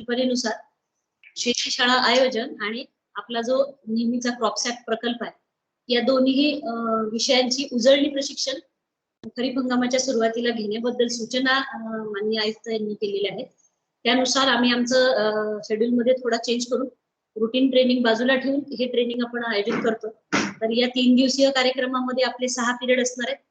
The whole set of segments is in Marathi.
परंपरेनुसार शेतीशाळा आयोजन आणि आपला जो नेहमीचा क्रॉपसॅप प्रकल्प आहे या दोन्ही विषयांची उजळणी प्रशिक्षण खरीप हंगामाच्या सुरुवातीला घेण्याबद्दल सूचना माननीय आयुक्त यांनी केलेल्या आहेत. त्यानुसार आम्ही आमचं शेड्यूल मध्ये थोडा चेंज करून रुटीन ट्रेनिंग बाजूला ठेवून हे ट्रेनिंग आपण आयोजित करतो. तर या 3 दिवसीय कार्यक्रमामध्ये आपले 6 पिरियड असणार आहेत.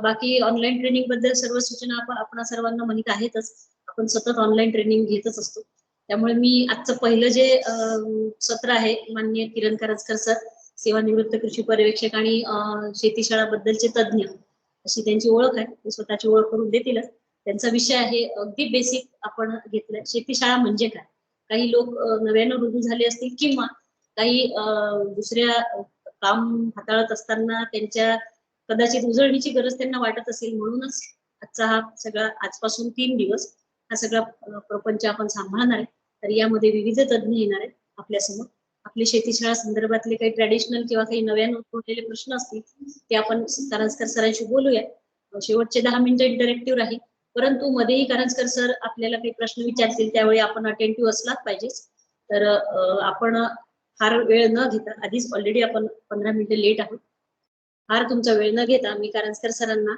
बाकी ऑनलाईन ट्रेनिंग बद्दल सर्व सूचना आपण सर्वांना माहित आहेतच. आपण सतत ऑनलाईन ट्रेनिंग घेतच असतो. त्यामुळे मी आजचं पहिलं जे सत्र आहे माननीय किरण कारंजकर सर, सेवानिवृत्त कृषी पर्यवेक्षक आणि शेतीशाळा बद्दलचे तज्ञ अशी त्यांची ओळख आहे, ते स्वतःची ओळख करून देतीलच. त्यांचा विषय आहे अगदी बेसिक आपण घेतलाय, शेतीशाळा म्हणजे काय. काही लोक नव्यानं रुजू झाले असतील किंवा काही दुसऱ्या काम हाताळत असताना त्यांच्या कदाचित उजळणीची गरज त्यांना वाटत असेल, म्हणूनच आजचा हा सगळा आजपासून 3 दिवस हा सगळा प्रपंच आपण सांभाळणार आहे. तर यामध्ये विविध तज्ञ येणार आहेत आपल्यासमोर. आपली शेतीशाळा संदर्भातले काही ट्रॅडिशनल किंवा काही नव्यानं उद्भवलेले प्रश्न असतील ते आपण कारंजकर सरांशी बोलूया. शेवटचे 10 मिनिटं इंटरॅक्टिव्ह राहील, परंतु मध्येही कारंजकर सर आपल्याला काही प्रश्न विचारतील त्यावेळी आपण अटेंटिव्ह असलाच पाहिजे. तर आपण फार वेळ न घेता, आधीच ऑलरेडी आपण 15 मिनिटं लेट आहोत, फार तुमचा वेळ न घेता मी कारंजकर सरांना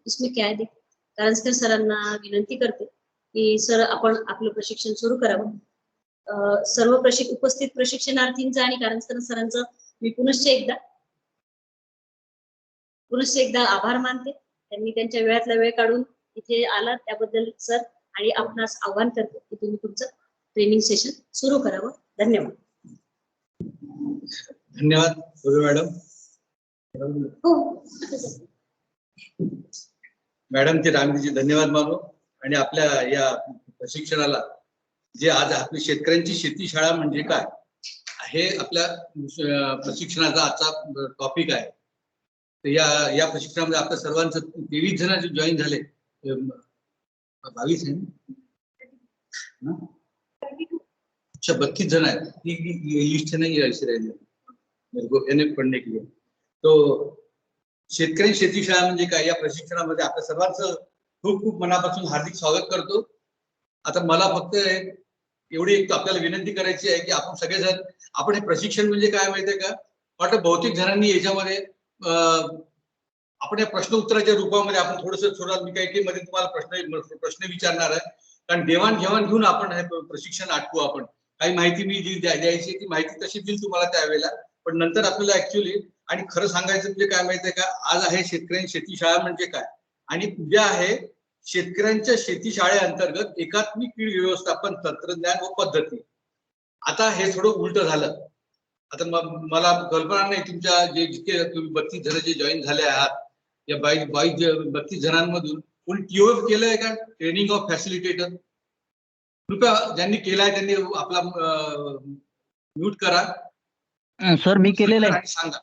इसमें क्या है कारंजकर सरांना विनंती करते की सर आपण आपलं प्रशिक्षण सुरू करावं. सर्व उपस्थित प्रशिक्षणार्थींचा आणि कारंजकर सरांचं मी पुनश्च एकदा आभार मानते. त्यांनी त्यांच्या वेळातला वेळ काढून इथे आला त्याबद्दल सर, आणि आपणास आव्हान करते की तुम्ही तुमचं ट्रेनिंग सेशन सुरू करावं. धन्यवाद. धन्यवाद मॅडम. मॅडमचे रामजीचे धन्यवाद मानू. आणि आपल्या या प्रशिक्षणाला जे आज आपली शेतकऱ्यांची शेतीशाळा म्हणजे काय हे आपल्या प्रशिक्षणाचा आजचा टॉपिक आहे. तर या प्रशिक्षणामध्ये आपल्या सर्वांचं 23 जण जॉईन झाले, 22 आहे ना, 32 जण आहेत. ही लिस्ट नाही राहिली पडणे की तो शेतकरी शेतीशाळा म्हणजे काय या प्रशिक्षणामध्ये आपल्या सर्वांचं खूप खूप मनापासून हार्दिक स्वागत करतो. आता मला फक्त एवढी एक आपल्याला विनंती करायची आहे की आपण सगळेजण आपण हे प्रशिक्षण म्हणजे काय माहितीये का, वाटतं बहुतेक जणांनी याच्यामध्ये आपण या प्रश्न उत्तराच्या रूपामध्ये आपण थोडंसं मी काही मध्ये तुम्हाला प्रश्न विचारणार आहे. कारण देवाणघेवाण घेऊन आपण हे प्रशिक्षण आटवू. आपण काही माहिती मी जी द्यायची ती माहिती तशी देईल तुम्हाला त्यावेळेला, पण नंतर आपल्याला ऍक्च्युअली आणि खरं सांगायचं म्हणजे काय माहितीये का, आज आहे शेतकऱ्यांची शेतीशाळा म्हणजे काय आणि उद्या आहे शेतकऱ्यांच्या शेतीशाळेअंतर्गत एकात्मिक कीड व्यवस्थापन तंत्रज्ञान व पद्धती. आता हे थोडं उलट झालं. आता मला कल्पना नाही तुमच्या जितके तुम्ही 32 जण जे जॉईन झाले आहात या 32 जणांमधून कोणी टीओएफ केलंय का, ट्रेनिंग ऑफ फॅसिलिटेटर? कृपया ज्यांनी केलाय त्यांनी आपला म्यूट करा. सर मी केलेलं आहे. सांगा.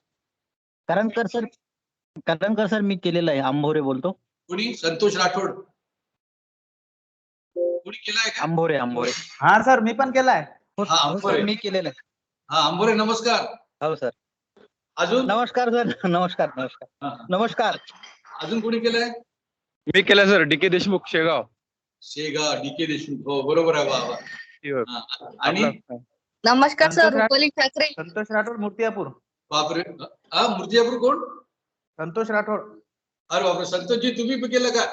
कारंजकर सर मी केलेलं आहे. आंभोरे बोलतो. कोणी? संतोष राठोड कोणी केलाय का? आंभोरे. हा सर मी पण केलाय. हा आंभोरे मी केलेलं आहे. हा आंभोरे नमस्कार. हो सर. अजून? नमस्कार सर. नमस्कार. अजून कोणी केलंय? मी केलं sir. D K Deshmukh Shegaon. D K Deshmukh. हो बरोबर आहे. वा. आणि नमस्कार सर. रुपाली ठाकरे. संतोष राठोड मूर्तिजापूर. बापरे. मूर्तिजापूर कोण? संतोष राठोड. अरे बापरे. संतोषजी तुम्ही केलं का?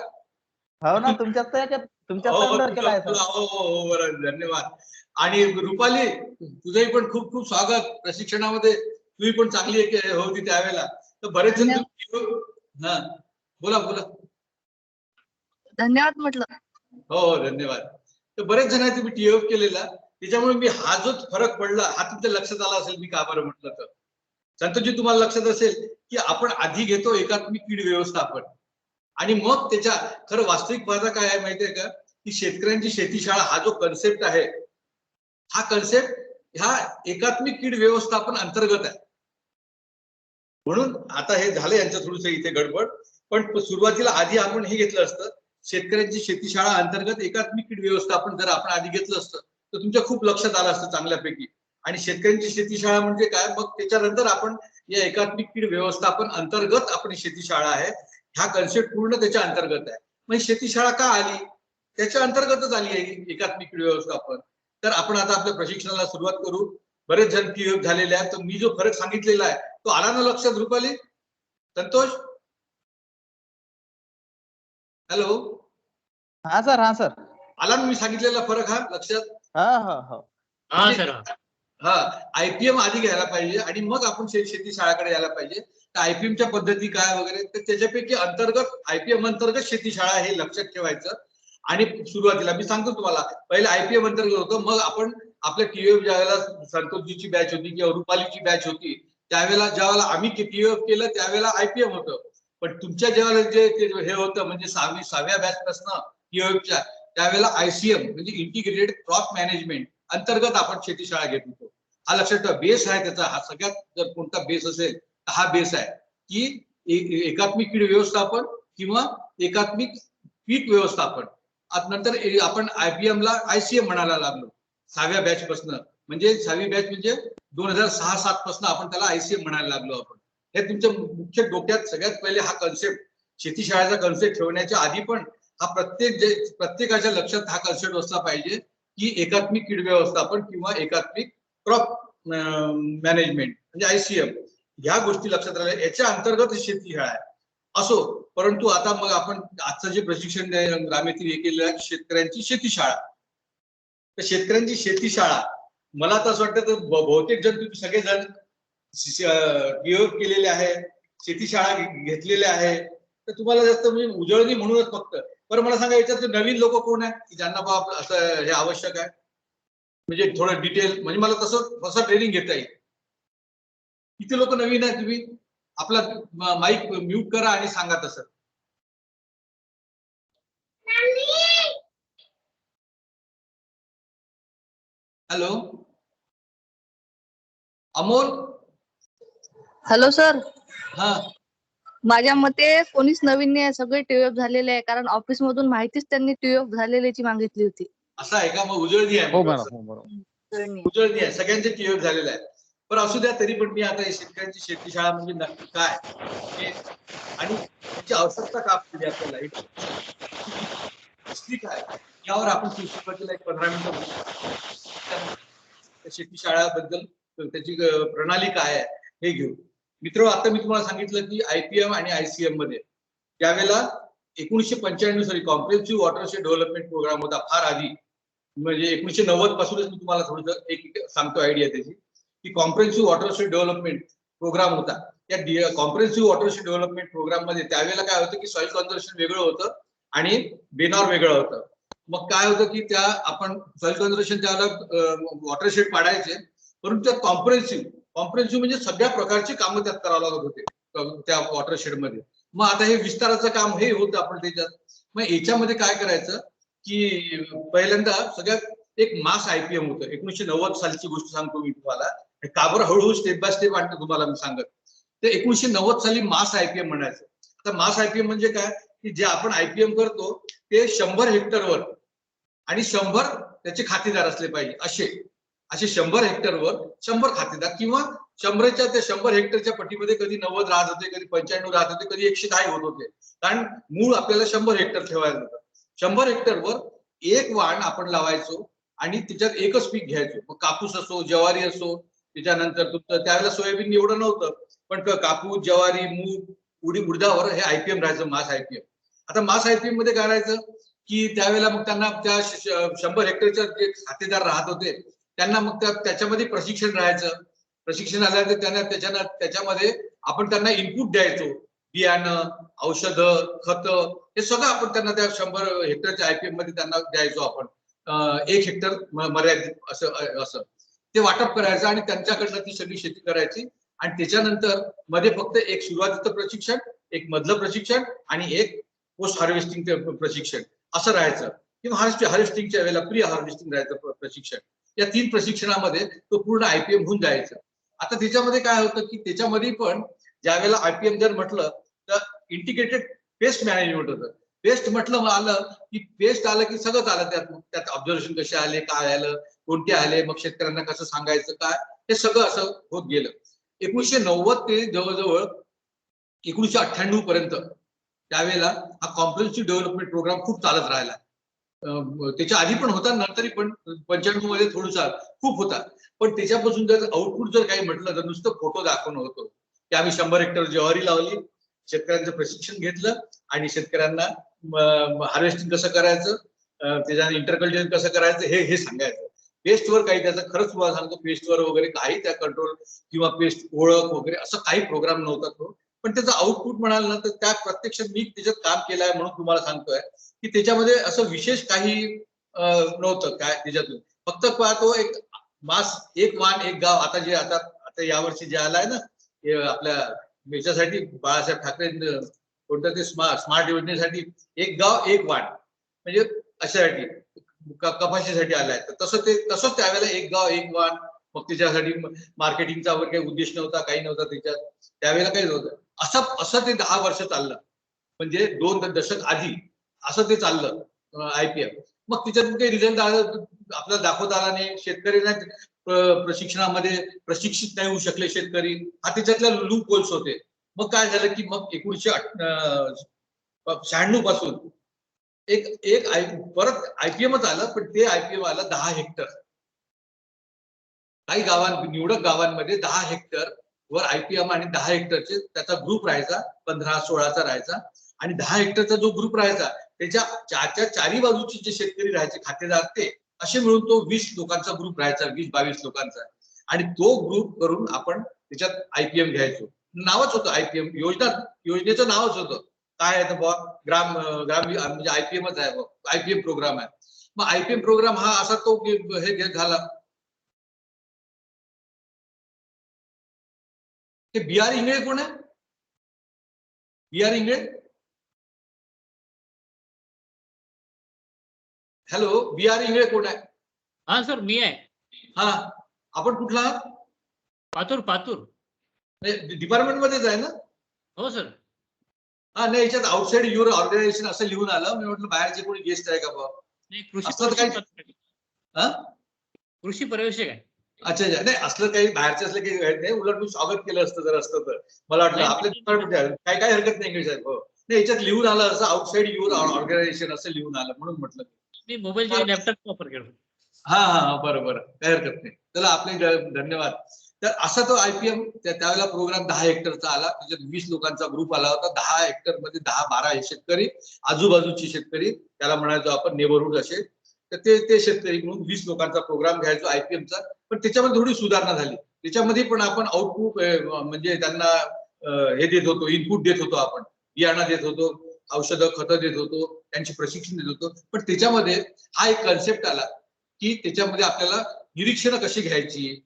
हो ना, तुमच्या केलाय सर. हो बरं. धन्यवाद. आणि रुपाली तुझंही पण खूप खूप स्वागत प्रशिक्षणामध्ये. तुम्ही पण चांगली होती त्यावेळेला. तर बरेच जण हा बोला. धन्यवाद म्हटलं. हो धन्यवाद. तर बरेच जण तुम्ही टीओएफ केलेला, त्याच्यामुळे मी हा जो फरक पडला हा तुमच्या लक्षात आला असेल. मी का बरं म्हटलं तर संतोषजी तुम्हाला लक्षात असेल की आपण आधी घेतो एकात्मिक कीड व्यवस्थापन आणि मग त्याच्या खरं वास्तविक फायदा काय आहे माहितीये का, की शेतकऱ्यांची शेतीशाळा हा जो कन्सेप्ट आहे हा कन्सेप्ट ह्या एकात्मिक कीड व्यवस्थापन अंतर्गत आहे. म्हणून आता हे झालं यांचं थोडंसं इथे गडबड, पण सुरुवातीला आधी आपण हे घेतलं असतं शेतकऱ्यांची शेतीशाळा अंतर्गत एकात्मिक कीड व्यवस्थापन जर आपण आधी घेतलं असतं तर तुमच्या खूप लक्षात आलं असतं चांगल्यापैकी. आणि शेतकऱ्यांची शेतीशाळा म्हणजे काय, मग त्याच्यानंतर आपण या एकात्मिक कीड व्यवस्थापन अंतर्गत आपली शेतीशाळा आहे हा कन्सेप्ट पूर्ण त्याच्या अंतर्गत आहे. म्हणजे शेतीशाळा का आली, त्याच्या अंतर्गतच आली आहे एकात्मिक कीड व्यवस्थापन. तर आपण आता आपल्या प्रशिक्षणाला सुरुवात करू. बरेच जण टीएफ झालेले आहेत. तर मी जो फरक सांगितलेला आहे तो आला ना लक्षात रुपाली, संतोष? हॅलो, हा सर आला ना मी सांगितलेला फरक हा लक्षात? हा सर. हा, आयपीएम आधी घ्यायला पाहिजे आणि मग आपण शेती शाळाकडे यायला पाहिजे. तर आयपीएमच्या पद्धती काय वगैरे, तर त्याच्यापैकी अंतर्गत आयपीएम अंतर्गत शेती शाळा हे लक्षात ठेवायचं. आणि सुरुवातीला मी सांगतो तुम्हाला, पहिले आयपीएम अंतर्गत होतं, मग आपण आपल्या टीएफ ज्यावेळेला संतोषजीची बॅच होती किंवा रुपालीची बॅच होती, त्यावेळेला ज्यावेळेला आम्ही टीएफ केलं त्यावेळेला आयपीएम होतं. पण तुमच्या ज्यावेळेला जे हे होतं म्हणजे सहाव्या बॅच पासून टीएफच्या, त्यावेळेला आयसीएम म्हणजे इंटिग्रेटेड क्रॉप मॅनेजमेंट अंतर्गत आपण शेती शाळा घेत होतो. हा लक्षात ठेवा, बेस आहे त्याचा. हा सगळ्यात जर कोणता बेस असेल तर हा बेस आहे की एकात्मिक कीड व्यवस्थापन किंवा एकात्मिक पीक व्यवस्थापन. नंतर आपण आयपीएम ला आयसीएम म्हणायला लागलो सहाव्या बॅच पासून. म्हणजे सहावी बॅच म्हणजे 2006-07 पासून आपण त्याला आयसीएम म्हणायला लागलो आपण. हे तुमच्या मुख्य डोक्यात सगळ्यात पहिले हा कन्सेप्ट, शेती शाळेचा कन्सेप्ट ठेवण्याच्या आधी पण हा प्रत्येकाच्या लक्षात हा कन्सेप्ट असला पाहिजे की एकात्मिक कीड व्यवस्थापन किंवा एकात्मिक क्रॉप मॅनेजमेंट म्हणजे आयसीएम, ह्या गोष्टी लक्षात राहिल्या. याच्या अंतर्गत शेती शाळा आहे असो. परंतु आता मग आपण आजचं जे प्रशिक्षण रामेतील हे केलेलं आहे शेतकऱ्यांची शेती शाळा. तर शेतकऱ्यांची शेती शाळा, मला तर असं वाटतं तर बहुतेक जण तुम्ही सगळेजण टीएफ केलेले आहे, शेती शाळा घेतलेल्या आहे. तर तुम्हाला जास्त म्हणजे उजळणी म्हणूनच फक्त. बरं मला सांगा, याच्यात नवीन लोक कोण आहेत की ज्यांना बाबा असं हे आवश्यक आहे, म्हणजे थोडं डिटेल, म्हणजे मला तसं ट्रेनिंग घेता येईल. किती लोक नवीन आहे? तुम्ही आपला माईक म्यूट करा आणि सांगा तसं. हॅलो अमोल. Hello sir. हा, माझ्या मते कोणीच नवीन नाही आहे, सगळे टीएफ झालेले आहे. कारण ऑफिस मधून माहितीच त्यांनी टीएफ झालेल्याची मागितली होती. असं आहे का? मग उजळणी आहे. उजळणी आहे, सगळ्यांचे टीएफ झालेले आहे. पण असू द्या, तरी पण मी आता शेतकऱ्यांची शेती शाळा म्हणजे नक्की काय आणि त्याची आवश्यकता का पडली आपल्याला, काय यावर आपण सुरुवातीला एक 15 मिनिटं शेती शाळाबद्दल त्याची प्रणाली काय आहे हे घेऊ. मित्र, आता मी तुम्हाला सांगितलं की आयपीएम आणि आयसीएम मध्ये त्यावेळेला 1995 साली कॉम्प्रिहेन्सिव्ह वॉटरशेड डेव्हलपमेंट प्रोग्राम होता. फार आधी म्हणजे 1990 पासूनच मी तुम्हाला थोडं एक सांगतो आयडिया त्याची, की कॉम्प्रिहेन्सिव्ह वॉटरशेड डेव्हलपमेंट प्रोग्राम होता. त्या कॉम्प्रिहेन्सिव्ह वॉटरशेड डेव्हलपमेंट प्रोग्राम मध्ये त्यावेळेला काय होतं की सॉइल कन्झर्वेशन वेगळं होतं आणि बेनॉर वेगळं होतं. मग काय होतं की त्या आपण सॉइल कन्झर्वेशन त्याला वॉटरशेड पाडायचे, परंतु त्या कॉम्प्रिहेन्सिव्ह म्हणजे सगळ्या प्रकारची कामं त्यात करावं लागत होते त्या वॉटरशेड मध्ये. मग आता हे विस्ताराचं काम हे होतं आपण त्याच्यात. मग याच्यामध्ये काय करायचं की पहिल्यांदा सगळ्यात एक मास आयपीएम होतं. 1990 सालची गोष्ट सांगतो मी तुम्हाला, काबर हळूहळू स्टेप बाय स्टेप आणतो तुम्हाला मी सांगत. ते 1990 साली मास आयपीएम म्हणायचं. आता मास आयपीएम म्हणजे काय की जे आपण आयपीएम करतो ते 100 हेक्टरवर आणि 100 त्याचे खातेदार असले पाहिजे. असे 100 हेक्टरवर 100 खातेदार किंवा 100च्या त्या 100 हेक्टरच्या पट्टीमध्ये कधी 90 राहत होते, कधी 95 राहत होते, कधी 110 होत होते. कारण मूळ आपल्याला 100 हेक्टर ठेवायचं होतं. 100 हेक्टरवर एक वाण आपण लावायचो आणि त्याच्यात एकच पीक घ्यायचो. मग कापूस असो, ज्वारी असो, त्याच्यानंतर तुमचं त्यावेळेला सोयाबीन एवढं नव्हतं, पण कापूस, ज्वारी, मूग, उडीदावर हे आयपीएम राहायचं, मास आयपीएम. आता मास आयपीएम मध्ये काय राहायचं की त्यावेळेला मग त्यांना त्या 100 हेक्टरच्या जे खातेदार राहत होते त्यांना मग त्याच्यामध्ये प्रशिक्षण राहायचं. प्रशिक्षण आलं तर त्यांना त्याच्यामध्ये आपण त्यांना इनपुट द्यायचो, बियाणं, औषधं, खतं, हे सगळं आपण त्यांना त्या 100 हेक्टरच्या आयपीएम मध्ये त्यांना द्यायचो आपण. 1 हेक्टर मर्यादित असं ते वाटप करायचं आणि त्यांच्याकडनं ती सगळी शेती करायची. आणि त्याच्यानंतर मध्ये फक्त एक सुरुवातीचं प्रशिक्षण, एक मधलं प्रशिक्षण आणि एक पोस्ट हार्वेस्टिंग प्रशिक्षण असं राहायचं. किंवा हार्वेस्टिंगच्या वेळेला प्री हार्वेस्टिंग राहायचं प्रशिक्षण. या 3 प्रशिक्षणामध्ये तो पूर्ण आयपीएम होऊन जायचं. आता त्याच्यामध्ये काय होतं की त्याच्यामध्ये पण ज्या वेळेला आयपीएम जर म्हटलं तर इंटिग्रेटेड पेस्ट मॅनेजमेंट होतं. पेस्ट म्हटलं आलं की पेस्ट आलं की सगळंच आलं त्यात ऑब्झर्वेशन कसे आले, काय आलं, कोणते आले, मग शेतकऱ्यांना कसं सांगायचं काय, हे सगळं असं होत गेलं. 1990 ते जवळजवळ 1998 पर्यंत त्यावेळेला हा कॉम्प्रिहेन्सिव्ह डेव्हलपमेंट प्रोग्राम खूप चालत राहिला. त्याच्या आधी पण होता, नंतरही पण 95 मध्ये थोडासा खूप होता. पण त्याच्यापासून जर आउटपुट जर काही म्हटलं तर नुसतं फोटो दाखवणं होतं की आम्ही 100 हेक्टर ज्वारी लावली, शेतकऱ्यांचं प्रशिक्षण घेतलं आणि शेतकऱ्यांना हार्वेस्टिंग कसं करायचं, त्याच्याने इंटरकल्चर कसं करायचं हे सांगायचं. पेस्टवर काही त्याचा खरंच तुम्हाला सांगतो, पेस्टवर वगैरे काही त्या कंट्रोल किंवा पेस्ट ओळख वगैरे असं काही प्रोग्राम नव्हता तो. पण त्याचा आउटपुट म्हणाल ना तर त्या प्रत्यक्षात मी त्याच्यात काम केलं आहे म्हणून तुम्हाला सांगतोय की त्याच्यामध्ये असं विशेष काही नव्हतं काय त्याच्यातून. फक्त तो एक मास, एक वाण एक गाव, आता यावर्षी जे आलाय ना आपल्या याच्यासाठी बाळासाहेब ठाकरे कोणतं ते स्मार्ट योजनेसाठी एक गाव एक वाण म्हणजे अशासाठी कपाशीसाठी आलाय. तर तसंच त्यावेळेला एक गाव एक वाण, मग त्याच्यासाठी मार्केटिंगचा वगैरे काही उद्देश नव्हता, काही नव्हता त्याच्यात त्यावेळेला काही नव्हतं. असं ते 10 वर्ष चाललं, म्हणजे 2 दशक आधी असं ते चाललं IPM. मग त्याच्यातून काही रिझल्ट आपल्याला दाखवता आला नाही. शेतकऱ्यांना प्रशिक्षणामध्ये प्रशिक्षित नाही होऊ शकले शेतकरी, हा त्याच्यातल्या लूप होल्स होते. मग काय झालं की मग 1996 पासून एक परत IPMच आलं, पण ते IPM आलं 10 हेक्टर. काही निवडक गावांमध्ये 10 हेक्टर वर IPM आणि 10 हेक्टरचे त्याचा ग्रुप राहायचा, 15-16चा राहायचा. आणि 10 हेक्टरचा जो ग्रुप राहायचा त्याच्या चारी बाजूचे जे शेतकरी राहायचे खातेदार ते असे मिळून तो 20 लोकांचा ग्रुप राहायचा, 20-22 लोकांचा. आणि तो ग्रुप करून आपण त्याच्यात IPM घ्यायचो. नावच होतं IPM, योजनेचं नावच होतं. काय आहे तर ग्राम म्हणजे IPMच आहे, IPM प्रोग्राम आहे. मग IPM प्रोग्राम हा असा तो हे झाला. ते BR इंगळे कोण आहे? BR Ingle, hello, BR Ingle कोण आहे? हा सर, मी आहे. हा, आपण कुठला आहात? पातूर. डिपार्टमेंट मध्येच आहे ना? हो सर. हा, नाही याच्यात आउटसाइड युअर ऑर्गनायझेशन असं लिहून आलं. मी म्हटलं बाहेरचे कोणी गेस्ट आहे का बा? असलं काही कृषी पर्यवेक्षक आहे. अच्छा, नाही असलं काही बाहेरचं असलं काही नाही. उलट मी स्वागत केलं असतं जर असतं तर. मला वाटलं आपल्या डिपार्टमेंट काय हरकत नाही इंग्लिश साहेब. हो, नाही याच्यात लिहून आलं असं आउटसाइड युअर ऑर्गनायझेशन असं लिहून आलं म्हणून म्हटलं. मी मोबाईलच्या लॅपटॉप वापर करतो. हा, बरोबर, काही हरकत नाही. चला, आपले धन्यवाद. तर असा तो IPM त्यावेळेला प्रोग्राम 10 हेक्टरचा आला. त्याच्यात 20 लोकांचा ग्रुप आला होता. 10 हेक्टर मध्ये 10-12 शेतकरी, आजूबाजूचे शेतकरी त्याला म्हणायचो आपण, नेबरहुड असे. तर ते शेतकरी म्हणून 20 लोकांचा प्रोग्राम घ्यायचो IPMचा. पण त्याच्यामध्ये थोडी सुधारणा झाली. त्याच्यामध्ये पण आपण आउटपुट म्हणजे त्यांना हे देत होतो, इनपुट देत होतो, आपण बियाणं देत होतो, औषधं खतं देत होतो, त्यांचे प्रशिक्षण देत होतो. पण त्याच्यामध्ये हा एक कन्सेप्ट आला की त्याच्यामध्ये आपल्याला निरीक्षणं कशी घ्यायची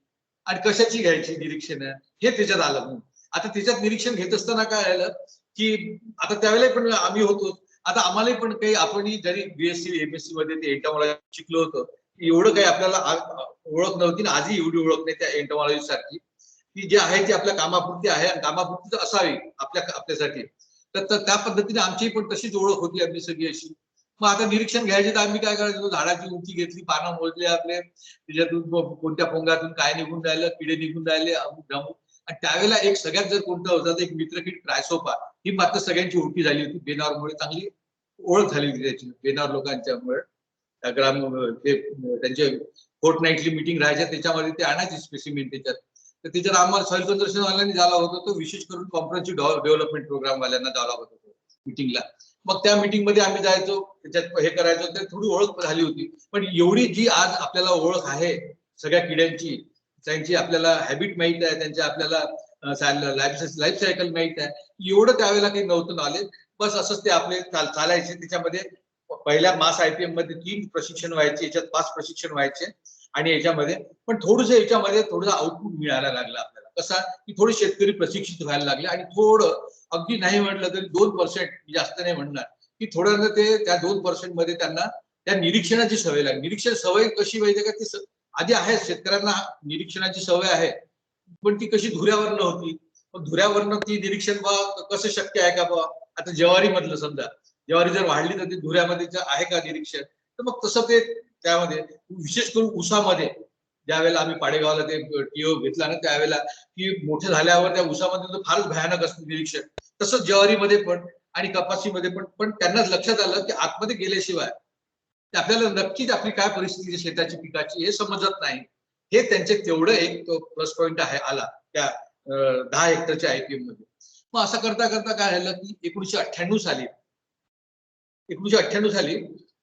आणि कशाची घ्यायची निरीक्षण हे त्याच्यात आलं. म्हणून आता त्याच्यात निरीक्षण घेत असताना काय झालं की आता त्यावेळेला पण आम्ही होतो. आता आम्हाला पण काही, आपण जरी BSc MSc मध्ये ते एंटॉमॉलॉजी शिकलो होतो, एवढं काही आपल्याला ओळख नव्हती ना, आजही एवढी ओळख नाही त्या एंटॉमॉलॉजी सारखी, की जे आहे ती आपल्या कामापुरती आहे आणि कामापुरती असावी आपल्यासाठी. तर त्या पद्धतीने आमची पण तशीच ओळख होती आमची सगळी अशी. मग आता निरीक्षण घ्यायचे तर आम्ही काय करायचो, झाडाची उंची घेतली, पानं मोजले आपले, त्याच्यातून कोणत्या पोंगातून काय निघून राहिलं, किडे निघून राहिले, अमुक ढमुक. आणि त्यावेळेला एक सगळ्यात जर कोणतं होतं एक मित्रकीट ट्रायसोपा, ही मात्र सगळ्यांची ओळखी झाली होती. बेनावरमुळे चांगली ओळख झाली होती त्याची, बेनावर लोकांच्यामुळे. ग्राम त्यांचे फोर्टनाईटली मिटिंग राहायच्या, त्याच्यामध्ये ते आणायचे स्पेसिमेन त्याच्यात. तर त्याच्यात आम्हाला सॉइल कन्झर्वेशन वाल्यांनी झाला होता तो, विशेष करून कॉम्प्रेहेन्सिव्ह डेव्हलपमेंट प्रोग्राम वाल्यांना झाला होता तो मिटिंगला. मग त्या मिटिंग मध्ये आम्ही जायचो, त्याच्यात हे करायचो, तर थोडी ओळख झाली होती. पण एवढी जी आज आपल्याला ओळख आहे सगळ्या किड्यांची, त्यांची आपल्याला हॅबिट माहित आहे, त्यांच्या आपल्याला लाईफ सायकल माहित आहे, एवढं त्यावेळेला काही नव्हतं नॉलेज. बस असंच ते आपले चालायचे. त्याच्यामध्ये पहिल्या मास IPM मध्ये 3 प्रशिक्षण व्हायचे, याच्यात 5 प्रशिक्षण व्हायचे. आणि याच्यामध्ये पण याच्यामध्ये थोडं आउटपुट मिळायला लागलं आपल्याला. कसा की थोडे शेतकरी प्रशिक्षित व्हायला लागले आणि थोडं, अगदी नाही म्हटलं तरी 2%, जास्त नाही म्हणणार, की थोडं ते त्या 2% मध्ये त्यांना त्या निरीक्षणाची सवय लागली. निरीक्षण सवय कशी माहितीये का, ती आधी आहे शेतकऱ्यांना निरीक्षणाची सवय आहे, पण ती कशी धुऱ्यावर नव्हती. मग धुऱ्यावरनं ती निरीक्षण कसं शक्य आहे का बा? आता ज्वारी मधलं समजा, ज्वारी जर वाढली तर ती धुऱ्यामध्ये आहे का निरीक्षण? तर मग तसं ते त्यामध्ये, विशेष करून ऊसामध्ये ज्यावेळेला आम्ही पाडेगावला ते TO घेतला ना, त्यावेळेला की मोठे झाल्यावर त्या ऊसामध्ये तर फारच भयानक असतं निरीक्षण. तसंच ज्वारीमध्ये पण आणि कपाशीमध्ये पण त्यांनाच लक्षात आलं की आतमध्ये गेल्याशिवाय ते आपल्याला नक्कीच आपली काय परिस्थिती आहे शेताची पिकाची हे समजत नाही. हे त्यांचे तेवढं एक तो प्लस पॉईंट आहे आला त्या 10 हेक्टरच्या IPM मध्ये. मग असं करता करता काय झालं की 1998 साली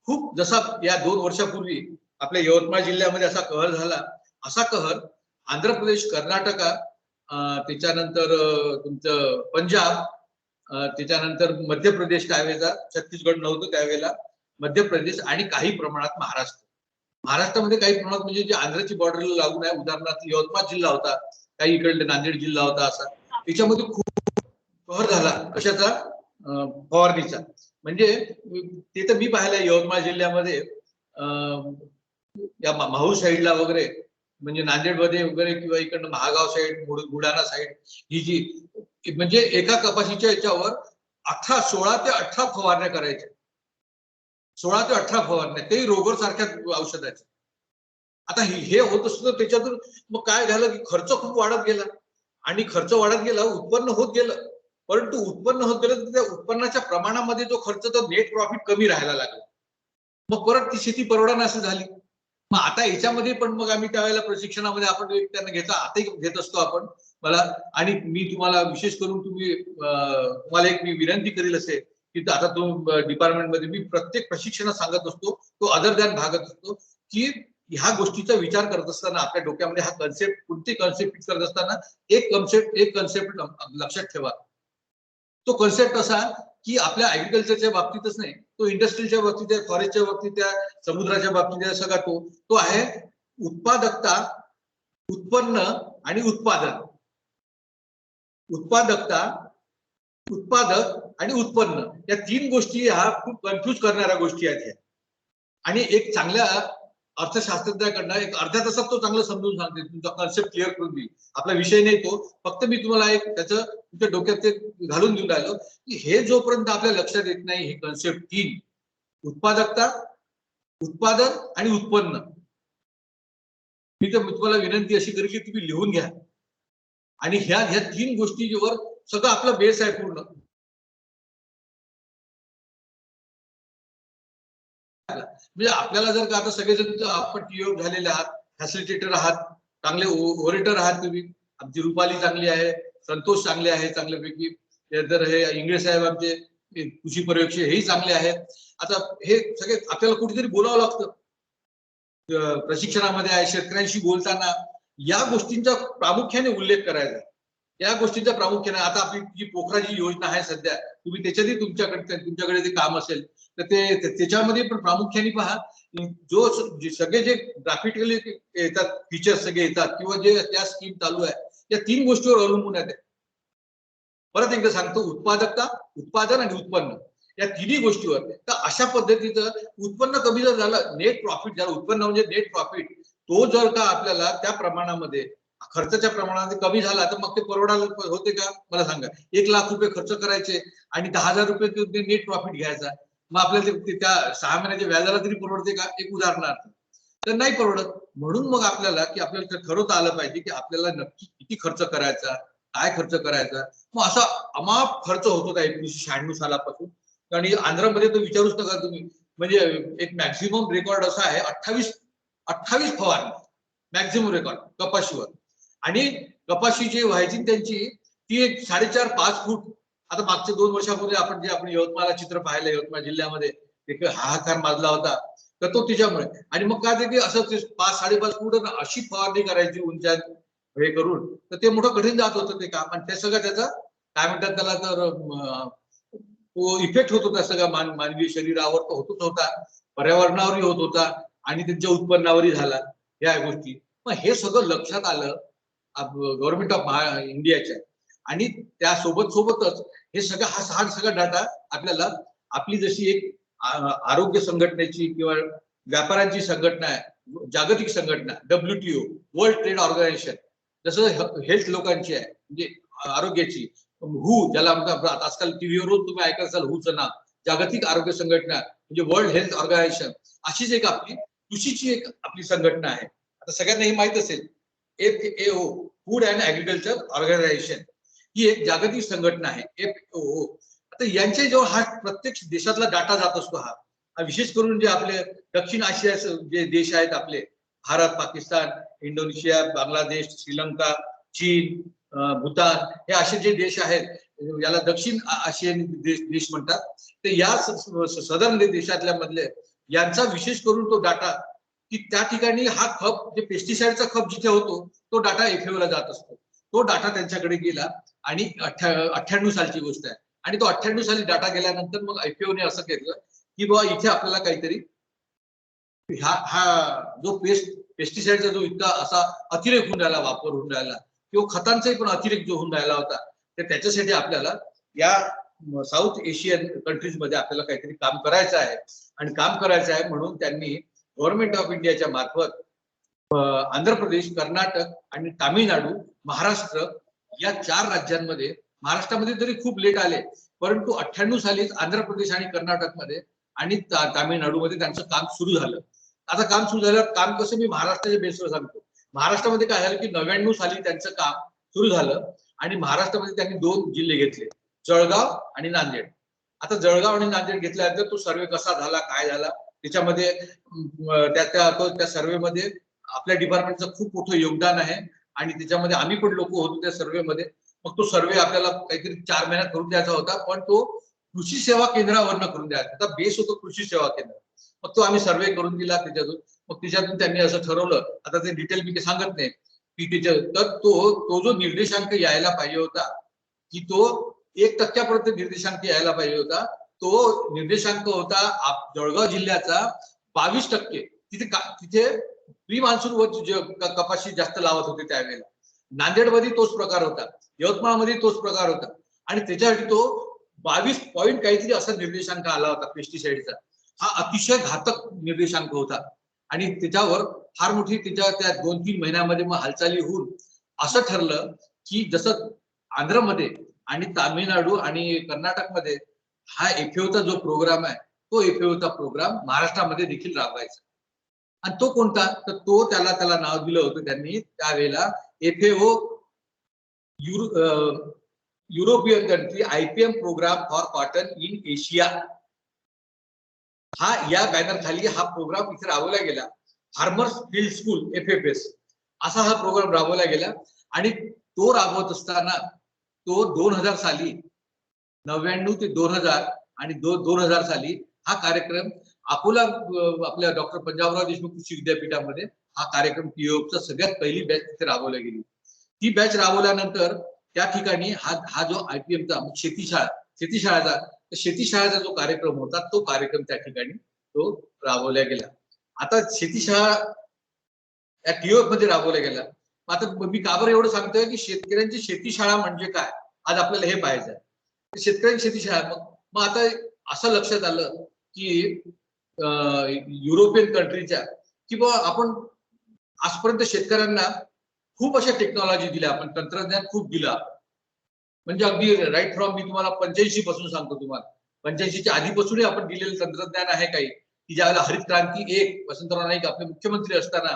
खूप जसा या 2 वर्षापूर्वी आपल्या यवतमाळ जिल्ह्यामध्ये असा कहर झाला, असा कहर आंध्र प्रदेश, कर्नाटका, त्याच्यानंतर तुमचं पंजाब, त्याच्यानंतर मध्य प्रदेश त्यावेळेला, छत्तीसगड नव्हतं त्यावेळेला, मध्य प्रदेश आणि काही प्रमाणात महाराष्ट्रामध्ये काही प्रमाणात म्हणजे जे आंध्रची बॉर्डरला लागून आहे, उदाहरणार्थ यवतमाळ जिल्हा होता, काही इकडे नांदेड जिल्हा होता, असा त्याच्यामध्ये खूप कहर झाला कशाचा, फवारणीचा. म्हणजे ते तर मी पाहिलं यवतमाळ जिल्ह्यामध्ये या माहूर साईडला वगैरे, म्हणजे नांदेडमध्ये वगैरे किंवा इकडनं महागाव साईड, बुलढाणा साईड, ही जी म्हणजे एका कपाशीच्या याच्यावर 16 ते 18 फवारण्या करायच्या, 16 ते 18 फवारण्या, तेही रोगर सारख्या औषधाच्या. आता हे होत असतं त्याच्यातून मग काय झालं की खर्च खूप वाढत गेला, आणि खर्च वाढत गेला, उत्पन्न होत गेलं, परंतु उत्पन्न होत गेलं तर त्या उत्पन्नाच्या प्रमाणामध्ये जो खर्च, तो नेट प्रॉफिट कमी राहायला लागला. मग परत ती शेती परवडण्यास झाली. मग आता याच्यामध्ये पण मग आम्ही त्यावेळेला प्रशिक्षणामध्ये आपण त्यांना घ्यायचा, आताही घेत असतो आपण मला. आणि मी तुम्हाला विशेष करून तुम्हाला एक मी विनंती करेल असेल की आता तो डिपार्टमेंटमध्ये मी प्रत्येक प्रशिक्षणात सांगत असतो, तो अदर दॅन भागत असतो की ह्या गोष्टीचा विचार करत असताना आपल्या डोक्यामध्ये हा कन्सेप्ट, कोणती कन्सेप्ट फिक्स करत असताना एक कन्सेप्ट लक्षात ठेवा. तो कन्सेप्ट असा की आपल्या ऍग्रिकल्चरच्या बाबतीतच नाही, तो इंडस्ट्रीच्या बाबतीत आहे, फॉरेस्टच्या बाबतीत आहे, समुद्राच्या बाबतीत आहे, सगळा तो आहे उत्पादकता, उत्पन्न आणि उत्पादन. उत्पादकता, उत्पादक आणि उत्पन्न या 3 गोष्टी ह्या खूप कन्फ्युज करणाऱ्या गोष्टी आहेत. आणि एक चांगल्या अर्थशास्त्रज्ञाकडनं एक अर्ध्या तासात तो चांगलं समजून सांगते, तुमचा कन्सेप्ट क्लिअर करून देईल. आपला विषय नाही तो, फक्त मी तुम्हाला एक त्याचं तुमच्या डोक्यात ते घालून देऊन राहिलो की हे जोपर्यंत आपल्या लक्षात येत नाही, हे कन्सेप्ट 3 उत्पादकता, उत्पादन आणि उत्पन्न, मी तर तुम्हाला विनंती अशी करेल की तुम्ही लिहून घ्या. आणि ह्या 3 गोष्टीवर सगळं आपला बेस आहे पूर्ण. म्हणजे आपल्याला जर का आता सगळेजण आपण टीओ झालेले आहात, फॅसिलिटेटर आहात, चांगले ओरेटर आहात तुम्ही, आमची रुपाली चांगली आहे, संतोष चांगले आहे चांगल्यापैकी, तर हे इंगळे साहेब आमचे कृषी पर्यवेक्षक हेही चांगले आहेत. आता हे सगळे आपल्याला कुठेतरी बोलावं लागतं प्रशिक्षणामध्ये आहे, शेतकऱ्यांशी बोलताना या गोष्टींचा प्रामुख्याने उल्लेख करायचा. या गोष्टींचा प्रामुख्याने आता आपली जी पोखराची योजना आहे सध्या, तुम्ही त्याच्यातही तुमच्याकडे ते काम असेल तर ते त्याच्यामध्ये पण प्रामुख्याने पहा, जो सगळे जे ग्राफिकली येतात फीचर्स सगळे येतात किंवा जे त्या स्कीम चालू आहे, या 3 गोष्टीवर अवलंबून आहेत. परत एकदा सांगतो, उत्पादकता, उत्पादन आणि उत्पन्न या 3 गोष्टीवर. तर अशा पद्धतीचं उत्पन्न कमी जर झालं, नेट प्रॉफिट झालं, उत्पन्न म्हणजे नेट प्रॉफिट, तो जर का आपल्याला त्या प्रमाणामध्ये खर्चाच्या प्रमाणामध्ये कमी झाला तर मग ते परवडायला होते का मला सांगा. 1 लाख रुपये खर्च करायचे आणि 10,000 रुपये नेट प्रॉफिट घ्यायचा, मग आपल्याला त्या 6 महिन्याच्या व्याजाला तरी परवडते का, एक उदाहरणार्थ तर नाही परवडत. म्हणून मग आपल्याला ठरवता आलं पाहिजे की आपल्याला नक्की किती खर्च करायचा, काय खर्च करायचा. मग असा अमाप खर्च होत होता 1996 सालापासून. आणि आंध्रमध्ये तर विचारूच नका तुम्ही, म्हणजे एक मॅक्झिमम रेकॉर्ड असा आहे 28 फवारणी मॅक्झिमम रेकॉर्ड कपाशीवर. आणि कपाशी जी व्हायची त्यांची ती एक 4.5-5 फूट. आता मागच्या 2 वर्षापूर्वी आपण यवतमाळला चित्र पाहिलं, यवतमाळ जिल्ह्यामध्ये एक हाहाकार माजला होता, तर तो तिच्यामुळे. आणि मग काय ते असं 5-5.5 फूट अशी फवारणी करायची उंचात हे करून, तर ते मोठं कठीण जात होतं ते काम. आणि ते सगळं त्याचा काय म्हणतात त्याला, तर तो इफेक्ट होत होता सगळा मानवी शरीरावर तर होतच होता, पर्यावरणावरही होत होता आणि त्यांच्या उत्पन्नावरही झाला या गोष्टी. मग हे सगळं लक्षात आलं गव्हर्नमेंट ऑफ इंडियाच्या. आणि सोबतच हे सगळा डाटा आपल्याला आपली जशी एक आरोग्य संघटनेची किंवा व्यापारांची संघटना आहे, जागतिक संघटना WTO वर्ल्ड ट्रेड ऑर्गनायझेशन, जसं हेल्थ लोकांची आहे म्हणजे आरोग्याची, ज्याला म्हणतात आजकाल टीव्हीवर रोज तुम्ही ऐकत असाल हूचं नाव, जागतिक आरोग्य संघटना म्हणजे वर्ल्ड हेल्थ ऑर्गनायझेशन. अशीच एक आपली कृषीची एक आपली संघटना आहे, आता सगळ्यांना हे माहित असेल, FAO food and agriculture organization, ही एक जागतिक संघटना आहे FAO. आता यांच्या जेव्हा हा प्रत्येक देशातला डाटा जात असतो, हा विशेष करून जे आपले दक्षिण आशियाचे जे देश आहेत आपले भारत, पाकिस्तान, इंडोनेशिया, बांगलादेश, श्रीलंका, चीन, भूतान, हे असे जे देश आहेत, याला दक्षिण आशियाई देश म्हणतात, ते या सदर्न देशातल्या मधले यांचा विशेष करून तो डाटा, की त्या ठिकाणी हा खप, जे पेस्टिसाइडचा खप जिथे होतो तो डाटा FAO ला जात असतो. तो डाटा त्यांच्याकडे गेला आणि 98 सालची गोष्ट आहे. आणि तो 98 साली डाटा गेल्यानंतर मग FAO ने असं केलं की बाबा इथे आपल्याला काहीतरी हा जो पेस्टिसाइडचा जो इतका असा अतिरेक होऊन राहिला, वापर होऊन राहिला, किंवा खतांचाही पण अतिरेक जो होऊन राहिला होता, तर त्याच्यासाठी आपल्याला या साऊथ एशियन कंट्रीज मध्ये आपल्याला काहीतरी काम करायचं आहे. आणि काम करायचं आहे म्हणून त्यांनी गव्हर्नमेंट ऑफ इंडियाच्या मार्फत आंध्र प्रदेश, कर्नाटक आणि तामिळनाडू, महाराष्ट्र या 4 राज्यांमध्ये, महाराष्ट्रामध्ये तरी खूप लेट आले, परंतु 98 सालीच आंध्र प्रदेश आणि कर्नाटकमध्ये आणि तामिळनाडूमध्ये त्यांचं काम सुरू झालं. आता काम सुरू झालं, काम कसं मी महाराष्ट्राच्या बेसवर सांगतो. महाराष्ट्रामध्ये काय झालं की 99 साली त्यांचं काम सुरू झालं आणि महाराष्ट्रामध्ये त्यांनी 2 जिल्हे घेतले, जळगाव आणि नांदेड. आता जळगाव आणि नांदेड घेतल्यानंतर तो सर्वे कसा झाला, काय झाला, त्याच्यामध्ये त्या सर्वेमध्ये आपल्या डिपार्टमेंटचं खूप मोठं योगदान आहे आणि त्याच्यामध्ये आम्ही पण लोक होतो त्या सर्वेमध्ये. मग तो सर्वे आपल्याला काहीतरी 4 महिन्यात करून द्यायचा होता, पण तो कृषी सेवा केंद्रावरनं करून द्यायचा होता. बेस होतो कृषी सेवा केंद्र. मग तो आम्ही सर्वे करून दिला त्याच्यातून. मग त्याच्यातून त्यांनी असं ठरवलं, आता ते डिटेल मी सांगत नाही की तर तो जो निर्देशांक यायला पाहिजे होता, की तो 1% निर्देशांक यायला पाहिजे होता, तो निर्देशांक होता जळगाव जिल्ह्याचा 22%. तिथे प्री मान्सून कपाशी जास्त लावत होते त्यावेळेला. नांदेडमध्ये तोच प्रकार होता, यवतमाळमध्ये तोच प्रकार होता आणि त्याच्यासाठी तो 22 पॉईंट काहीतरी असा निर्देशांक आला होता पेस्टिसाइडचा. हा अतिशय घातक निर्देशांक होता आणि त्याच्यावर फार मोठी त्या 2-3 महिन्यामध्ये मग हालचाली होऊन असं ठरलं की जसं आंध्रमध्ये आणि तामिळनाडू आणि कर्नाटकमध्ये हा FAOचा जो प्रोग्राम आहे, तो FAOचा प्रोग्राम महाराष्ट्रामध्ये देखील राबवायचा. आणि तो कोणता, तर तो त्याला नाव दिलं होतं त्यांनी त्यावेळेला FAO European country IPM programme for cotton in Asia. हा या बॅनर खाली हा प्रोग्राम इथे राबवला गेला. फार्मर्स फील्ड स्कूल FFS असा हा प्रोग्राम राबवला गेला आणि तो राबवत असताना तो 2000 साली 99 ते 2000 आणि 2000 साली हा कार्यक्रम अकोला आपल्या डॉक्टर पंजाबराव देशमुख कृषी विद्यापीठामध्ये हा कार्यक्रम TOFचा सगळ्यात पहिली बॅच तिथे राबवली गेली. ती बॅच राबवल्यानंतर त्या ठिकाणी हा जो IPMचा शेतीशाळाचा जो कार्यक्रम होता, तो कार्यक्रम त्या ठिकाणी तो राबवला गेला. आता शेतीशाळा या TOF मध्ये राबवल्या गेला. आता मी का बरं एवढं सांगतोय की शेतकऱ्यांची शेतीशाळा म्हणजे काय, आज आपल्याला हे पाहायचं आहे. शेतकऱ्यांची शेतीशाळा मग आता असं लक्षात आलं की युरोपियन कंट्रीच्या की बाबा आपण आजपर्यंत शेतकऱ्यांना खूप अशा टेक्नॉलॉजी दिल्या, आपण तंत्रज्ञान खूप दिलं. म्हणजे अगदी राईट फ्रॉम मी तुम्हाला 85 पासून सांगतो तुम्हाला, 85च्या आधीपासूनही आपण दिलेलं तंत्रज्ञान आहे काही, की ज्यावेळेला हरित क्रांती 1 वसंतराव नाईक आपले मुख्यमंत्री असताना,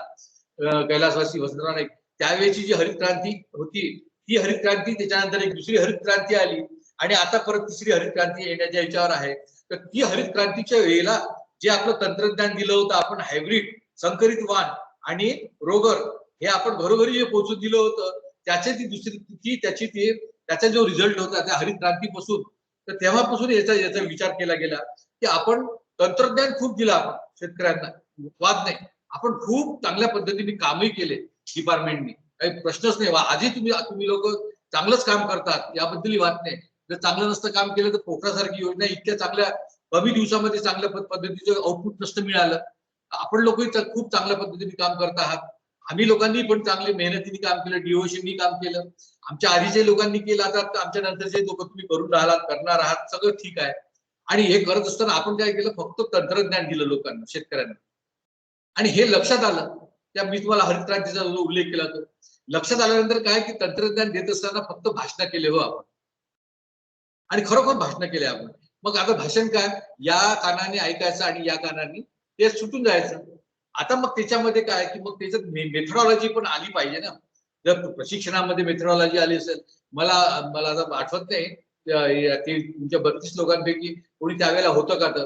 कैलासवासी वसंतराव नाईक, त्यावेळेची जी हरित क्रांती होती, ती हरित क्रांती, त्याच्यानंतर एक दुसरी हरित क्रांती आली आणि आता परत तिसरी हरित क्रांती येण्याच्या विचार आहे. तर ती हरित क्रांतीच्या वेळेला जे आपलं तंत्रज्ञान दिलं होतं, आपण हायब्रिड, संकरित वाण आणि रोगर हे आपण घरोघरी जे पोहोचून दिलं होतं, त्याचा जो रिझल्ट होता त्या हरित क्रांतीपासून, तर तेव्हापासून याचा विचार केला गेला की आपण तंत्रज्ञान खूप दिलं आपण शेतकऱ्यांना, वाद नाही, आपण खूप चांगल्या पद्धतीने कामही केले डिपार्टमेंटनी, काही प्रश्नच नाही. आजही तुम्ही लोक चांगलंच काम करतात, याबद्दलही वाद नाही. जर चांगलं नसतं काम केलं तर पोखरासारखी योजना इतक्या चांगल्या कमी दिवसामध्ये चांगल्या पद्धतीचं आउटपुट नसतं मिळालं. आपण लोकही खूप चांगल्या पद्धतीने काम करत आहात. आम्ही लोकांनी पण चांगले मेहनतीने काम केलं, DOCनी काम केलं, आमच्या आधीच्या लोकांनी केलं, आता आमच्या नंतरचे लोक तुम्ही करून राहिलात, करणार आहात, सगळं ठीक आहे. आणि हे करत असताना आपण काय केलं, फक्त तंत्रज्ञान दिलं लोकांना, शेतकऱ्यांना. आणि हे लक्षात आलं, त्या मी तुम्हाला हरित क्रांतीचा जो उल्लेख केला तो लक्षात आल्यानंतर काय की तंत्रज्ञान देत असताना फक्त भाषण केले हो आपण, आणि खरोखर भाषण केले आपण. मग आता भाषण काय, या कानाने ऐकायचं आणि या कानाने ते सुटून जायचं. आता मग त्याच्यामध्ये काय की मग त्याच्यात मेथडॉलॉजी पण आली पाहिजे ना. जर प्रशिक्षणामध्ये मेथडॉलॉजी आली असेल, मला आता आठवत नाही ते तुमच्या 32 लोकांपैकी कोणी त्यावेळेला होतं का, तर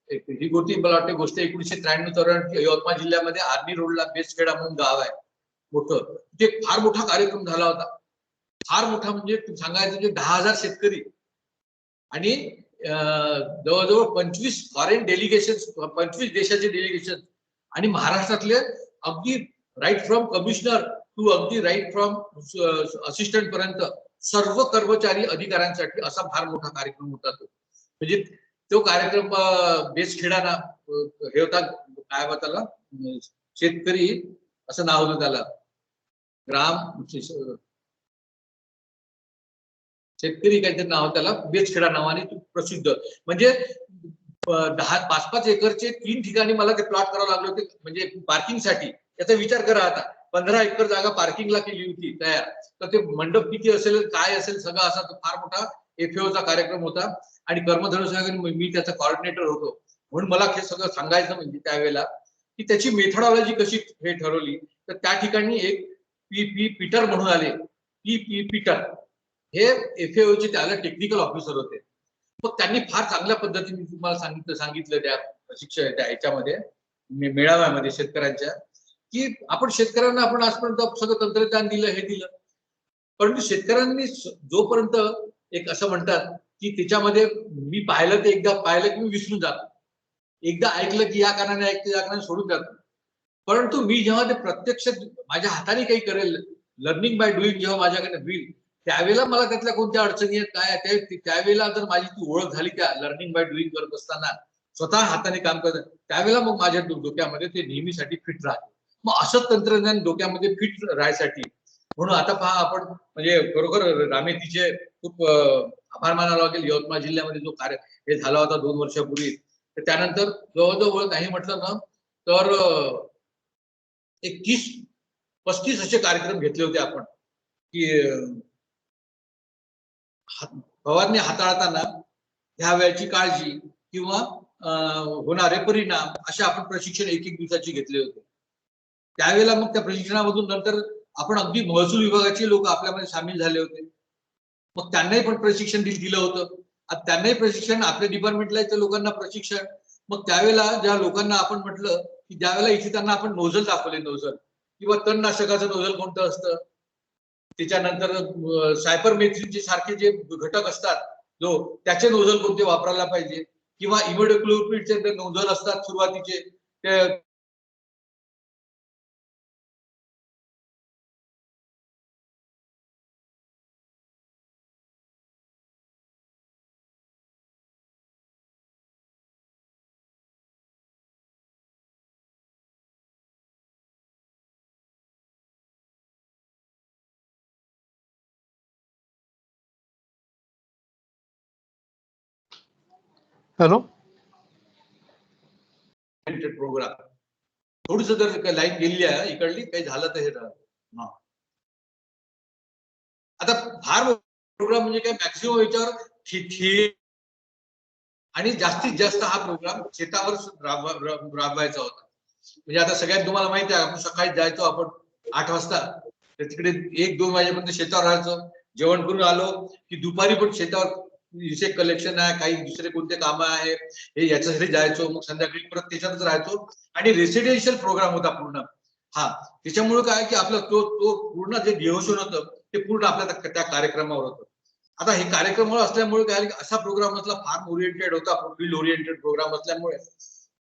ही गोष्टी मला वाटते गोष्ट 1993-94 यवतमाळ जिल्ह्यामध्ये आर्मी रोडला बेसखेडा म्हणून गाव आहे मोठं, तिथे फार मोठा कार्यक्रम झाला होता. फार मोठा म्हणजे सांगायचं म्हणजे 10,000 शेतकरी आणि जवळजवळ 25 फॉरेन डेलिगेशन, 25 देशाचे डेलिगेशन आणि महाराष्ट्रातले अगदी राईट फ्रॉम कमिशनर टू अगदी राईट फ्रॉम असिस्टंट पर्यंत सर्व कर्मचारी अधिकाऱ्यांसाठी असा फार मोठा कार्यक्रम होता तो. म्हणजे तो कार्यक्रम बेसखेडा ना हे होता, काय बा त्याला शेतकरी असं नाव होतं त्याला, ग्राम शेतकरी काहीतरी नाव त्याला, बेसखेडा नावाने प्रसिद्ध. म्हणजे 5-5 एकरचे 3 ठिकाणी मला ते प्लॉट करावं लागले होते म्हणजे पार्किंगसाठी. याचा विचार करा आता, 15 एकर जागा पार्किंगला केली होती तयार. तर ते मंडप किती असेल काय असेल सगळं असा तो फार मोठा FAOचा कार्यक्रम होता आणि कर्मधर्म मी त्याचा कॉर्डिनेटर होतो. म्हणून मला हे सगळं सांगायचं म्हणजे त्यावेळेला की त्याची मेथडॉलॉजी कशी हे ठरवली. तर त्या ठिकाणी एक पी पीटर म्हणून आले, पी पीटर हे FAOचे त्याला टेक्निकल ऑफिसर होते. मग त्यांनी फार चांगल्या पद्धतीने तुम्हाला सांगितलं त्या प्रशिक्षण त्या ह्याच्यामध्ये मेळाव्यामध्ये शेतकऱ्यांच्या, की आपण शेतकऱ्यांना आपण आजपर्यंत सगळं तंत्रज्ञान दिलं हे दिलं, परंतु शेतकऱ्यांनी जोपर्यंत एक असं म्हणतात की त्याच्यामध्ये मी पाहिलं ते एकदा पाहिलं की मी विसरून जातो, एकदा ऐकलं की या कारणाने ऐकते या कारणाने सोडून जातो. परंतु मी जेव्हा ते प्रत्यक्ष माझ्या हाताने काही करेल, लर्निंग बाय डुईंग जेव्हा माझ्याकडे होईल त्यावेळेला मला त्यातल्या कोणत्या अडचणी आहेत काय त्यावेळेला जर माझी ती ओळख झाली त्या लर्निंग बाय डुईंग करत असताना स्वतः हाताने काम करत त्यावेळेला मग माझ्या डोक्यामध्ये ते नेहमीसाठी फिट राहते. मग असं तंत्रज्ञान डोक्यामध्ये फिट राहायसाठी म्हणून आता पहा आपण म्हणजे खरोखर रामेतीचे खूप आभार मानावं लागेल. यवतमाळ जिल्ह्यामध्ये जो कार्य हे झाला होता 2 वर्षापूर्वी, तर त्यानंतर जवळजवळ नाही म्हटलं ना तर 30-35 असे कार्यक्रम घेतले होते आपण की फवारणी हाताळताना ह्या वेळची काळजी किंवा होणारे परिणाम असे आपण प्रशिक्षण 1-1 दिवसाचे घेतले होते. त्यावेळेला मग त्या प्रशिक्षणामधून नंतर आपण अगदी महसूल विभागाचे लोक आपल्यामध्ये सामील झाले होते. मग त्यांनाही पण प्रशिक्षण दिलं होतं. त्यांनाही प्रशिक्षण आपल्या डिपार्टमेंटला त्या लोकांना प्रशिक्षण. मग त्यावेळेला ज्या लोकांना आपण म्हटलं की ज्यावेळेला इथे त्यांना आपण नोझल दाखवले, नोझल किंवा तणनाशकाचं नोझल कोणतं असतं, त्याच्यानंतर सायपरमेथ्रिनचे सारखे जे घटक असतात जो त्याचे नोझल कोणते वापरायला पाहिजे किंवा इमिडोक्लोप्रिडचे नोझल असतात सुरुवातीचे ते हॅलो प्रोग्राम थोडस जर लाईन गेली आहे इकडली काही झालं तर हे झालं. आता फार प्रोग्राम म्हणजे काय मॅक्सिमम याच्यावर आणि जास्तीत जास्त हा प्रोग्राम शेतावर राबवायचा होता. म्हणजे आता सगळ्यात तुम्हाला माहिती आहे आपण सकाळी जायचो आपण 8 वाजता तर तिकडे 1-2 वाजेपर्यंत शेतावर राहायचो. जेवण करून आलो की दुपारी पण शेतावर इन्सेक्ट कलेक्शन आहे काही दुसरे कोणते कामं आहे हे याच्यासाठी जायचो. मग संध्याकाळी परत त्याच्यातच राहायचो आणि रेसिडेन्शियल प्रोग्राम होता पूर्ण हा. त्याच्यामुळे काय की आपलं तो पूर्ण जे डिव्होशन होतं ते पूर्ण आपल्या त्या कार्यक्रमावर होतं. आता हे कार्यक्रम असल्यामुळे काय असा प्रोग्राम असला फार्म ओरिएंटेड होता, फील्ड ओरिएंटेड प्रोग्राम असल्यामुळे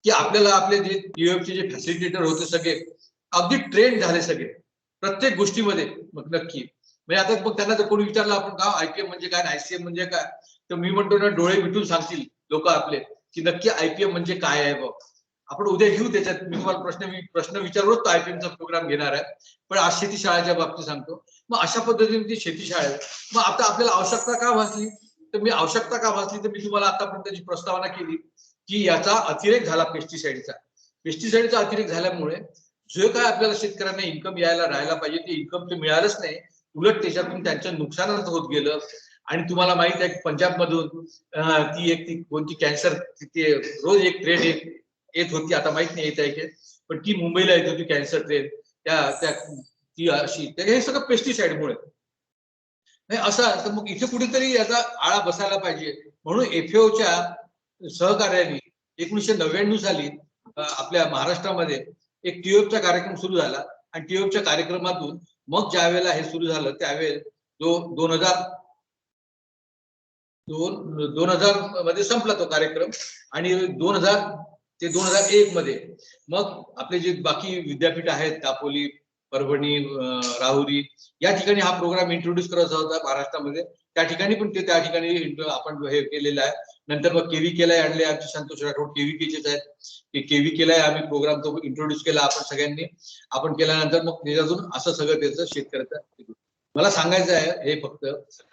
की आपल्याला आपले जे टीएफचे जे फॅसिलिटेटर होते सगळे अगदी ट्रेन झाले सगळे प्रत्येक गोष्टीमध्ये. मग नक्की म्हणजे आता मग त्यांना जर कोणी विचारलं आपण का IPM म्हणजे काय ICM म्हणजे काय तर मी म्हणतो ना डोळे मिटून सांगतील लोक आपले की नक्की IPM म्हणजे काय आहे बघ. आपण उद्या घेऊ त्याच्यात मी तुम्हाला प्रश्न विचारलोच तो IPM चा प्रोग्राम घेणार आहे. पण आज शेती शाळेच्या बाबतीत सांगतो. मग अशा पद्धतीने ती शेती शाळा आहे. मग आता आपल्याला आवश्यकता का भासली तर मी आवश्यकता का भासली तर मी तुम्हाला आतापर्यंत त्याची प्रस्तावना केली की याचा अतिरेक झाला पेस्टिसाइडचा अतिरेक झाल्यामुळे जो काय आपल्याला शेतकऱ्यांना इन्कम यायला राहायला पाहिजे ते इन्कम ते मिळालंच नाही. उलट त्याच्यातून त्यांचं नुकसानच होत गेलं. आणि तुम्हाला माहित आहे की पंजाब मधून ती कोणती कॅन्सर तिथे रोज एक ट्रेन येत होती. आता माहित नाही येत आहे की पण ती मुंबईला येत होती कॅन्सर ट्रेन ती अशी हे सगळं पेस्टिसाइडमुळे नाही असं. तर मग इथे कुठेतरी याचा आळा बसायला पाहिजे म्हणून FAOच्या सहकार्याने 1999 साली आपल्या महाराष्ट्रामध्ये एक टीओएफचा कार्यक्रम सुरू झाला आणि टीओएफच्या कार्यक्रमातून मग ज्या वेळेला हे सुरू झालं त्यावेळेस 2000 मध्ये संपला तो कार्यक्रम आणि 2000 ते 2001 मध्ये मग आपले जे बाकी विद्यापीठ आहेत दापोली, परभणी, राहुरी या ठिकाणी हा प्रोग्राम इंट्रोड्यूस करायचा होता महाराष्ट्रामध्ये. त्या ठिकाणी पण ते त्या ठिकाणी आपण हे केलेलं आहे. नंतर मग केव्हीकेला आणले आमचे संतोष राठोड केव्हीकेचेच आहेत. केव्हीकेला आम्ही प्रोग्राम तो इंट्रोड्यूस केला आपण सगळ्यांनी. आपण केल्यानंतर मग त्याच्यातून असं सगळं त्याचं शेतकऱ्याचं मला सांगायचं आहे हे फक्त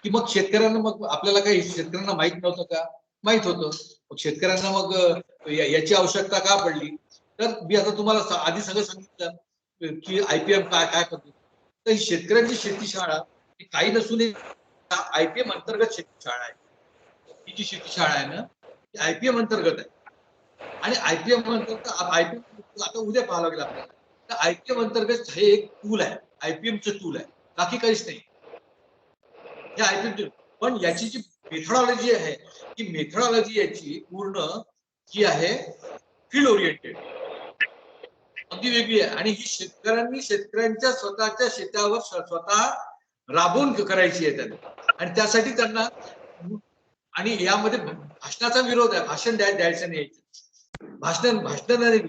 की मग शेतकऱ्यांना मग आपल्याला काही शेतकऱ्यांना माहित नव्हतं का? माहित होतं. मग शेतकऱ्यांना मग याची आवश्यकता का पडली? तर मी आता तुम्हाला आधी सगळं सांगितलं की IPM काय करतो. तर ही शेतकऱ्यांची शेती शाळा काही नसून IPM अंतर्गत शेती शाळा आहे. ही जी शेती शाळा आहे ना ती IPM अंतर्गत आहे. आणि IPM अंतर्गत IPM आता उद्या पाहावं लागेल आपल्याला. तर IPM अंतर्गत हे एक टूल आहे. IPMचं टूल आहे. बाकी काहीच नाही. हे IPM पण याची जी मेथडॉलॉजी आहे ती मेथडॉलॉजी याची पूर्ण जी आहे फील्ड ओरिएंटेड अगदी वेगळी आहे. आणि ही शेतकऱ्यांनी शेतकऱ्यांच्या स्वतःच्या शेतावर स्वतः राबवून करायची आहे त्यांना. आणि त्यासाठी त्यांना आणि यामध्ये भाषणाचा विरोध आहे. भाषण द्यायचं नाही. भाषण नाही.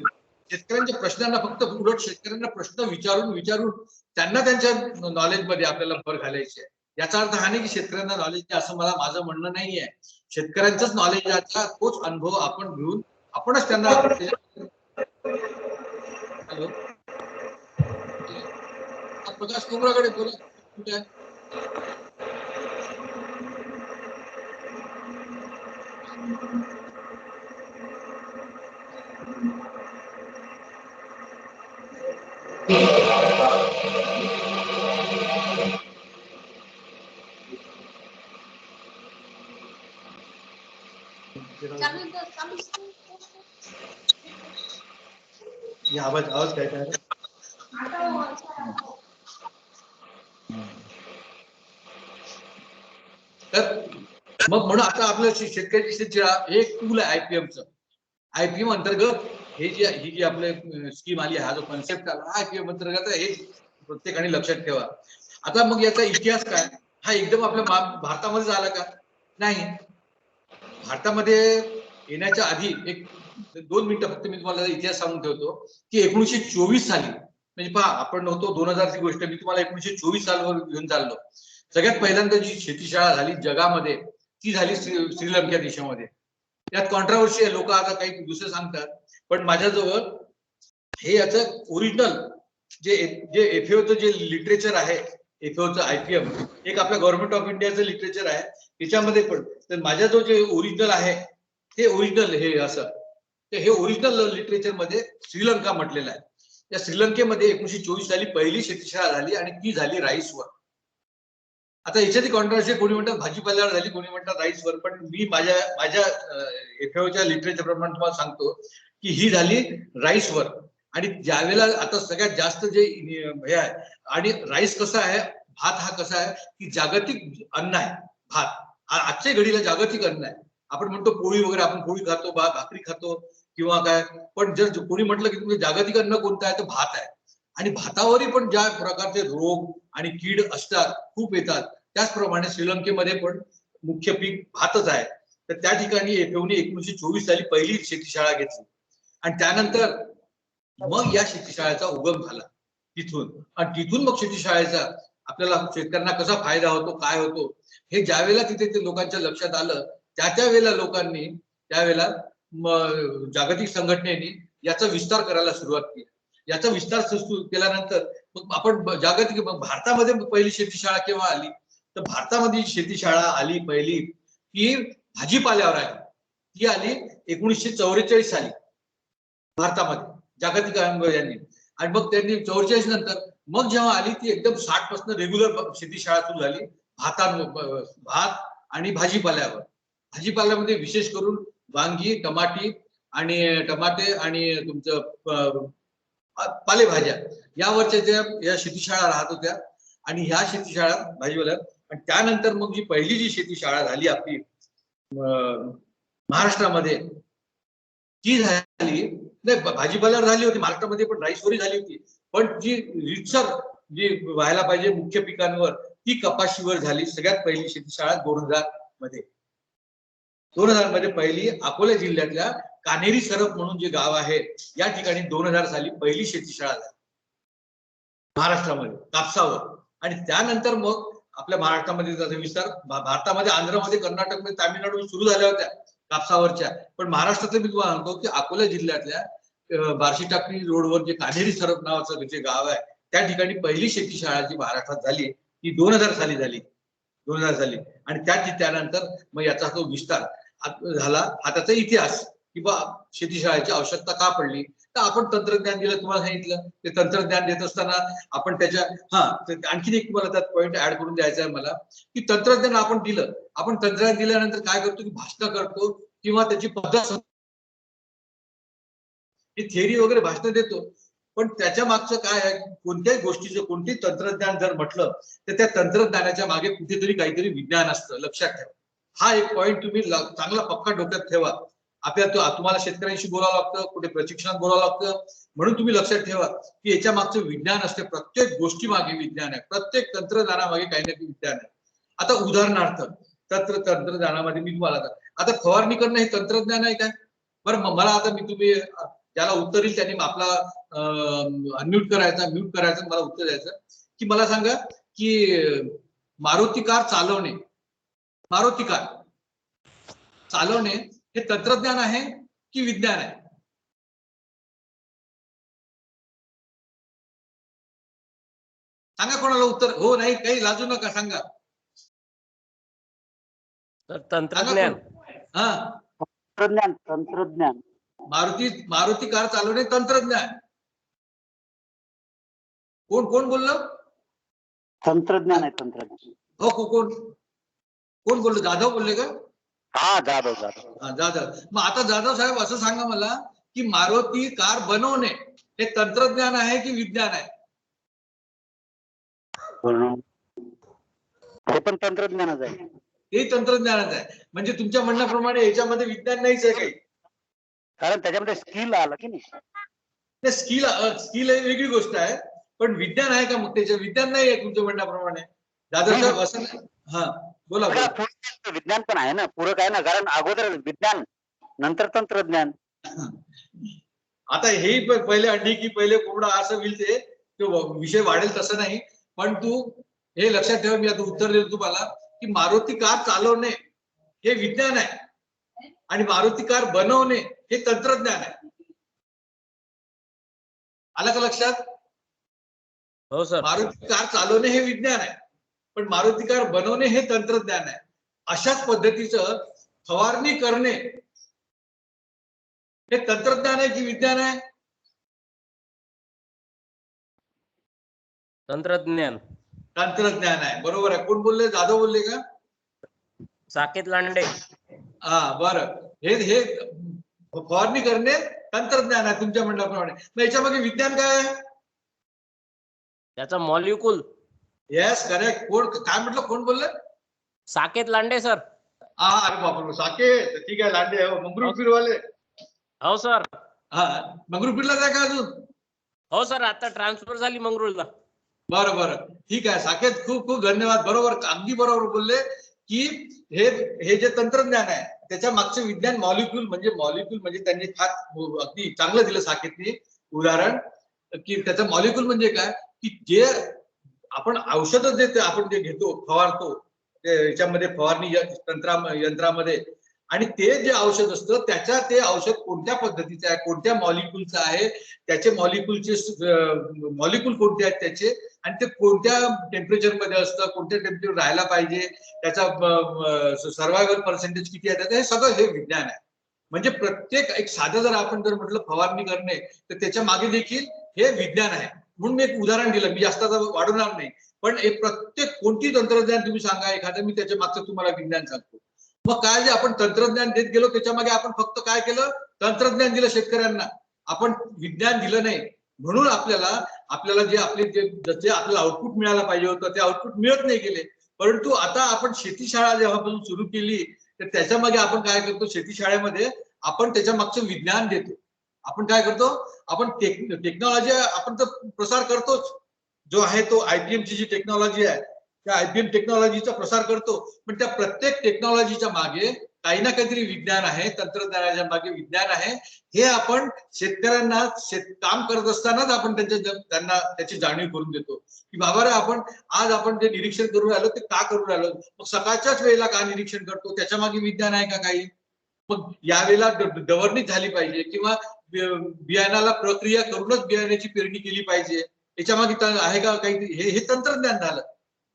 शेतकऱ्यांच्या प्रश्नांना फक्त उलट शेतकऱ्यांना प्रश्न विचारून त्यांना त्यांच्या नॉलेजमध्ये आपल्याला भर घालायची आहे. याचा अर्थ हा नाही की शेतकऱ्यांना नॉलेज नाही असं माझं म्हणणं नाहीये. शेतकऱ्यांचंच नॉलेज याचा तोच अनुभव आपण घेऊन आपणच त्यांना हॅलो प्रकाश कोमराकडे बोला कुठे आवाज काय काय तर मग म्हणून आता आपलं शेतकऱ्याची शेती एक टूल आहे IPMचं. IPM अंतर्गत ही जी आपले स्कीम आली हा जो कॉन्सेप्ट आला IPM अंतर्गत हे प्रत्येकाने लक्षात ठेवा. आता मग याचा इतिहास काय हा एकदम आपल्या भारतामध्ये झाला का? नाही. भारतामध्ये येण्याच्या आधी एक 2 मिनिटं फक्त मी तुम्हाला इतिहास सांगून ठेवतो की 1924 साली म्हणजे पहा आपण होतो 2000 ची गोष्ट मी तुम्हाला 1924 सालवर घेऊन चाललो. सगळ्यात पहिल्यांदा जी शेतीशाळा झाली जगामध्ये ती झाली श्रीलंका देशामध्ये. त्यात कॉन्ट्रावर्सी आहे. लोक आता काही दुसरं सांगतात पण माझ्याजवळ हे याचं ओरिजिनल जे FAOचं जे लिटरेचर आहे FAOचं IPM एक आपल्या गव्हर्नमेंट ऑफ इंडियाचं लिटरेचर आहे त्याच्यामध्ये पण तर माझ्याजवळ जे ओरिजिनल आहे ते ओरिजिनल हे असं हे ओरिजिनल लिटरेचर मध्ये श्रीलंका म्हटलेलं आहे. त्या श्रीलंकेमध्ये 1924 साली पहिली शेतीशाळा झाली आणि ती झाली राईसवर. आता याच्यातही कॉन्ट्रावर्सी कोणी म्हणतात भाजीपाल्यावर झाली कोणी म्हणतात राईसवर पण मी माझ्या FAOच्या लिटरेचर प्रमाणे तुम्हाला सांगतो की ही झाली राईसवर. आणि ज्यावेळेला आता सगळ्यात जास्त जे हे आहे आणि राईस कसा आहे भात हा कसा आहे की जागतिक अन्न आहे. भात आजच्या घडीला जागतिक अन्न आहे. आपण म्हणतो पोळी वगैरे आपण पोळी खातो भाकरी खातो किंवा काय पण जर कोणी म्हटलं की तुम्ही जागतिक अन्न कोणतं आहे तर भात आहे. आणि भातावरही पण ज्या प्रकारचे रोग आणि कीड असतात खूप येतात त्याचप्रमाणे श्रीलंकेमध्ये पण मुख्य पीक भातच आहे. तर त्या ठिकाणी FAOने 1924 साली पहिली शेतीशाळा घेतली आणि त्यानंतर मग या शेतीशाळेचा उगम झाला तिथून. आणि तिथून मग शेतीशाळेचा आपल्याला शेतकऱ्यांना कसा फायदा होतो काय होतो हे ज्या वेळेला तिथे ते लोकांच्या लक्षात आलं त्या वेळेला लोकांनी त्यावेळेला जागतिक संघटनेने याचा विस्तार करायला सुरुवात केली. याचा विस्तार केल्यानंतर मग आपण जागतिक भारतामध्ये पहिली शेतीशाळा केव्हा आली तर भारतामध्ये शेतीशाळा आली पहिली की भाजीपाल्यावर आली. ती आली 1944 साली भारतामध्ये जागतिक यांनी. आणि मग त्यांनी 44 नंतर मग जेव्हा आली ती एकदम 60 पासून रेग्युलर शेतीशाळा सुरू झाली भात आणि भाजीपाल्यावर. भाजीपाल्यामध्ये विशेष करून वांगी टमाटे आणि तुमचं पालेभाज्या यावरच्या या शेतीशाळा राहत होत्या. आणि ह्या शेतीशाळा भाजीपाल्या आणि त्यानंतर मग जी पहिली जी शेतीशाळा झाली आपली महाराष्ट्रामध्ये ती झाली नाही, भाजीपाल्यावर झाली होती महाराष्ट्रामध्ये, पण राईसवरही झाली होती. पण जी रितसर जी व्हायला पाहिजे मुख्य पिकांवर ती कपाशीवर झाली. सगळ्यात पहिली शेतीशाळा 2000 मध्ये 2000 मध्ये पहिली अकोला जिल्ह्यातल्या कानेरी सरप म्हणून जे गाव आहे या ठिकाणी 2000 साली पहिली शेतीशाळा झाली महाराष्ट्रामध्ये कापसावर. आणि त्यानंतर मग आपल्या महाराष्ट्रामध्ये त्याचा विस्तार भारतामध्ये, आंध्रमध्ये, कर्नाटकमध्ये, तामिळनाडू सुरू झाल्या होत्या कापसावरच्या. पण महाराष्ट्रातलं मी तुम्हाला सांगतो की अकोला जिल्ह्यातल्या बार्शी टाकळी रोडवर जे कानेरी सरप नावाचं जे गाव आहे त्या ठिकाणी पहिली शेतीशाळा जी महाराष्ट्रात झाली ती 2000 साली झाली. 2000 साली. आणि त्यानंतर मग याचा जो विस्तार झाला हा त्याचा इतिहास की बा शेतीशाळेची आवश्यकता का पडली. तर आपण तंत्रज्ञान दिलं, तुम्हाला सांगितलं. ते तंत्रज्ञान देत असताना आपण त्याच्या आणखीन एक तुम्हाला त्यात पॉईंट ऍड करून द्यायचा आहे मला की तंत्रज्ञान आपण दिलं. आपण तंत्रज्ञान दिल्यानंतर काय करतो की भाषण करतो किंवा त्याची पद्धत थेअरी वगैरे भाषण देतो. पण त्याच्या मागचं काय आहे, कोणत्याही गोष्टीचं कोणतेही तंत्रज्ञान जर म्हटलं तर त्या तंत्रज्ञानाच्या मागे कुठेतरी काहीतरी विज्ञान असतं, लक्षात ठेवा. हा एक पॉईंट तुम्ही चांगला पक्का डोक्यात ठेवा. तुम्हाला शेतकऱ्यांशी बोलावं लागतं, कुठे प्रशिक्षणात बोलावं लागतं, म्हणून तुम्ही लक्षात ठेवा की याच्या मागचं विज्ञान असते. प्रत्येक गोष्टी मागे विज्ञान आहे, प्रत्येक तंत्रज्ञानामागे काही ना काही विज्ञान आहे. आता उदाहरणार्थ तंत्रज्ञानामध्ये मी तुम्हाला आता फवारणी करणं हे तंत्रज्ञान आहे काय? बरं मला आता तुम्ही ज्याला उत्तर येईल त्यांनी आपला अनम्यूट करायचा, म्यूट करायचं, मला उत्तर द्यायचं की मला सांगा की मारुती कार चालवणे हे तंत्रज्ञान आहे की विज्ञान आहे? सांगा कोणाला उत्तर. हो नाही, काही लाजू नका, सांगा. तंत्रज्ञान. हा, तंत्रज्ञान. मारुती कार चालवणे तंत्रज्ञान. कोण बोललं? तंत्रज्ञान आहे, तंत्रज्ञान. हो, कोण बोललं? जाधव बोलले का? हा, जाधव. मग आता जाधव साहेब असं सांगा मला की मारुती कार बनवणे हे तंत्रज्ञान आहे की विज्ञान आहे? हे पण तंत्रज्ञानच आहे. हे तंत्रज्ञानच आहे. म्हणजे तुमच्या म्हणण्याप्रमाणे याच्यामध्ये विज्ञान नाहीच आहे काही, कारण त्याच्यामध्ये स्किल आलं की नाही. स्किल ही वेगळी गोष्ट आहे, पण विज्ञान आहे का? मग त्याच्या विज्ञान नाही आहे तुमच्या म्हणण्याप्रमाणे. जाधव साहेब असं नाही. हा, बोला. विज्ञान पण आहे ना, पूरक आहे ना, कारण अगोदर विज्ञान नंतर तंत्रज्ञान. आता हे पहिले अंडी की पहिले कोंबडा असं होईल, ते विषय वाढेल तसं नाही. पण तू हे लक्षात ठेवा, मी आता उत्तर देतो तुम्हाला की मारुती कार चालवणे हे विज्ञान आहे आणि मारुती कार बनवणे हे तंत्रज्ञान आहे. आलं का लक्षात? हो सर. मारुती कार चालवणे हे विज्ञान आहे, पण मारुती कार बनवणे हे तंत्रज्ञान आहे. अशाच पद्धतीचं फवारणी करणे हे तंत्रज्ञान आहे की विज्ञान आहे? तंत्रज्ञान आहे. बरोबर आहे. कोण बोलले? जाधव बोलले का? साकेत लांडे. हा, बरं. हे फवारणी करणे तंत्रज्ञान आहे तुमच्या म्हणण्याप्रमाणे. मग याच्यामागे विज्ञान काय आहे? त्याचा मॉलिक्यूल. Yes, correct. काय म्हटलं? कोण बोललं? साकेत लांडे सर. अरे बापरे, साकेत. ठीक आहे, लांडे. मंगरुळपीरवाले. हो सर. हा, मंगरुळपीरला जाय का अजून? हो सर, आता ट्रान्सफर झाली मंगरुळला. बरं, ठीक आहे. साकेत, खूप धन्यवाद. बरोबर, अगदी बरोबर बोलले की हे जे तंत्रज्ञान आहे त्याच्या मागचं विज्ञान मॉलिक्यूल म्हणजे त्यांनी अगदी चांगलं दिलं साकेतनी उदाहरण की त्याचं मॉलिक्यूल म्हणजे काय की जे आपण औषधं देतो, आपण जे घेतो, फवारतो याच्यामध्ये फवारणी यंत्रामध्ये, आणि ते जे औषध असतं ते औषध कोणत्या पद्धतीचं आहे, कोणत्या मॉलिक्यूलचं आहे, त्याचे मॉलिक्यूल कोणते आहेत त्याचे, आणि ते कोणत्या टेम्परेचरमध्ये असतं, कोणत्या टेम्परेचर राहायला पाहिजे, त्याचा सर्व्हायवल पर्सेंटेज किती आहे, हे सगळं हे विज्ञान आहे. म्हणजे प्रत्येक एक साधं जर आपण जर म्हटलं फवारणी करणे तर त्याच्या मागे देखील हे विज्ञान आहे. म्हणून मी एक उदाहरण दिलं, मी जास्त वाढवणार नाही, पण एक प्रत्येक कोणती तंत्रज्ञान तुम्ही सांगा एखादं, मी त्याच्या मागचं तुम्हाला विज्ञान सांगतो. मग काय जे आपण तंत्रज्ञान देत गेलो त्याच्या मागे आपण फक्त काय केलं, तंत्रज्ञान दिलं शेतकऱ्यांना, आपण विज्ञान दिलं नाही. म्हणून आपल्याला जे आपल्याला आउटपुट मिळायला पाहिजे होतं ते आउटपुट मिळत नाही गेले. परंतु आता आपण शेतीशाळा जेव्हापासून सुरू केली तर त्याच्या मागे आपण काय करतो, शेतीशाळेमध्ये आपण त्याच्या मागचं विज्ञान देतो. आपण काय करतो, आपण टेक्नॉलॉजी आपण तर प्रसार करतोच, जो आहे तो IPM ची जी टेक्नॉलॉजी आहे त्या IPM टेक्नॉलॉजीचा प्रसार करतो. पण त्या प्रत्येक टेक्नॉलॉजीच्या मागे काही ना काहीतरी विज्ञान आहे, तंत्रज्ञानाच्या मागे विज्ञान आहे. हे आपण शेतकऱ्यांना काम करत असतानाच आपण त्यांना त्याची जाणीव करून देतो की बाबा रे आपण आज आपण जे निरीक्षण करून राहिलो ते का करून राहिलो, मग सकाळच्याच वेळेला का निरीक्षण करतो, त्याच्या मागे विज्ञान आहे का काही. मग यावेळेला डवरणी झाली पाहिजे किंवा बियाणाला प्रक्रिया करूनच बियाण्याची पेरणी केली पाहिजे, याच्या मागे आहे का काही. हे तंत्रज्ञान झालं,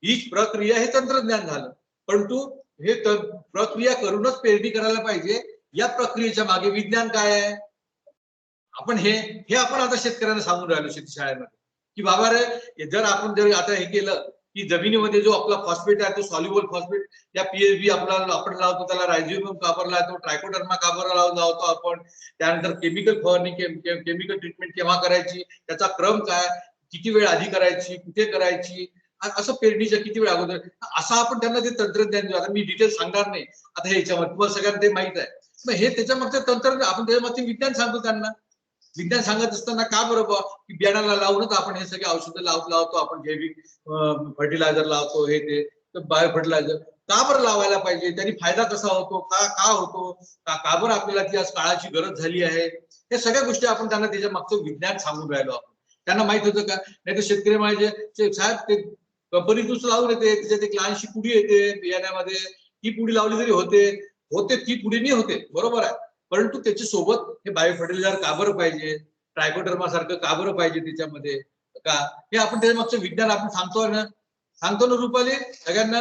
हीच प्रक्रिया हे तंत्रज्ञान झालं. परंतु हे प्रक्रिया करूनच पेरणी करायला पाहिजे, या प्रक्रियेच्या मागे विज्ञान काय आहे. आपण हे आपण आता शेतकऱ्यांना सांगून राहिलो शेती शाळेमध्ये की बाबा रे जर आपण जर आता हे केलं की जमिनीमध्ये जो आपला फॉस्फेट आहे तो सॉल्युबल फॉस्फेट या PSB आपण लावतो, त्याला रायझोबियम काबर लावतो, ट्रायकोडर्मा काबर लावतो आपण. त्यानंतर केमिकल फवारणी केमिकल ट्रीटमेंट केव्हा करायची, त्याचा क्रम काय, किती वेळ आधी करायची, कुठे करायची, असं पेरणीच्या किती वेळ अगोदर, असं आपण त्यांना ते तंत्रज्ञान देऊ. आता मी डिटेल सांगणार नाही आता हे याच्यामध्ये, तुम्हाला सगळ्यांना ते माहित आहे. मग हे त्याच्या मागचं तंत्रज्ञान, आपण त्याच्या मागचे विज्ञान सांगतो त्यांना. विज्ञान सांगत असताना का बरोबर की बियाणाला लावूनच आपण हे सगळे औषधं लावतो, आपण जैविक फर्टिलायझर लावतो, हे ते बायो फर्टिलायझर का बरं लावायला पाहिजे, त्यांनी फायदा कसा होतो, का होतो, का बरं आपल्याला ती आज काळाची गरज झाली आहे. हे सगळ्या गोष्टी आपण त्यांना त्याच्या मागचं विज्ञान सांगून राहिलो आपण. त्यांना माहित होतं का, नाही तर शेतकरी म्हणजे साहेब ते कंपनीतून लावून येते, त्याच्यात एक लहानशी पुडी येते बियाण्यामध्ये, ती पुडी लावली तरी होते ती पुडी नाही होते, बरोबर आहे. परंतु त्याच्या सोबत हे बायो फर्टिलायझर का बरं पाहिजे, ट्रायकोडर्मा सारखं का बरं पाहिजे त्याच्यामध्ये का, हे आपण त्याच्या मागचं विज्ञान आपण सांगतो ना रुपाली सगळ्यांना.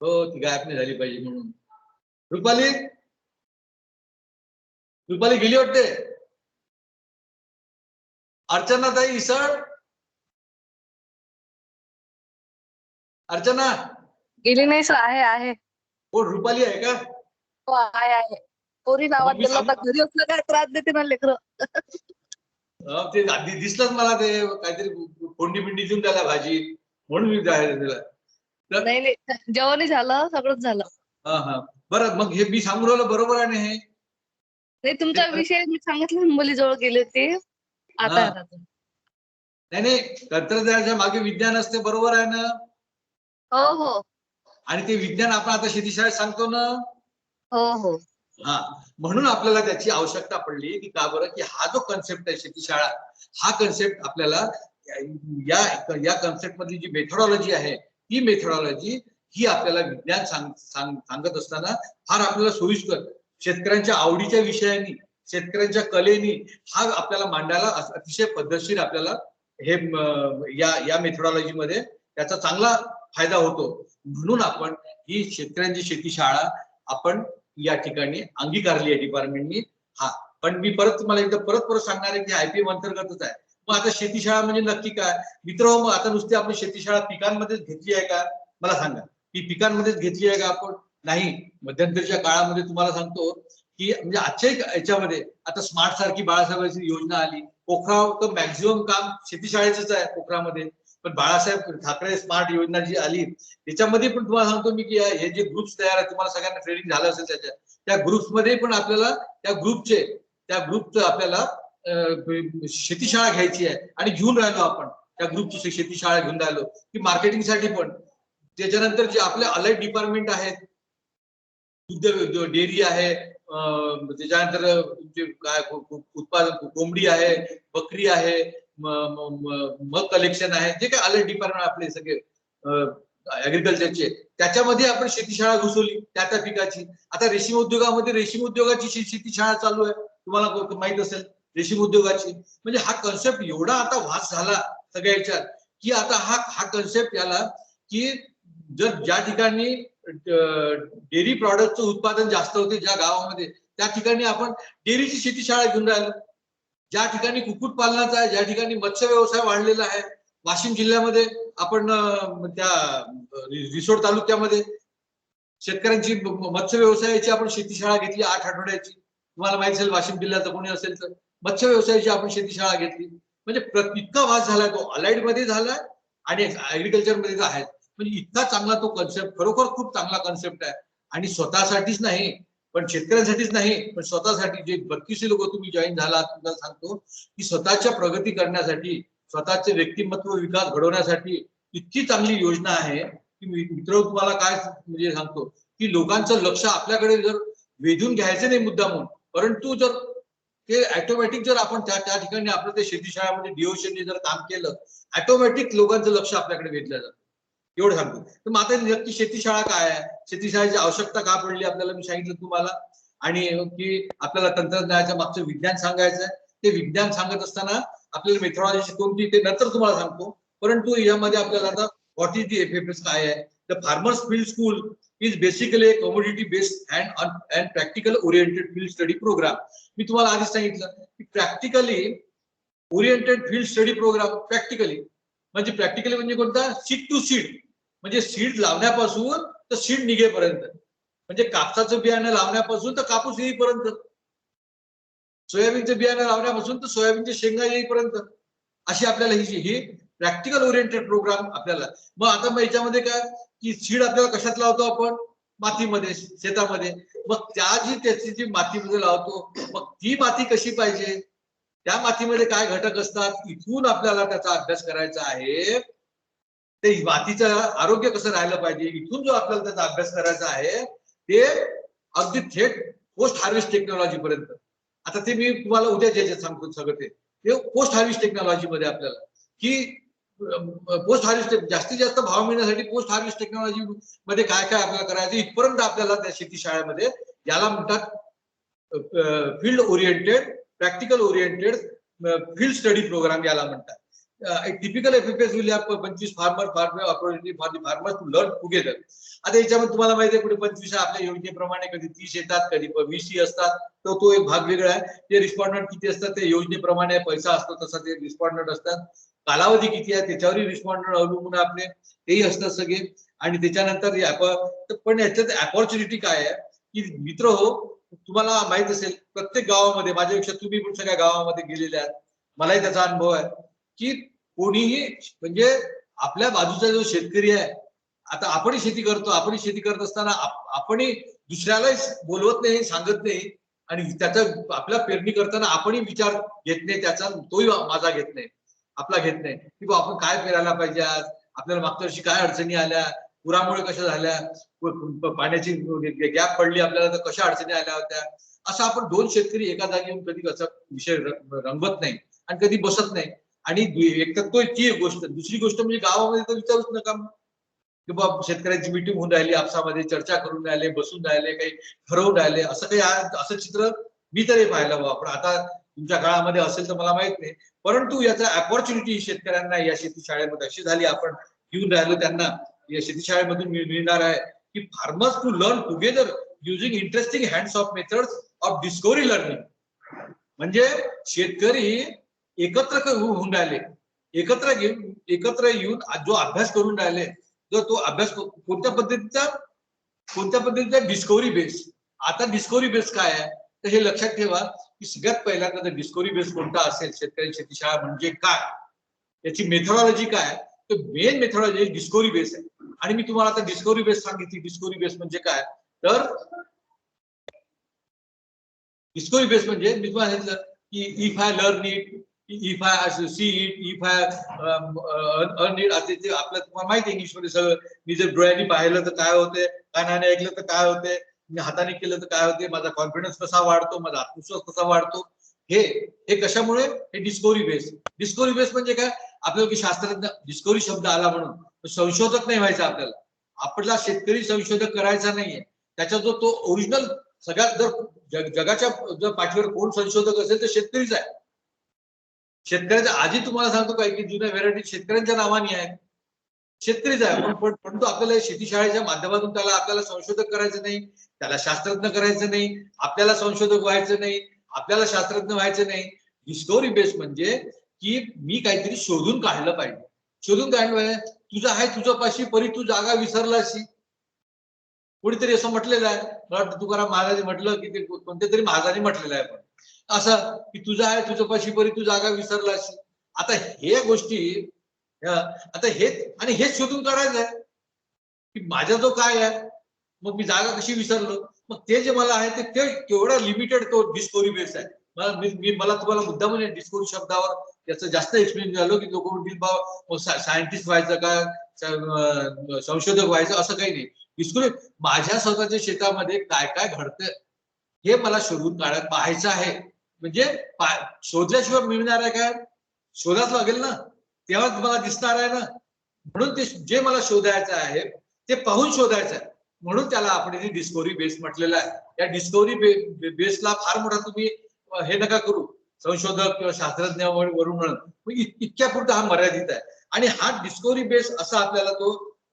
हो ती गायब नाही झाली पाहिजे म्हणून. रुपाली गेली वाटते. अर्चना ताई इसळ, अर्चना गेली नाही सर, आहे. कोण रुपाली आहे का. हो आहे. पोरी नावात मग मी गेला तर घरी असलं काय त्रास देते ना लेकरं. ते आधी दिसलंच मला, ते काहीतरी फोडणी बिंडी देऊन त्याला भाजी, म्हणून मी त्याला. नाही जेवणही झालं, सगळंच झालं. हा बरं, मग हे मी सांगू राहिलो बरोबर आहे ना. हे नाही तुमचा विषय मी सांगितलं, मुली जवळ गेले ते आता. नाही तंत्रज्ञानाच्या मागे विज्ञान असते, बरोबर आहे ना. हो. आणि ते विज्ञान आपण आता शेती शाळेत सांगतो ना. हो. हा, म्हणून आपल्याला त्याची आवश्यकता पडली की का बरं, की हा जो कन्सेप्ट आहे शेती शाळा, हा कन्सेप्ट आपल्याला या कन्सेप्ट मधली जी मेथोडॉलॉजी आहे, ही मेथोडॉलॉजी ही आपल्याला विज्ञान सांगत असताना फार आपल्याला सोयीस्कर शेतकऱ्यांच्या आवडीच्या विषयांनी, शेतकऱ्यांच्या कलेनी हा आपल्याला मांडायला अतिशय पद्धतशीर आपल्याला हे या मेथोडॉलॉजी मध्ये त्याचा चांगला फायदा होतो. म्हणून आपण ही शेतकऱ्यांची शेती शाळा आपण या ठिकाणी अंगीकारली आहे डिपार्टमेंटनी. हा, पण मी तुम्हाला एकदा परत सांगणार आहे की IPM अंतर्गतच आहे. मग आता शेती शाळा म्हणजे नक्की काय मित्र, मग आता नुसती आपण शेती शाळा पिकांमध्येच घेतली आहे का, मला सांगा. ही पिकांमध्येच घेतली आहे का आपण, नाही. मध्यंतरीच्या काळामध्ये तुम्हाला सांगतो की म्हणजे आजच्या याच्यामध्ये आता स्मार्ट सारखी बाळासाहेबांची योजना आली. पोखराव तर मॅक्झिमम काम शेती शाळेचंच आहे पोखरामध्ये, पण बाळासाहेब ठाकरे स्मार्ट योजना जी आली त्याच्यामध्ये पण तुम्हाला सांगतो मी की हे जे ग्रुप्स तयार आहेत, तुम्हाला सगळ्यांना ट्रेनिंग झालं असेल त्या ग्रुप्स मध्ये पण आपल्याला त्या ग्रुपचं आपल्याला शेती शाळा घ्यायची आहे आणि घेऊन राहिलो आपण. त्या ग्रुपची शेती शाळा घेऊन राहिलो की मार्केटिंगसाठी पण. त्याच्यानंतर जे आपले अलाइड डिपार्टमेंट आहेत, दुग्ध डेअरी आहे, त्याच्यानंतर तुमचे काय उत्पादन कोंबडी आहे, बकरी आहे, मग कलेक्शन आहे, जे काय अलाइड डिपार्टमेंट आपले सगळे ऍग्रिकल्चरचे, त्याच्यामध्ये आपण शेती शाळा घुसवली त्या पिकाची. आता रेशीम उद्योगामध्ये रेशीम उद्योगाची शेती शाळा चालू आहे, तुम्हाला माहित असेल रेशीम उद्योगाची. म्हणजे हा कन्सेप्ट एवढा आता वास झाला सगळ्या याच्यात की आता हा कन्सेप्ट याला की जर ज्या ठिकाणी डेअरी प्रॉडक्टचं उत्पादन जास्त होते ज्या गावामध्ये, त्या ठिकाणी आपण डेअरीची शेती शाळा घेऊन राहिलो. ज्या ठिकाणी कुक्कुटपालनाचा आहे, ज्या ठिकाणी मत्स्य व्यवसाय वाढलेला आहे, वाशिम जिल्ह्यामध्ये आपण त्या रिसोड तालुक्यामध्ये शेतकऱ्यांची मत्स्य व्यवसायाची आपण शेती शाळा घेतली 8 आठवड्याची. तुम्हाला माहिती असेल वाशिम जिल्ह्याचं कोणी असेल तर मत्स्य व्यवसायाची आपण शेती शाळा घेतली. म्हणजे इतका वास झाला तो अलाइड मध्ये झाला आणि ऍग्रिकल्चर मध्ये आहे. म्हणजे इतका चांगला तो कन्सेप्ट, खरोखर खूप चांगला कन्सेप्ट आहे. आणि स्वतःसाठीच नाही पण शेतकऱ्यांसाठीच नाही पण स्वतःसाठी जे 32 लोक तुम्ही जॉईन झाला, तुम्हाला सांगतो की स्वतःच्या प्रगती करण्यासाठी, स्वतःचे व्यक्तिमत्व विकास घडवण्यासाठी इतकी चांगली योजना आहे की मित्र तुम्हाला काय म्हणजे सांगतो की लोकांचं लक्ष आपल्याकडे जर वेधून घ्यायचं नाही मुद्दामून, परंतु जर ते ऑटोमॅटिक जर आपण त्या ठिकाणी आपलं ते शेती शाळामध्ये डिओशनने जर काम केलं, ऑटोमॅटिक लोकांचं लक्ष आपल्याकडे वेधलं जातं. एवढं सांगतो. तर मग आता नक्की शेती शाळा काय आहे, शेती शाळेची आवश्यकता का पडली आपल्याला, मी सांगितलं तुम्हाला. आणि की आपल्याला तंत्रज्ञानाच्या मागचं विज्ञान सांगायचं आहे. ते विज्ञान सांगत असताना आपल्याला मेथोडॉलॉजी कोणती ते नंतर तुम्हाला सांगतो. परंतु यामध्ये आपल्याला आता व्हॉट इज दी FFS काय आहे. The farmers field school is basically commodity based and practical oriented field study program. मी तुम्हाला आधीच सांगितलं की practically oriented field study program. Practically म्हणजे कोणता, सीड टू सीड, म्हणजे सीड लावण्यापासून तर सीड निघेपर्यंत, म्हणजे कापसाचं बियाणं लावण्यापासून तर कापूस येईपर्यंत, सोयाबीनचं बियाणं लावण्यापासून तर सोयाबीनच्या शेंगा येईपर्यंत, अशी आपल्याला ही प्रॅक्टिकल ओरिएंटेड प्रोग्राम आपल्याला. मग आता मग याच्यामध्ये काय की सीड आपल्याला कशात लावतो आपण, मातीमध्ये, शेतामध्ये. मग त्याची जी मातीमध्ये लावतो, मग ती माती कशी पाहिजे, त्या मातीमध्ये काय घटक असतात, इथून आपल्याला त्याचा अभ्यास करायचा आहे. ते मातीचं आरोग्य कसं राहिलं पाहिजे, इथून जो आपल्याला त्याचा अभ्यास करायचा आहे ते अगदी थेट पोस्ट हार्वेस्ट टेक्नॉलॉजी पर्यंत. आता ते मी तुम्हाला उद्याच्या सांगतो सगळं ते पोस्ट हार्वेस्ट टेक्नॉलॉजी मध्ये आपल्याला की पोस्ट हार्वेस्ट जास्तीत जास्त भाव मिळण्यासाठी पोस्ट हार्वेस्ट टेक्नॉलॉजी मध्ये काय काय आपल्याला करायचं इथपर्यंत आपल्याला त्या शेती शाळेमध्ये, याला म्हणतात field oriented, practical oriented field study programme याला म्हणतात. Typical FFS will have 25 farmer opportunity for the farmers to learn together. आता याच्यामध्ये तुम्हाला माहिती आहे कुठे 25 आपल्या योजनेप्रमाणे कधी 30 येतात, कधी 20 असतात. तो एक भाग वेगळा आहे. ते रिस्पॉन्डंट किती असतात ते योजनेप्रमाणे पैसा असतो तसा ते रिस्पॉन्डंट असतात. कालावधी किती आहे त्याच्यावरही रिस्पॉन्डंट अवलंबून आपले तेही असतात सगळे. आणि त्याच्यानंतर पण याच्यात अपॉर्च्युनिटी काय आहे की मित्र हो, तुम्हाला माहित असेल प्रत्येक गावामध्ये, माझ्यापेक्षा तुम्ही पण सगळ्या गावामध्ये गेलेले आहात, मलाही त्याचा अनुभव आहे की कोणीही म्हणजे आपल्या बाजूचा जो शेतकरी आहे, आता आपणही शेती करतो, आपणही शेती करत असताना आपणही दुसऱ्यालाही बोलवत नाही, सांगत नाही. आणि त्याचा आपल्या पेरणी करताना आपणही विचार घेत नाही त्याचा, तोही माझा घेत नाही, आपला घेत नाही की बा आपण काय पेरायला पाहिजे, आज आपल्याला मागच्या वर्षी काय अडचणी आल्या, पुरामुळे कशा झाल्या, पाण्याची गॅप पडली आपल्याला तर कशा अडचणी आल्या होत्या. असं आपण दोन शेतकरी एका जागी येऊन कधी असा विषय रंगवत नाही आणि कधी बसत नाही. आणि एक तर ती एक गोष्ट. दुसरी गोष्ट म्हणजे गावामध्ये तर विचारूच नका की बाबा शेतकऱ्यांची मीटिंग होऊन राहिली, आपसामध्ये चर्चा करून राहिले, बसून राहिले, काही ठरवून राहिले, असं काही असं चित्र मी तरी पाहिलं बाबा. पण आता तुमच्या काळामध्ये असेल तर मला माहित नाही. परंतु याचा अपॉर्च्युनिटी शेतकऱ्यांना या शेती शाळेमध्ये अशी झाली, आपण घेऊन राहिलो त्यांना या शेती शाळेमधून मिळणार आहे की farmers to learn together using interesting hands of methods of discovery learning. म्हणजे शेतकरी एकत्र होऊन राहिले, एकत्र येऊन जो अभ्यास करून राहिले, जो तो अभ्यास कोणत्या पद्धतीचा डिस्कव्हरी बेस. आता डिस्कव्हरी बेस काय आहे तर हे लक्षात ठेवा की सगळ्यात पहिल्यांदा डिस्कव्हरी बेस कोणता असेल, शेतकरी शेती शाळा म्हणजे काय, याची मेथोडॉलॉजी काय, तर मेन मेथोडॉलॉजी डिस्कव्हरी बेस आहे. आणि मी तुम्हाला आता डिस्कव्हरी बेस सांगितली. डिस्कव्हरी बेस म्हणजे काय, तर डिस्कव्हरी बेस म्हणजे मी तुम्हाला सांगितलं की if I learn it, if I see it, if I earn it. आता ते आपलं तुम्हाला माहिती इंग्लिश मध्ये सगळं. मी जर डोळ्यांनी पाहिलं तर काय होते, कानाने ऐकलं तर काय होते, मी हाताने केलं तर काय होते, माझा कॉन्फिडन्स कसा वाढतो, माझा आत्मविश्वास कसा वाढतो, हे कशामुळे, हे डिस्कव्हरी बेस. डिस्कव्हरी बेस म्हणजे काय, आपल्याला की शास्त्रज्ञ डिस्कव्हरी शब्द आला म्हणून संशोधक नाही व्हायचं आपल्याला. आपला शेतकरी संशोधक करायचा नाहीये. त्याचा जो तो ओरिजिनल सगळ्यात जर जगाच्या जर पाठीवर कोण संशोधक असेल तर शेतकरीच आहे. शेतकऱ्याच्या आधी तुम्हाला सांगतो काय की जुन्या व्हेरायटी शेतकऱ्यांच्या नावाने आहेत, शेतकरीच आहे. परंतु आपल्याला शेती शाळेच्या माध्यमातून त्याला आपल्याला संशोधक करायचं नाही, त्याला शास्त्रज्ञ करायचं नाही, आपल्याला संशोधक व्हायचं नाही, आपल्याला शास्त्रज्ञ व्हायचं नाही. डिस्कव्हरी बेस म्हणजे की मी काहीतरी शोधून काढलं पाहिजे. शोधून काढलं तुझं आहे तुझ्यापाशी परी तू जागा विसरलाशी. कोणीतरी असं म्हटलेलं आहे, मला वाटतं तुकाराम महाराजांनी म्हटलं की ते कोणत्या तरी महाराजांनी म्हटलेलं आहे, पण असं की तुझं आहे तुझ्यापाशी परी तू जागा विसरलाशी. आता हे गोष्टी आता हेच आणि हेच शोधून काढायचं आहे. की माझा जो काय आहे, मग मी जागा कशी विसरलो. मग ते जे मला आहे ते केवढा लिमिटेड तो डिस्कवरी बेस आहे. मला तुम्हाला मुद्दा म्हणजे डिस्कवरी शब्दावर याचं जास्त एक्सप्लेन झालं की लोक म्हणतील बा सायंटिस्ट व्हायचं का संशोधक व्हायचं, असं काही नाही. डिस्कवरी माझ्या स्वतःच्या शेतामध्ये काय काय घडतं हे मला शोधून पाहायचं आहे. म्हणजे शोधल्याशिवाय मिळणार आहे काय, शोधाच लागेल ना, तेव्हाच मला दिसणार आहे ना. म्हणून ते जे मला शोधायचं आहे ते पाहून शोधायचं आहे. म्हणून त्याला आपण डिस्कवरी बेस म्हटलेलं आहे. या डिस्कवरी बेसला फार मोठा तुम्ही हे नका करू, संशोधक किंवा शास्त्रज्ञ वरून म्हणून इतक्या पुरता हा मर्यादित आहे. आणि हा डिस्कवरी बेस असा आपल्याला तो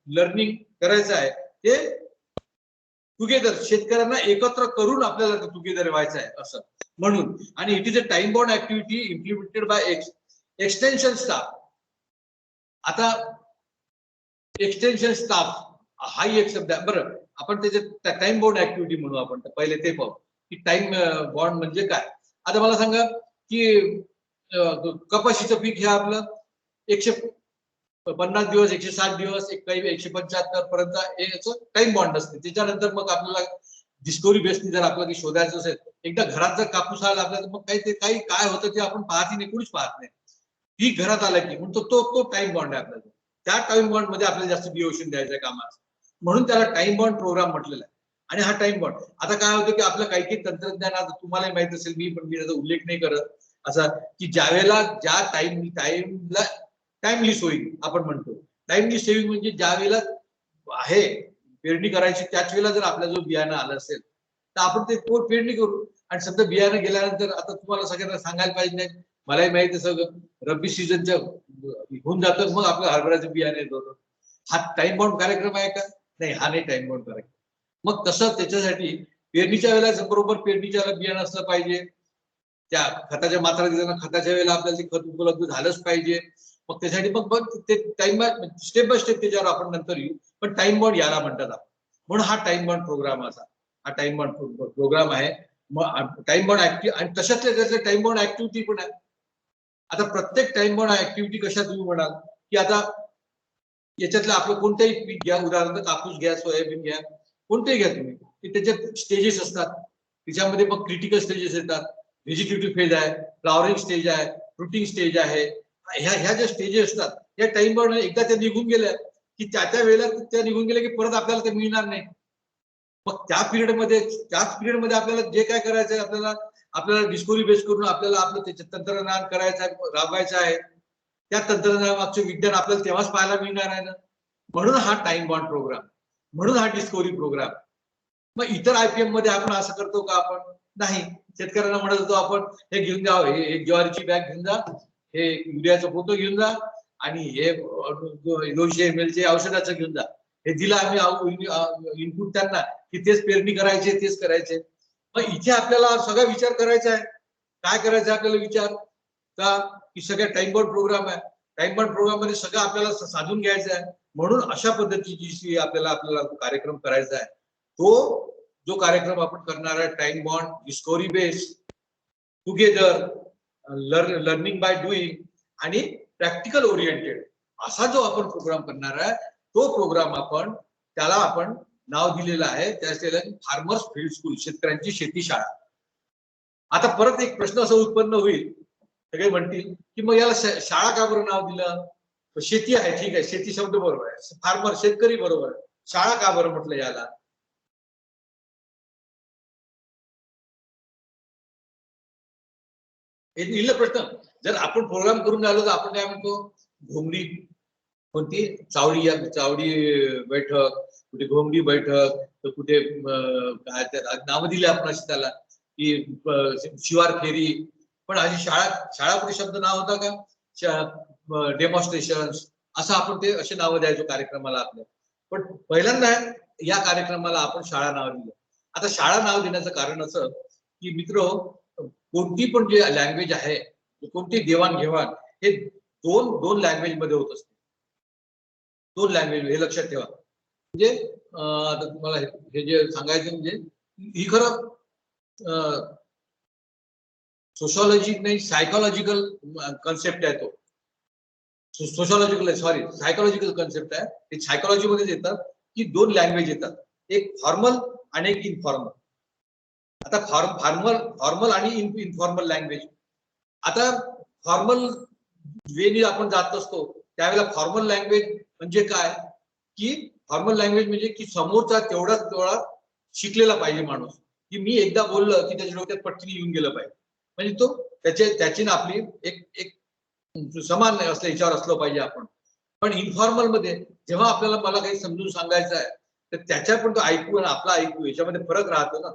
लर्निंग करायचा आहे, ते टुगेदर शेतकऱ्यांना एकत्र करून आपल्याला टुगेदर व्हायचं आहे असं म्हणून. आणि it is a time bound activity implemented by extension staff. आता एक्सटेन्शन स्टाफ हा एक शब्द आहे. बरं, आपण त्याच्यात टाइम बाउंड ऍक्टिव्हिटी म्हणू. आपण पहिले ते पाहू की टाइम बॉन्ड म्हणजे काय. आता मला सांगा की कपाशीचं पीक हे आपलं 150 दिवस, 160 दिवस, काही 175 पर्यंत याचं टाइम बॉन्ड असते. त्याच्यानंतर मग आपल्याला डिस्कवरी बेसनी जर आपल्याला शोधायचं असेल, एकदा घरात जर कापूस आला आपल्याला, मग काही काय होतं ते आपण पाहत नाही, कोणीच पाहत नाही. पीक घरात आला की म्हणतो तो टाइम बॉन्ड आहे आपल्याला. त्या टाइम बॉन्ड मध्ये आपल्याला जास्त डिओशन द्यायचं आहे कामाचं, म्हणून त्याला टाइम बॉन्ड प्रोग्राम म्हटलेला आहे. आणि हा टाइम बॉन्ड आता काय होतं की आपलं काही तंत्रज्ञान, आता तुम्हालाही माहित असेल, मी त्याचा उल्लेख नाही करत, असा की ज्यावेळेला ज्या टाइमला टाइमली सोईंग आपण म्हणतो. टाइमली सेव्हिंग म्हणजे ज्या वेळेला आहे पेरणी करायची त्याच वेळेला जर आपला जो बियाणं आलं असेल तर आपण ते पेरणी करू. आणि समजा बियाणं गेल्यानंतर आता तुम्हाला सगळ्यांना सांगायला पाहिजे नाही, मलाही माहिती आहे सगळं, रब्बी सीझनच्या होऊन जातं मग आपलं हरभऱ्याचं बियाणं येतं. हा टाइम बाउंड कार्यक्रम आहे का? नाही, हा नाही टाइम बाउंड कार्यक्रम. मग तसं त्याच्यासाठी पेरणीच्या वेळेला बरोबर पेरणीच्या बियाणं असलं पाहिजे, त्या खताच्या मात्रा देताना खताच्या वेळेला आपल्याला ते खत उपलब्ध झालंच पाहिजे. मग त्यासाठी मग ते टाइम स्टेप बाय स्टेप त्याच्यावर आपण नंतर येऊ, पण टाइम बॉन्ड याला म्हणतात आपण. म्हणून हा टाइम बॉन्ड प्रोग्राम असा हा टाइम बॉन्ड प्रोग्राम आहे. मग टाइम बॉन्ड ऍक्टिव्ह आणि तशातल्या टाइम बॉन्ड ऍक्टिव्हिटी पण आहे. आता प्रत्येक टाइम बॉन्ड ऍक्टिव्हिटी कशा तुम्ही म्हणाल की आता याच्यातलं आपलं कोणत्याही पीक घ्या, उदाहरणार्थ कापूस घ्या, सोयाबीन घ्या, कोणतेही घ्या तुम्ही, की त्याच्यात स्टेजेस असतात. त्याच्यामध्ये मग क्रिटिकल स्टेजेस येतात, व्हेजिटेटिव्ह फेज आहे, फ्लॉवरिंग स्टेज आहे, फ्रुटिंग स्टेज आहे. ह्या ज्या स्टेजेस असतात या टाइम बॉन्ड एकदा त्या निघून गेल्या की त्या वेळेला त्या निघून गेल्या की परत आपल्याला ते मिळणार नाही. मग त्याच पिरियडमध्ये आपल्याला जे काय करायचं आहे, आपल्याला डिस्कवरी बेस करून आपल्याला आपलं त्याचे तंत्रज्ञान करायचं आहे, राबवायचं आहे. त्या तंत्रज्ञानामागचं विज्ञान आपल्याला तेव्हाच पाहायला मिळणार आहे ना. म्हणून हा टाइम बॉन्ड प्रोग्राम, म्हणून हा डिस्कवरी प्रोग्राम. मग इतर IPM मध्ये आपण असं करतो का? आपण नाही. शेतकऱ्यांना म्हणत होतो आपण हे घेऊन जा, हे ज्वारीची बॅग घेऊन जा, हे युरियाचा पोतं घेऊन जा आणि हे 200 ml औषधाचं घेऊन जा. हे दिलं आम्ही इनपुट त्यांना की तेच पेरणी करायचे, तेच करायचे. मग इथे आपल्याला सगळा विचार करायचा आहे. काय करायचं आहे आपल्याला विचार का? की सगळ्या टाइम बॉन्ड प्रोग्राम आहे. टाइम बॉन्ड प्रोग्राम मध्ये सगळं आपल्याला साधून घ्यायचं आहे. म्हणून अशा पद्धतीची आपल्याला कार्यक्रम करायचा आहे. तो जो कार्यक्रम आपण करणार आहे time bound discovery base together learning by doing आणि प्रॅक्टिकल ओरिएंटेड असा जो आपण प्रोग्राम करणार आहे, तो प्रोग्राम त्याला आपण नाव दिलेलं आहे त्याला फार्मर्स फील्ड स्कूल, शेतकऱ्यांची शेती शाळा. आता परत एक प्रश्न असा उत्पन्न होईल, सगळे म्हणतील की मग याला शाळा का बरं नाव दिलं? शेती आहे, ठीक आहे, शेती शब्द बरोबर आहे, फार्मर शेतकरी बरोबर आहे, शाळा का बरं म्हटलं याला? हे दिलं प्रश्न. जर आपण प्रोग्राम करून आलो तर आपण काय म्हणतो, घोंगडी कोणती चावडी बैठक, कुठे घोंगडी बैठक, तर कुठे नाव दिले आपण अशी त्याला की शिवार फेरी. पण अशी शाळा कुठे शब्द नाव होता का? डेमॉन्स्ट्रेशन असं आपण ते असे नावं द्यायचो कार्यक्रमाला आपल्या. पण पहिल्यांदा या कार्यक्रमाला आपण शाळा नाव दिलं. आता शाळा नाव देण्याचं कारण असं की मित्र, कोणती पण जे लँग्वेज आहे, कोणती देवाणघेवाण हे दोन लँग्वेज मध्ये होत असते. 2 लँग्वेज हे लक्षात ठेवा. म्हणजे आता तुम्हाला हे जे सांगायचं म्हणजे ही खरं सोशॉलॉजी नाही, सायकोलॉजिकल कन्सेप्ट आहे. तो सोशॉलॉजिकल आहे, सॉरी, सायकोलॉजिकल कन्सेप्ट आहे. ते सायकोलॉजी मध्येच येतात. की 2 लँग्वेज येतात, एक फॉर्मल आणि एक इनफॉर्मल. आता फॉर्मल आणि इनफॉर्मल लँग्वेज. आता फॉर्मल वेनी आपण जात असतो त्यावेळेला फॉर्मल लँग्वेज म्हणजे काय, की फॉर्मल लँग्वेज म्हणजे की समोरचा तेवढा शिकलेला पाहिजे माणूस, की मी एकदा बोललं की त्याच्या डोक्यात पटकन येऊन गेलं पाहिजे, म्हणजे तो त्याची ना आपली एक समान असल्या याच्यावर असलं पाहिजे आपण. पण इन्फॉर्मल मध्ये जेव्हा आपल्याला मला काही समजून सांगायचं आहे तर त्याच्या पण तो ऐकू आणि आपला ऐकू याच्यामध्ये फरक राहतो ना.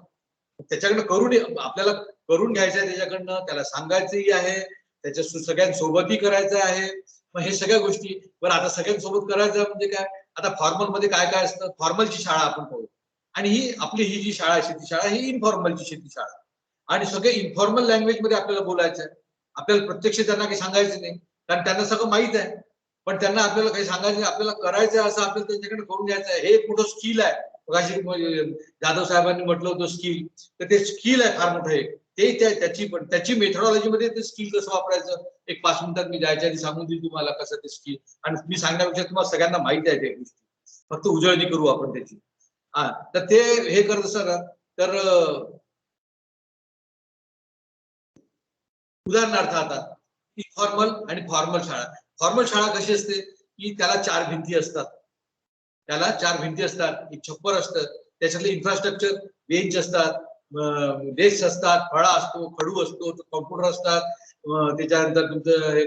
त्याच्याकडनं आपल्याला करून घ्यायचं आहे, त्याच्याकडनं त्याला सांगायचंही आहे, त्याच्या सगळ्यांसोबतही करायचं आहे. मग हे सगळ्या गोष्टी बरं आता सगळ्यांसोबत करायचं म्हणजे काय, आता फॉर्मल मध्ये काय काय असतं, फॉर्मलची शाळा आपण पाहू, आणि ही जी शाळा आहे शेती शाळा ही इनफॉर्मलची शेती शाळा. आणि सगळे इन्फॉर्मल लँग्वेज मध्ये आपल्याला बोलायचं आहे. आपल्याला प्रत्यक्ष त्यांना काही सांगायचं नाही कारण त्यांना सगळं माहित आहे, पण त्यांना आपल्याला काही सांगायचं नाही, आपल्याला करायचं असं आपल्याला त्यांच्याकडे करून घ्यायचं आहे. हे एक मोठं स्किल आहे. जाधव साहेबांनी म्हटलं होतं स्किल, तर ते स्किल आहे फार मोठं एक. त्याची मेथडॉलॉजी मध्ये ते स्किल कसं वापरायचं 1-5 मिनिटात मी जायच्या आधी सांगून देईल तुम्हाला कसं ते स्किल. आणि मी सांगण्यापेक्षा तुम्हाला सगळ्यांना माहिती आहे त्या गोष्टी, फक्त उजळणी करू आपण त्याची. तर ते हे करत असताना तर उदाहरणार्थ आता इन्फॉर्मल आणि फॉर्मल शाळा. फॉर्मल शाळा कशी असते की त्याला 4 भिंती असतात, एक छप्पर असतं, त्याच्यातले इन्फ्रास्ट्रक्चर बेंच असतात, डेस्क असतात, फळा असतो, खडू असतो, कॉम्प्युटर असतात, त्याच्यानंतर तुमचं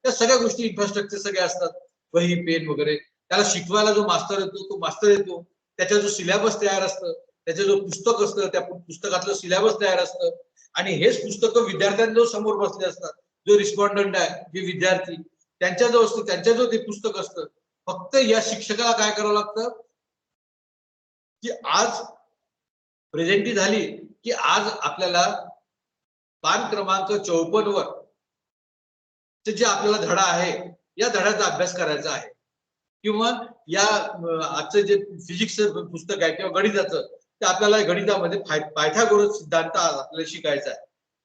त्या सगळ्या गोष्टी इन्फ्रास्ट्रक्चर सगळे असतात, वही पेन वगैरे. त्याला शिकवायला जो मास्तर येतो तो मास्तर येतो, त्याचा जो सिलेबस तयार असतं, त्याचं जो पुस्तक असतं त्या पुस्तकातलं सिलेबस तयार असतं. आणि हेच पुस्तकं विद्यार्थ्यांजवळ समोर बसले असतात, जो रिस्पॉन्डंट आहे जे विद्यार्थी त्यांच्याजवळ असतो, त्यांच्याजवळ ते पुस्तक असतं. फक्त या शिक्षकाला काय करावं लागतं की आज प्रेझेंटी झाली की आज आपल्याला पान क्रमांक 54 वर जे आपल्याला धडा आहे या धड्याचा अभ्यास करायचा आहे, किंवा या आजचं जे फिजिक्सचं पुस्तक आहे किंवा गणिताचं ते आपल्याला गणितामध्ये पायथागोरस सिद्धांत आपल्याला शिकायचा आहे.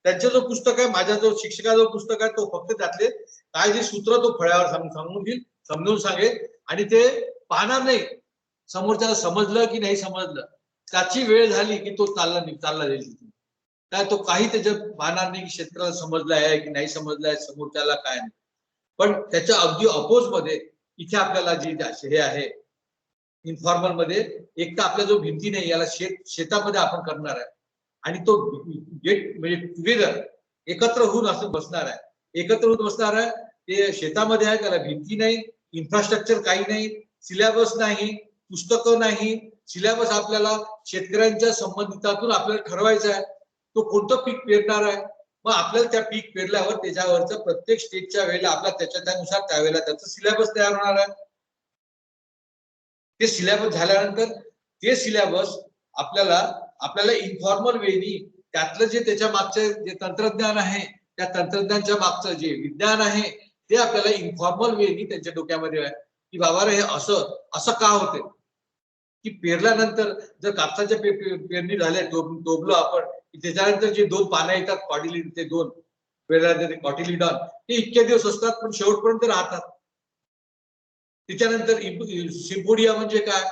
त्यांचं जो पुस्तक आहे, माझ्या जो शिक्षकाचा पुस्तक आहे, तो फक्त त्यातले काय जे सूत्र तो फळ्यावर सांगून देईल, समजून सांगेल, आणि ते पाहणार नाही समोरच्याला समजलं की नाही समजलं. त्याची वेळ झाली की तो चालला जाईल काय, तो काही त्याच्यात पाहणार नाही की शेतकऱ्याला समजलं आहे की नाही समजलं आहे, समोरच्याला काय नाही. पण त्याच्या अगदी अपोज मध्ये इथे आपल्याला जे हे आहे इन्फॉर्मल मध्ये, एक तर आपला जो भिंती नाही याला शेतामध्ये आपण करणार आहे, आणि तो गेट म्हणजे टुगेदर एकत्र होऊन असं बसणार आहे. ते शेतामध्ये आहे, त्याला भिंती नाही, इन्फ्रास्ट्रक्चर काही नाही, सिलेबस नाही, पुस्तकं नाही. सिलेबस आपल्याला शेतकऱ्यांच्या संबंधितातून आपल्याला ठरवायचा आहे तो कोणतं पीक पेरणार आहे. मग आपल्याला त्या पीक पेरल्यावर त्याच्यावरचं प्रत्येक स्टेजच्या वेळेला आपला त्यानुसार त्यावेळेला त्याचं सिलेबस तयार होणार आहे. ते सिलेबस झाल्यानंतर ते सिलेबस आपल्याला इन्फॉर्मल वेनी त्यातलं जे त्याच्या मागचे जे तंत्रज्ञान आहे, त्या तंत्रज्ञानाच्या मागचं जे विज्ञान आहे ते आपल्याला इन्फॉर्मल वेनी त्यांच्या डोक्यामध्ये आहे की बाबा रे हे असं का होते की पेरल्यानंतर जर कापसाच्या पेरणी झाल्या, टोबलो आपण, त्याच्यानंतर जे 2 पानं येतात कॉटिलिडॉन, ते 2 पेरल्यानंतर कॉटिलिडॉन ते इतके दिवस असतात पण शेवटपर्यंत राहतात. त्याच्यानंतर सिम्पोडिया म्हणजे काय,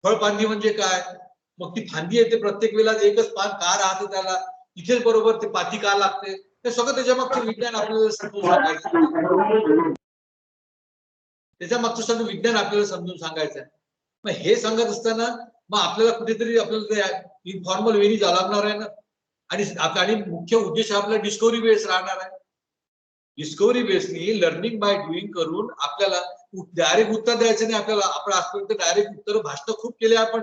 फळफांदी म्हणजे काय, मग ती फांदी येते प्रत्येक वेळेला एकच पान का राहते, त्याला इथेच बरोबर ते पाती का लागते, ते सगळं त्याच्या मागचं विज्ञान आपल्याला समजून सांगायचं. सगळं विज्ञान आपल्याला समजून सांगायचं आहे. मग हे सांगत असताना मग आपल्याला कुठेतरी आपल्याला इन्फॉर्मल वेनी जाणार आहे ना, आणि मुख्य उद्देश आपला डिस्कवरी बेस राहणार आहे. डिस्कवरी बेसनी लर्निंग बाय डुईंग करून आपल्याला डायरेक्ट उत्तर द्यायचं नाही. आपण आजपर्यंत डायरेक्ट उत्तर भाषण खूप केले आपण,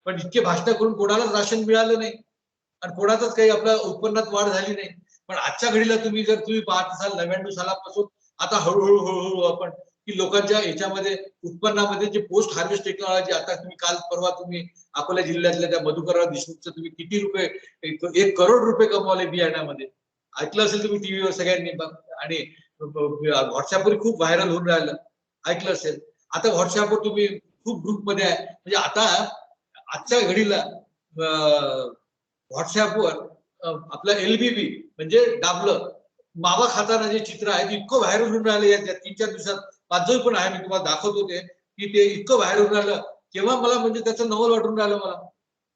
पण इतके भाषण करून कोणालाच राशन मिळालं नाही आणि कोणाचाच काही आपल्या उत्पन्नात वाढ झाली नाही. पण आजच्या घडीला तुम्ही पाहत असाल 99 सालापासून आता हळूहळू आपण की लोकांच्या याच्यामध्ये उत्पन्नामध्ये जे पोस्ट हार्वेस्ट टेक्नॉलॉजी, आता तुम्ही काल परवा तुम्ही अकोला जिल्ह्यातल्या त्या मधुकरराव देशमुखचं तुम्ही किती रुपये 1 करोड रुपये कमवले बियाण्यामध्ये, ऐकलं असेल तुम्ही टीव्हीवर सगळ्यांनी, आणि व्हॉट्सअपवर खूप व्हायरल होऊन राहिलं, ऐकलं असेल. आता व्हॉट्सअपवर तुम्ही खूप ग्रुपमध्ये आहे, म्हणजे आता आजच्या घडीला व्हॉट्सअपवर आपलं LBB म्हणजे डाबलं मावा खाताना जे चित्र आहे ते इतकं व्हायरल होऊन राहिलं या 3-4 दिवसात. माझं पण आहे, मी तुम्हाला दाखवतो ते की ते इतकं बाहेर होऊन राहिलं, केव्हा मला म्हणजे त्याचं नवल वाटून राहिलं मला,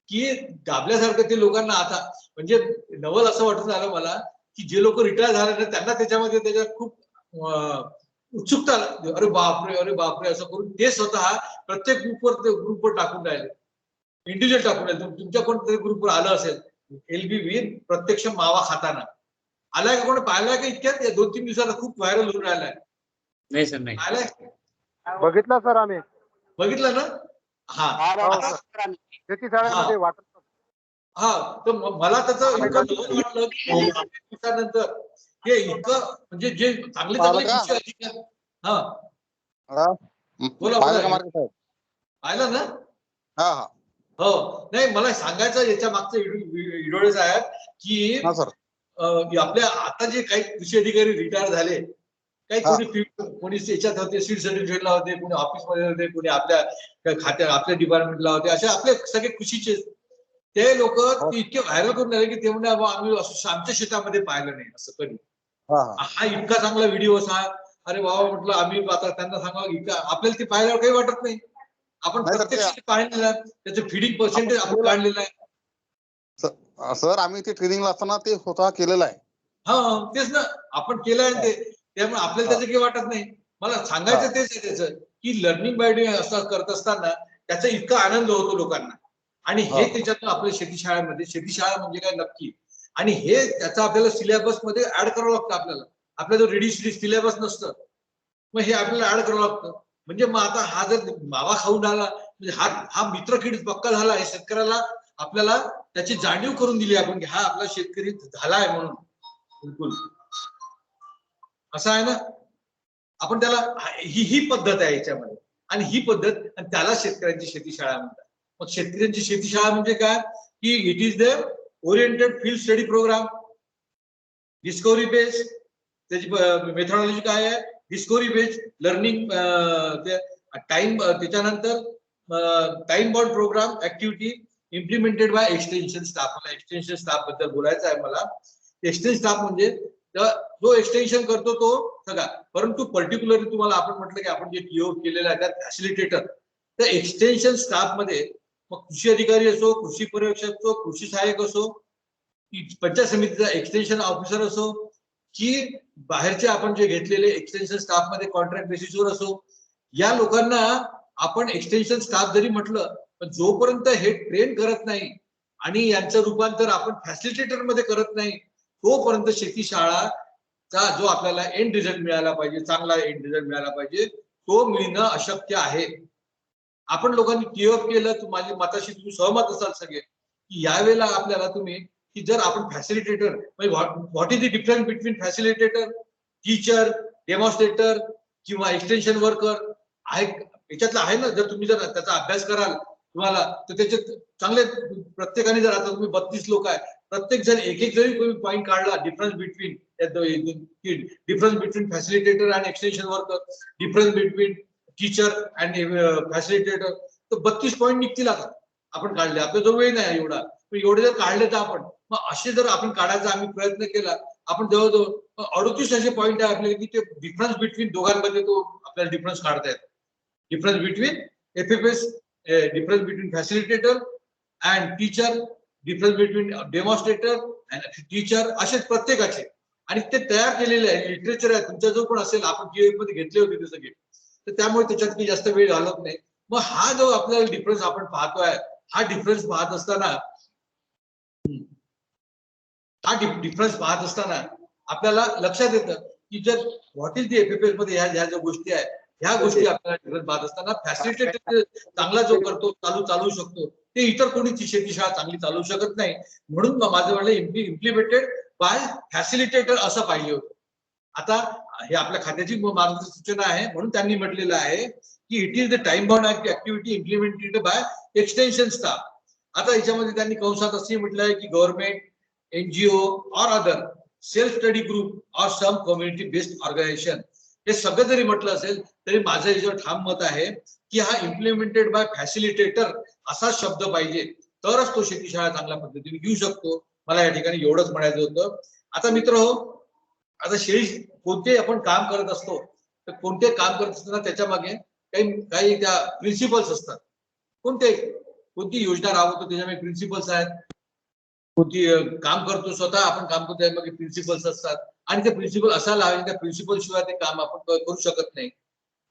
की दाबल्यासारखं ते लोकांना आता म्हणजे नवल असं वाटून राहिलं मला की जे लोक रिटायर झाले ना त्यांना त्याच्यामध्ये त्याच्यात खूप उत्सुकता, अरे बापरे असं करून ते स्वतः प्रत्येक ग्रुपवर टाकून राहिले, इंडिव्हिज्युअल टाकून राहिले. तुमच्या कोणत्या ग्रुपवर आलं असेल LBV प्रत्यक्ष मावा खाताना आलाय का, कोणी पाहिलाय का? इतक्यात 2-3 दिवसाला खूप व्हायरल होऊन राहिलाय. नाही सर नाही. पाहिलाय, बघितलं सर आम्ही, बघितलं ना? हा आता शेती शाळेमध्ये वाटत. हा, तर मला त्याचं इतकं नवल वाटलं की दिवसानंतर हे इतकं म्हणजे जे चांगले चांगले कृषी अधिकारी. हा बोला बोला, पाहिलं ना? हो, नाही मला सांगायचं याच्या मागचं इडोळे आहे की आपल्या आता जे काही कृषी अधिकारी रिटायर झाले, काही कोणी याच्यात होते, सीड सर्टिफिकेटला होते, कोणी ऑफिसमध्ये होते, कोणी आपल्या खात्या आपल्या डिपार्टमेंटला होते, असे आपले सगळे कृषीचे ते लोक इतके व्हायरल करून राहिले की ते म्हणजे आम्ही आमच्या शेतामध्ये पाहिलं नाही असं कधी. हा इतका चांगला व्हिडिओ असा, अरे बाबा म्हटलं आम्ही आता त्यांना सांगा इतका, आपल्याला ते पाहिल्यावर काही वाटत नाही. आपण प्रत्यक्ष पाहिलेलं आहे, त्याचं फिडिंग पर्सेंटेज आपण काढलेलं आहे. सर आम्ही ते ट्रेनिंगला असताना ते स्वतः केलेलं आहे. हा तेच ना, आपण केलं आहे ते, त्यामुळे आपल्याला त्याचं काही वाटत नाही. मला सांगायचं तेच आहे त्याचं की लर्निंग बाय डुईंग असं करत असताना त्याचा इतका आनंद होतो लोकांना. आणि हे त्याच्यातून आपल्या शेती शाळेमध्ये, शेती शाळा म्हणजे काय नक्की, आणि हे त्याचं आपल्याला सिलेबस मध्ये ऍड करावं लागतं. आपल्याला जो रेडी सिलेबस नसतं, मग हे आपल्याला ऍड करावं लागतं. म्हणजे मग आता हा जर मावा खाऊन आला म्हणजे हा मित्र किडीत पक्का झाला आहे शेतकऱ्याला, आपल्याला त्याची जाणीव करून दिली आपण की हा आपला शेतकरी झाला आहे म्हणून. बिलकुल असं आहे ना, आपण त्याला ही पद्धत आहे याच्यामध्ये, आणि ही पद्धत, आणि त्याला शेतकऱ्यांची शेती शाळा म्हणतात. मग शेतकऱ्यांची शेती शाळा म्हणजे काय की it is the oriented field study programme, discovery based, त्याची मेथॉडॉलॉजी काय आहे, डिस्कवरी बेस्ड लर्निंग, टाइम, त्याच्यानंतर time bound programme activity implemented by extension staff. मला एक्सटेन्शन स्टाफ बद्दल बोलायचं आहे. मला एक्सटेन्शन स्टाफ म्हणजे जो एक्सटेन्शन करतो तो सगळा, परंतु पर्टिक्युलरली तुम्हाला आपण म्हटलं की आपण जे टीओ केलेलं आहे त्यात फॅसिलिटेटर, तर एक्सटेन्शन स्टाफ मध्ये मग कृषी अधिकारी असो, कृषी पर्यवेक्षक असो, कृषी सहाय्यक असो, पंचायत समितीचा एक्सटेन्शन ऑफिसर असो, की बाहेरचे आपण जे घेतलेले एक्सटेन्शन स्टाफ मध्ये कॉन्ट्रॅक्ट बेसिसवर असो, या लोकांना आपण एक्सटेन्शन स्टाफ जरी म्हटलं, पण जोपर्यंत हे ट्रेन करत नाही आणि यांचं रूपांतर आपण फॅसिलिटेटर मध्ये करत नाही, तोपर्यंत शेती शाळाचा जो आपल्याला एंड रिझल्ट मिळाला पाहिजे, चांगला एंड रिझल्ट मिळाला पाहिजे, तो मिळणं अशक्य आहे. आपण लोकांनी टीओएफ केलं, माझ्या मताशी तुम्ही सहमत असाल सगळे की यावेळेला आपल्याला तुम्ही की जर आपण facilitator, what is the difference between facilitator, teacher, demonstrator किंवा एक्सटेन्शन वर्कर आहे, याच्यातलं आहे ना. जर तुम्ही जर त्याचा अभ्यास कराल तुम्हाला तर त्याचे चांगले, प्रत्येकाने जर आता तुम्ही 32 लोक आहे, प्रत्येक जण एक जरी तुम्ही पॉईंट काढला difference between facilitator and extension worker, difference between teacher and facilitator, तर 32 पॉईंट निघतील. आता आपण काढले, आपला जो वेळ नाही एवढा, एवढे जर काढले तर आपण मग असे जर आपण काढायचा आम्ही प्रयत्न केला, आपण जवळजवळ 38 असे पॉईंट आहे आपल्याला की ते डिफरन्स बिटवीन दोघांमध्ये तो आपल्याला डिफरन्स काढता येतो. Difference between FFS, difference between facilitator and teacher, difference between demonstrator and teacher, असे प्रत्येकाचे. आणि ते तयार केलेले आहे, लिटरेचर आहे तुमच्या जो पण असेल, आपण GF मध्ये घेतले होते ते सगळे, तर त्यामुळे त्याच्यात काही जास्त वेळ घालत नाही. मग हा जो आपल्याला डिफरन्स आपण पाहतोय, हा डिफरन्स पाहत असताना आपल्याला लक्षात येतं की जर व्हॉट इज द FFS मध्ये ह्या ज्या गोष्टी आहेत, ह्या गोष्टी आपल्याला डिफरन्स पाहत असताना फॅसिलिटेटर चांगला जो करतो, चालू शकतो, ते इतर कोणी शेती शाळा चांगली चालू शकत नाही. म्हणून माझं म्हणणं इम्प्लिमेंटेड बाय फॅसिलिटेटर असं पाहिजे होतं. आता हे आपल्या खात्याची मार्गदर्शक सूचना आहे, म्हणून त्यांनी म्हटलेलं आहे की it is the time bound activity implemented by extension staff. आता याच्यामध्ये त्यांनी कंसात असे म्हटलं आहे की government, NGO or other self study group or some community based organization, हे सगळं जरी म्हटलं असेल तरी माझं याच्यावर ठाम मत आहे की हा इम्प्लिमेंटेड बाय फॅसिलिटेटर असा शब्द पाहिजे, तरच तो शेती शाळा चांगल्या पद्धतीने घेऊ शकतो. मला या ठिकाणी एवढंच म्हणायचं होतं. आता मित्र हो, आता शेळी कोणते आपण काम करत असतो, तर कोणते काम करत असताना त्याच्या मागे काही त्या प्रिन्सिपल्स असतात. कोणती योजना राबवतो त्याच्यामध्ये प्रिन्सिपल्स आहेत. कोणती काम करतो स्वतः आपण काम करतो त्यामध्ये प्रिन्सिपल्स असतात आणि ते प्रिन्सिपल असायला हवे. त्या प्रिन्सिपल शिवाय ते काम आपण करू शकत नाही.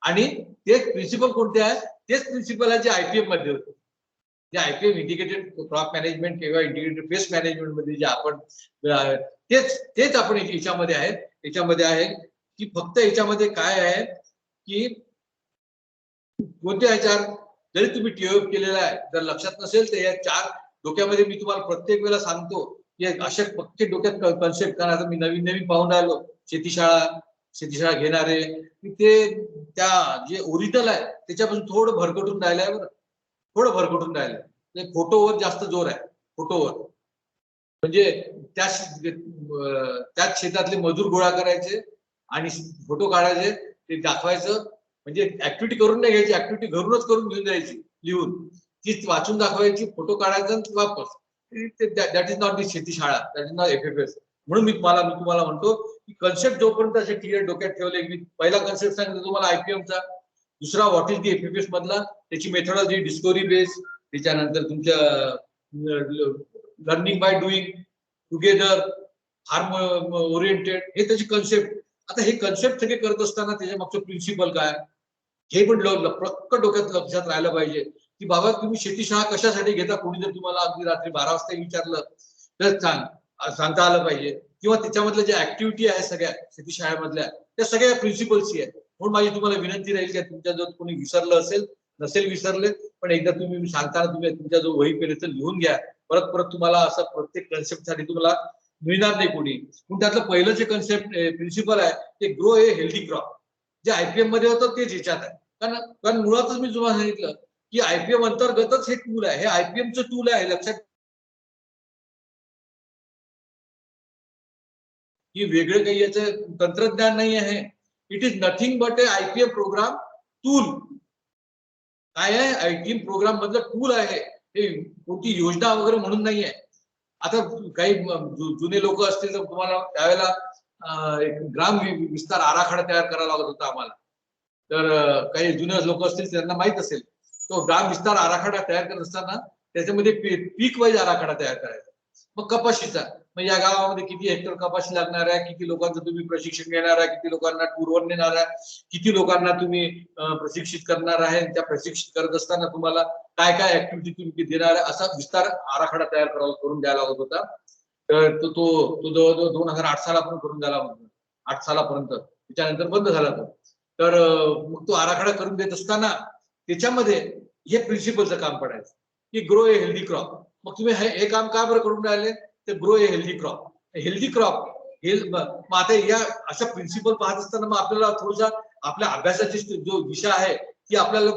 आणि तेच प्रिन्सिपल कोणते आहेत? तेच प्रिन्सिपल आहे जे IPM मध्ये होते. जे IPM इंटिग्रेटेड क्रॉप मॅनेजमेंट किंवा इंटिग्रेटेड पेस्ट मॅनेजमेंट मध्ये जे आपण तेच आपण याच्यामध्ये आहेत. याच्यामध्ये आहे की फक्त याच्यामध्ये काय आहे की कोणत्या ह्याच्यावर जरी तुम्ही TOF केलेला आहे, जर लक्षात नसेल तर या 4 डोक्यामध्ये मी तुम्हाला प्रत्येक वेळेला सांगतो की अशा पक्के डोक्यात कन्सेप्ट. कारण आता मी नवीन पाहून राहिलो शेतीशाळा घेणारे ते त्या जे ओरिजिनल आहे त्याच्यापासून थोडं भरकटून राहिलंय. बरं, थोडं भरकटून राहिलंय. फोटोवर जास्त जोर आहे. फोटोवर म्हणजे त्याच शेतातले मजूर गोळा करायचे आणि फोटो काढायचे, ते दाखवायचं. म्हणजे ऍक्टिव्हिटी करून नाही घ्यायची, ऍक्टिव्हिटी घरूनच करून घेऊन जायची लिहून, तीच वाचून दाखवायची, फोटो काढायचा आणि वापस. दॅट इज नॉट दी शेतीशाळा, दॅट इज नॉट FFS. म्हणून मी तुम्हाला म्हणतो की कन्सेप्ट जोपर्यंत असे क्लिअर डोक्यात ठेवले. मी पहिला कन्सेप्ट सांगितलं तुम्हाला IPMचा, दुसरा व्हॉट इज दी FFS मधला, त्याची मेथॉडॉलॉजी डिस्कव्हरी बेस, त्याच्यानंतर तुमच्या learning by doing, together, farm oriented, हे त्याची कन्सेप्ट. आता हे कन्सेप्ट सगळे करत असताना त्याच्या मागचं प्रिन्सिपल काय हे पण पक्क डोक्यात लक्षात राहिलं पाहिजे की बाबा तुम्ही शेतीशाळा कशासाठी घेता. कोणी जर तुम्हाला अगदी रात्री 12 वाजता विचारलं तर सांगता आलं पाहिजे. किंवा त्याच्यामधल्या ज्या ऍक्टिव्हिटी आहे सगळ्या शेतीशाळेमधल्या त्या सगळ्या प्रिन्सिपल्सची आहे. म्हणून माझी तुम्हाला विनंती राहील की तुमच्या जर कोणी विसरलं नसेल विसरले, पण एकदा तुम्ही सांगताना तुम्ही तुमच्या जो वही पेन तर लिहून घ्या. परत तुम्हाला असं प्रत्येक कन्सेप्ट साठी तुम्हाला मिळणार नाही कोणी. पण त्यातलं पहिलं जे कन्सेप्ट प्रिन्सिपल आहे ते ग्रो ए हेल्दी क्रॉप, जे IPM मध्ये होतं तेच याच्यात आहे. कारण मुळातच मी तुम्हाला सांगितलं की IPM अंतर्गतच हे टूल आहे. हे IPMचं टूल आहे. लक्षात की वेगळं काही याचं तंत्रज्ञान नाही आहे. It is nothing but a IPM programme tool. काय आहे? IPM प्रोग्राम मधलं टूल आहे. हे कोणती योजना वगैरे म्हणून नाही आहे. आता काही जुने लोक असतील तर तुम्हाला त्यावेळेला एक ग्राम विस्तार आराखडा तयार करावा लागत होता आम्हाला. तर काही जुने लोक असतील त्यांना माहित असेल, तो ग्राम विस्तार आराखडा तयार करत असताना त्याच्यामध्ये पीक वाईज आराखडा तयार करायचा. मग कपाशीचा, मग या गावामध्ये किती हेक्टर कपाशी लागणार आहे, किती लोकांचं तुम्ही प्रशिक्षण घेणार आहे, किती लोकांना टूरवर नेणार आहे, किती लोकांना तुम्ही प्रशिक्षित करणार आहे, त्या प्रशिक्षित करत असताना तुम्हाला काय काय ऍक्टिव्हिटी तुम्ही देणार आहे, असा विस्तार आराखडा तयार करून द्यायला लागत होता. तर तो जवळजवळ 2008 सालापर्यंत करून द्यायला होता. 8 सालापर्यंत, त्याच्यानंतर बंद झाला तो. तर मग तो आराखडा करून देत असताना त्याच्यामध्ये हे प्रिन्सिपलचं काम पडायचं की ग्रो ए हेल्दी क्रॉप. मग तुम्ही हे काम का बरं करून राहिले, तर grow a healthy crop. Healthy crop हे मग आता या अशा प्रिन्सिपल पाहत असताना मग आपल्याला थोडासा आपल्या अभ्यासाची जो दिशा आहे ती आपल्याला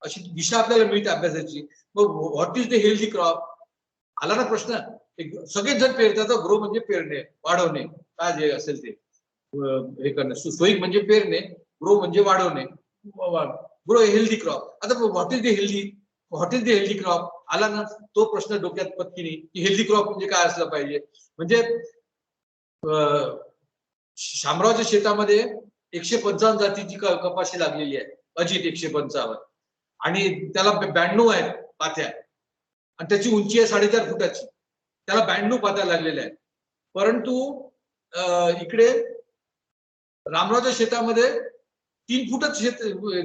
अशी दिशा आपल्याला मिळते अभ्यासाची. मग what is the healthy crop आला ना प्रश्न. सगळेच जण पेरतात. ग्रो म्हणजे पेरणे, वाढवणे, काय जे असेल ते हे करणे. सुसोईक म्हणजे पेरणे, ग्रो म्हणजे वाढवणे. Grow healthy crop. आता what is the healthy crop आला ना. तो प्रश्न डोक्यात पत्कीने की हेल्दी क्रॉप म्हणजे काय असलं पाहिजे. म्हणजे शामरावच्या शेतामध्ये 155 जातीची कपाशी लागलेली आहे. अजित 155 आणि त्याला 92 आहेत पात्या आणि त्याची उंची आहे 4.5 फुटाची. त्याला 92 पात्या लागलेल्या आहेत. परंतु इकडे रामरावच्या शेतामध्ये 3 फुटच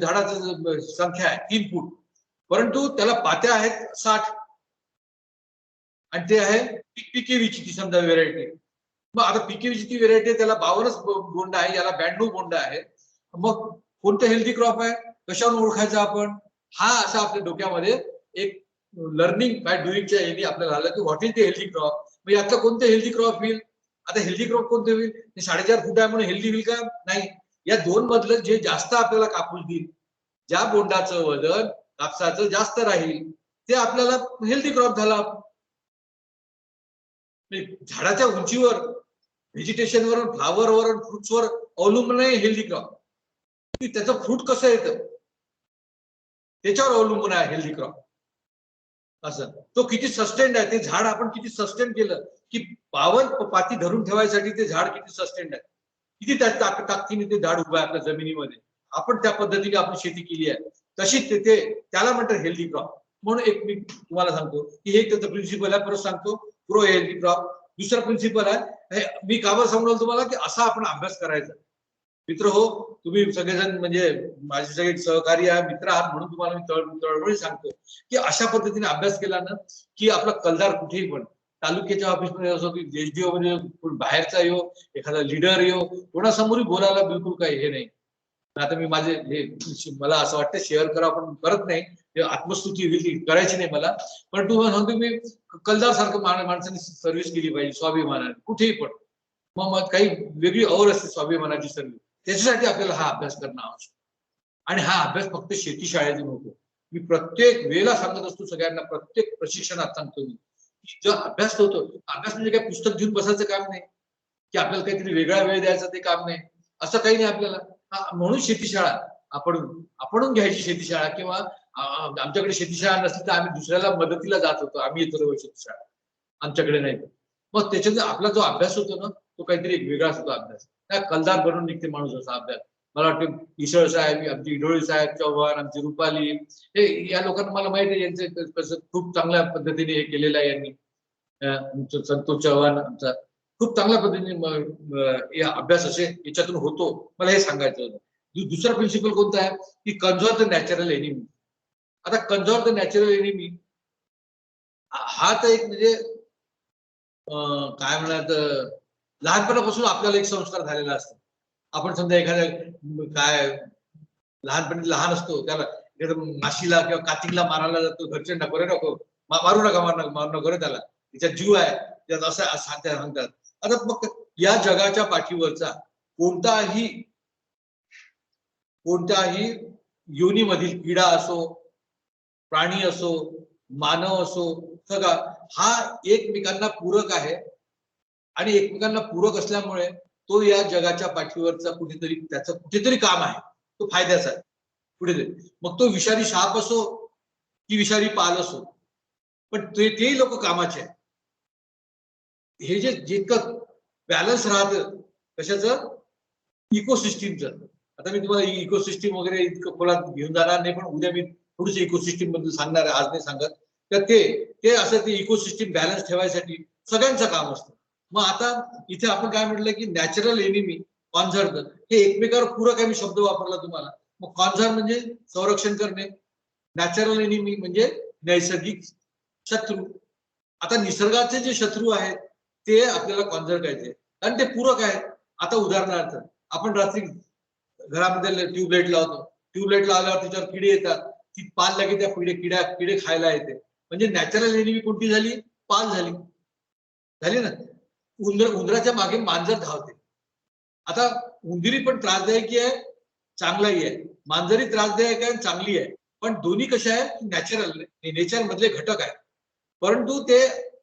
झाडाची संख्या आहे, 3 फूट. परंतु त्याला पात्या आहेत 60 आणि ते आहे पिकेवीची ती समजा व्हेरायटी. मग आता पिकेवीची ती व्हेरायटी त्याला 52 बोंड आहे, याला 92 बोंड आहे. मग कोणतं हेल्दी क्रॉप आहे, कशावर ओळखायचं आपण, हा असा आपल्या डोक्यामध्ये एक लर्निंग बाय डुईंगच्या याने आपल्याला आलं की what is the healthy crop. मग यातलं कोणतं हेल्दी क्रॉप होईल. आता हेल्दी क्रॉप कोणते होईल, 4.5 फूट आहे म्हणून हेल्दी होईल का, नाही. या दोन मधलं जे जास्त आपल्याला कापूस देईल, ज्या बोंडाचं वजन कापसाचं जास्त राहील ते आपल्याला हेल्दी क्रॉप झाला. झाडाच्या उंचीवर, व्हेजिटेशनवर, फ्लावरवर, फ्रुट्सवर अवलंबून आहे हेल्दी क्रॉप. त्याचं फ्रूट कसं येतं त्याच्यावर अवलंबून आहे हेल्दी क्रॉप. असं तो किती सस्टेंड आहे, ते झाड आपण किती सस्टेन केलं, की 52 पाती धरून ठेवायसाठी ते झाड किती सस्टेंड आहे, किती ताकदीने ते झाड उभं आहे आपल्या जमिनीमध्ये. आपण त्या पद्धतीने आपली शेती केली आहे तशीच ते त्याला म्हणतात हेल्दी क्रॉप. म्हणून एक मी तुम्हाला सांगतो की हे त्याचं प्रिन्सिपल आहे. परत सांगतो, ग्रो हेल्दी क्रॉप. दुसरा प्रिन्सिपल आहे, हे मी काबर समजलं तुम्हाला की असा आपण अभ्यास करायचा. मित्र हो, तुम्ही सगळेजण म्हणजे माझे सगळे सहकारी आहे, मित्र आहात, म्हणून तुम्हाला मी तळमळी सांगतो की अशा पद्धतीने अभ्यास केला ना की आपला कलदार कुठेही पण तालुक्याच्या ऑफिसमध्ये असो की एसडीओ मध्ये बाहेरचा येऊ, एखादा लीडर येऊ, कोणासमोरही बोलायला बिलकुल काही हे नाही. आता मी माझे हे मला असं वाटतं शेअर करा, पण करत नाही, आत्मस्तुती होईल करायची नाही मला. पण तुम्हाला सांगतो मी कलदार सारखं माणसाने सर्व्हिस केली पाहिजे स्वाभिमानाने कुठेही पण. मग काही वेगळी और असते स्वाभिमानाची सर्व्हिस, त्याच्यासाठी आपल्याला हा अभ्यास करणं आवश्यक. आणि हा अभ्यास फक्त शेती शाळेतून होतो. मी प्रत्येक वेळेला सांगत असतो सगळ्यांना, प्रत्येक प्रशिक्षणात सांगतो मी की जो अभ्यास होतो, अभ्यास म्हणजे काय पुस्तक घेऊन बसायचं काम नाही, की आपल्याला काहीतरी वेगळा वेळ द्यायचा ते काम नाही, असं काही नाही आपल्याला. म्हणून शेती शाळा आपण घ्यायची शेती शाळा, किंवा आमच्याकडे शेती शाळा नसली तर आम्ही दुसऱ्याला मदतीला जात होतो, आम्ही येतो शेती शाळा, आमच्याकडे नाही. मग त्याच्यात आपला जो अभ्यास होतो ना तो काहीतरी एक वेगळाच होतो अभ्यास. काय कलदार बनून निघते माणूस असा अभ्यास. मला वाटतं ईश्वर साहेब, आमची इडोळी साहेब, चव्हाण, आमची रुपाली, हे या लोकांना मला माहिती आहे यांचं कसं खूप चांगल्या पद्धतीने हे केलेलं आहे यांनी. संतोष चव्हाण आमचा खूप चांगल्या पद्धतीने अभ्यास असे याच्यातून होतो. मला हे सांगायचं होतं. दुसरा प्रिन्सिपल कोणता आहे की कन्झर्व द नॅचरल एनिमी. आता कन्झर्व द नॅचरल एनिमी हा तर एक म्हणजे काय म्हणतात, लहानपणापासून आपल्याला एक संस्कार झालेला असतो. आपण समजा एखाद्या काय लहानपणी लहान असतो त्याला माशीला किंवा कातिकला मारायला जातो, घरचे नको रे नको, मारू नका मारू नको रे, त्याला त्याच्यात जीव आहे, त्यात असं सांगतात. आता मग या जगाच्या पाठीवरचा कोणत्याही योनीमधील किडा असो, प्राणी असो, मानव असो, सगळा हा एकमेकांना पूरक आहे. आणि एकमेकांना पूरक असल्यामुळे तो या जगाच्या पाठीवरचा त्याचं कुठेतरी काम आहे, तो फायद्याचा आहे कुठेतरी. मग तो विषारी साप असो की विषारी पाल असो, पण तेही लोक कामाचे आहे. हे जे जितकं बॅलन्स राहतं कशाचं, इकोसिस्टीमचं. आता मी तुम्हाला इकोसिस्टीम वगैरे इतकं खोलात घेऊन जाणार नाही, पण उद्या मी थोडीशी इकोसिस्टीम बद्दल सांगणार आहे, आज नाही सांगत. तर ते असं ते इकोसिस्टीम बॅलन्स ठेवायसाठी सगळ्यांचं काम असतं. मग आता इथे आपण काय म्हटलं की नॅचरल एनिमी, कॉन्झर्व, हे एकमेकावर पूरक आहे. मी शब्द वापरला तुम्हाला. मग कॉन्झर्व म्हणजे संरक्षण करणे, नॅचरल एनिमी म्हणजे नैसर्गिक शत्रू. आता निसर्गाचे जे शत्रू आहेत ते आपल्याला कॉन्झर्व करायचे कारण ते पूरक आहेत. आता उदाहरणार्थ आपण रात्री घरामध्ये ट्यूबलाईट लावतो, ट्यूबलाईट लावल्यावर त्याच्यावर किडे येतात, ती पाल लागेल त्या किडे खायला येते. म्हणजे नॅचरल एनिमी कोणती झाली, पाल झाली ना. उंदराच्या मागे मांजर धावते. आता उंदीरी पण त्रासदायक आहे, चांगलाही आहे, मांजरी त्रासदायक आहे, चांगली आहे, पण दोन्ही कशा आहे, नॅचरल नेचर मधले घटक आहेत. परंतु ते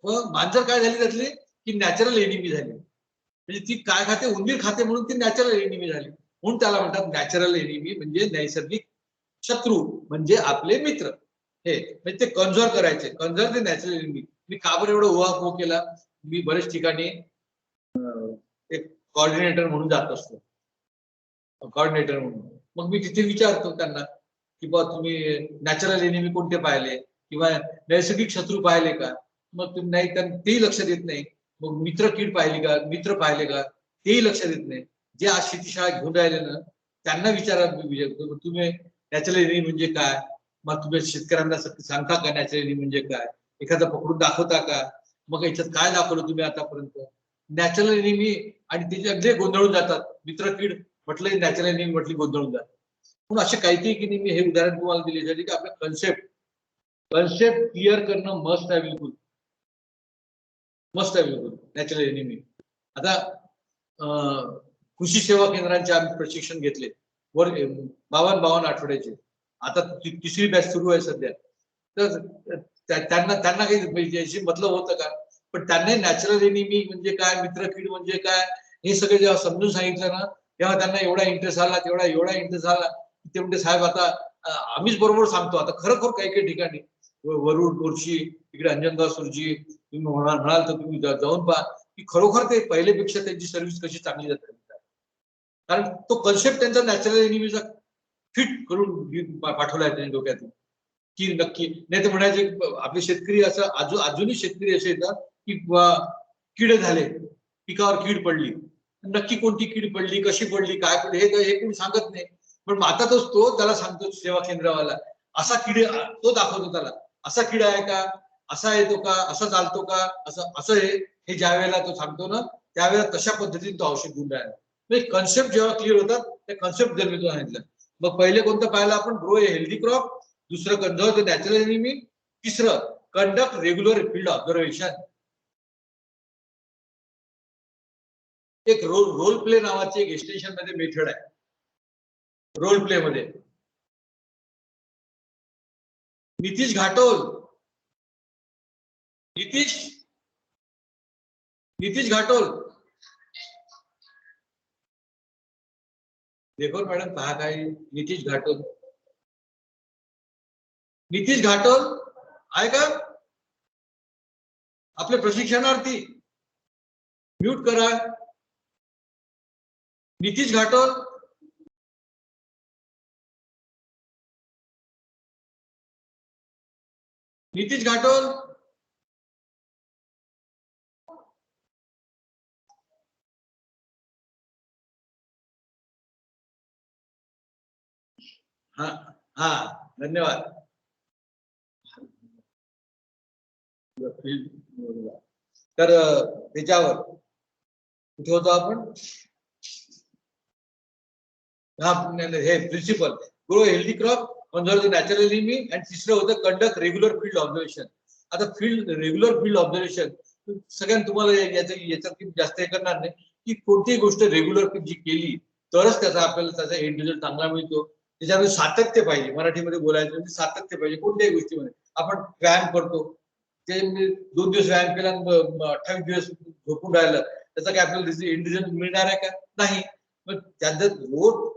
मांजर काय झाली त्यातली की नॅचरल एनिमी झाली. म्हणजे ती काय खाते, उंदीर खाते, म्हणून ती नॅचरल एनिमी झाली. म्हणून त्याला म्हणतात नॅचरल एनिमी, म्हणजे नैसर्गिक शत्रू, म्हणजे आपले मित्र. हे म्हणजे ते कन्झर्व करायचे, कन्झर्व द नॅचरल एनिमी. मी का बरं एवढं उहापोह केला, मी बरेच ठिकाणी एक कॉर्डिनेटर म्हणून जात असतो, कॉर्डिनेटर म्हणून. मग मी तिथे विचारतो त्यांना की बा तुम्ही नॅचरल एनिमी कोणते पाहिले किंवा नैसर्गिक शत्रू पाहिले का. मग तुम्ही नाही, तेही लक्ष देत नाही. मग मित्र पाहिले का, तेही लक्ष देत नाही. जे आज शेतीशाळा घेऊन राहिले ना त्यांना विचारा, तुम्ही नॅचरल एनिमी म्हणजे काय. मग तुम्ही शेतकऱ्यांना सांगता का नॅचरल एनिमी म्हणजे काय, एखादा पकडून दाखवता का. मग याच्यात काय दाखवलं तुम्ही आतापर्यंत. नॅचरल एनिमी आणि त्याचे अगदी गोंधळून जातात. मित्र कीड म्हटलं, नॅचरल एनिमी म्हटली, गोंधळून जातात. म्हणून असे काही की मी हे उदाहरण तुम्हाला दिले की आपलं कन्सेप्ट क्लिअर करणं मस्ट आहे, बिलकुल मस्त आहे, बिलकुल. Natural enemy. आता कृषी सेवा केंद्रांचे आम्ही प्रशिक्षण घेतले 52 आठवड्याचे. आता तिसरी बॅच सुरू आहे सध्या. तर त्यांना काही याची मतलब होतं का, पण त्यांनी नॅचरल एनिमी म्हणजे काय, मित्रकीड म्हणजे काय, हे सगळे जेव्हा समजून सांगितलं ना तेव्हा त्यांना एवढा इंटरेस्ट आला, एवढा इंटरेस्ट आला. ते म्हणजे साहेब आता आम्हीच बरोबर सांगतो. आता खरोखर काही ठिकाणी वरुड, बोरशी, इकडे अंजनगाव, सुरजी, तुम्ही म्हणाल तर तुम्ही जाऊन पहा की खरोखर ते पहिलेपेक्षा त्यांची सर्व्हिस कशी चांगली जाते. कारण तो कन्सेप्ट त्यांचा नॅचरल एनिमीचा फिट करून पाठवला आहे त्यांनी डोक्यातून की नक्की, नाही तर म्हणायचे आपले शेतकरी असं अजूनही शेतकरी असे येतात की किडे झाले, पिकावर कीड पडली, नक्की कोणती कीड पडली, कशी पडली, काय पडली हे कोणी सांगत नाही. पण आता तो त्याला सांगतो सेवा केंद्रावाला, असा किडे तो दाखवतो त्याला, असा किडा आहे का, असा येतो का, असा चालतो का, असं हे ज्या वेळेला तो सांगतो ना त्यावेळेला तशा पद्धतीने तो औषध घेऊन राहिला. कन्सेप्ट जेव्हा क्लिअर होतात त्या कन्सेप्ट जर मी तो सांगितलं. मग पहिले कोणतं पाहिलं आपण, ग्रो ए हेल्दी क्रॉप, दुसरं कंझर्व द नॅचरल एनिमी, तिसरं कंडक्ट रेग्युलर फील्ड ऑब्झर्वेशन. एक रोल प्ले नावाची एक एक्सटेन्शन मध्ये मेथड आहे. रोल प्ले मध्ये नितीश घाटोल, नितीश घाटोल, देखो मॅडम पहा काय, नितीश घाटोल, नितीश घाटोल आहे का आपले प्रशिक्षणार्थी? म्यूट करा. नितीश घाटोल, नितीश घाटोल, हा हा धन्यवाद. तर त्याच्यावर कुठे होतो आपण, हा हे principle grow healthy crop, conserve the natural enemy, आणि तिसरं होतं कंडक्ट रेग्युलर फील्ड ऑब्झर्वेशन. आता रेग्युलर फील्ड ऑब्झर्वेशन सगळ्यांना तुम्हाला याच्यात जास्त हे करणार नाही की कोणतीही गोष्ट रेग्युलर जी केली तरच त्याचा एंड रिझल्ट चांगला मिळतो. त्याच्यामध्ये सातत्य पाहिजे, मराठीमध्ये बोलायचं म्हणजे सातत्य पाहिजे. कोणत्याही गोष्टीमध्ये आपण व्यायाम करतो, ते 2 दिवस व्यायाम केला 28 दिवस झोपून राहिलं, त्याचा काय आपल्याला एंड रिझल्ट मिळणार आहे का? नाही. मग त्यात रोज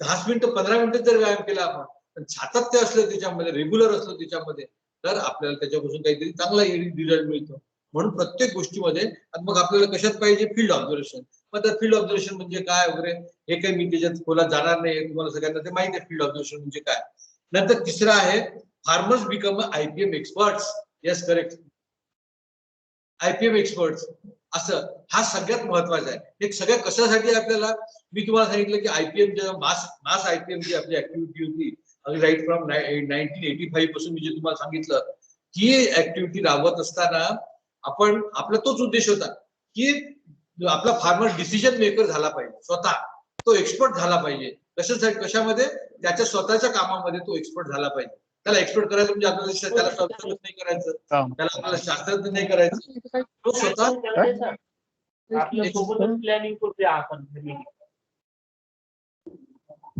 10 मिनिटं 15 मिनिटं जर व्यायाम केला आपण, पण सातत्य असलं त्याच्यामध्ये, रेग्युलर असलं त्याच्यामध्ये, तर आपल्याला त्याच्यापासून काहीतरी चांगला रिझल्ट मिळतो. म्हणून प्रत्येक गोष्टीमध्ये मग आपल्याला कशात पाहिजे, फील्ड ऑब्झर्वेशन. मग त्या फील्ड ऑब्झर्वेशन म्हणजे काय वगैरे हे काही मी त्याच्यात खोलात जाणार नाही, तुम्हाला सगळ्यांना ते माहिती आहे फील्ड ऑब्झर्वेशन म्हणजे काय. नंतर तिसरं आहे farmers become IPM experts. Yes correct, IPM experts. असं हा सगळ्यात महत्वाचा आहे. हे सगळ्या कशासाठी आपल्याला, मी तुम्हाला सांगितलं की आयपीएम मास आयपीएम जी आपली ऍक्टिव्हिटी होती राईट फ्रॉम 1985 पासून, मी जे तुम्हाला सांगितलं की ऍक्टिव्हिटी राबवत असताना आपण आपला तोच उद्देश होता की आपला फार्मर डिसिजन मेकर झाला पाहिजे, स्वतः तो एक्सपर्ट झाला पाहिजे. कशासाठी, कशामध्ये, त्याच्या स्वतःच्या कामामध्ये तो एक्सपर्ट झाला पाहिजे. त्याला एक्सपर्ट करायचं म्हणजे आपल्याला त्याला संशोधन नाही करायचं, त्याला आपल्याला शास्त्रज्ञ नाही करायचं, तो स्वतः प्लॅनिंग करतोय आपण.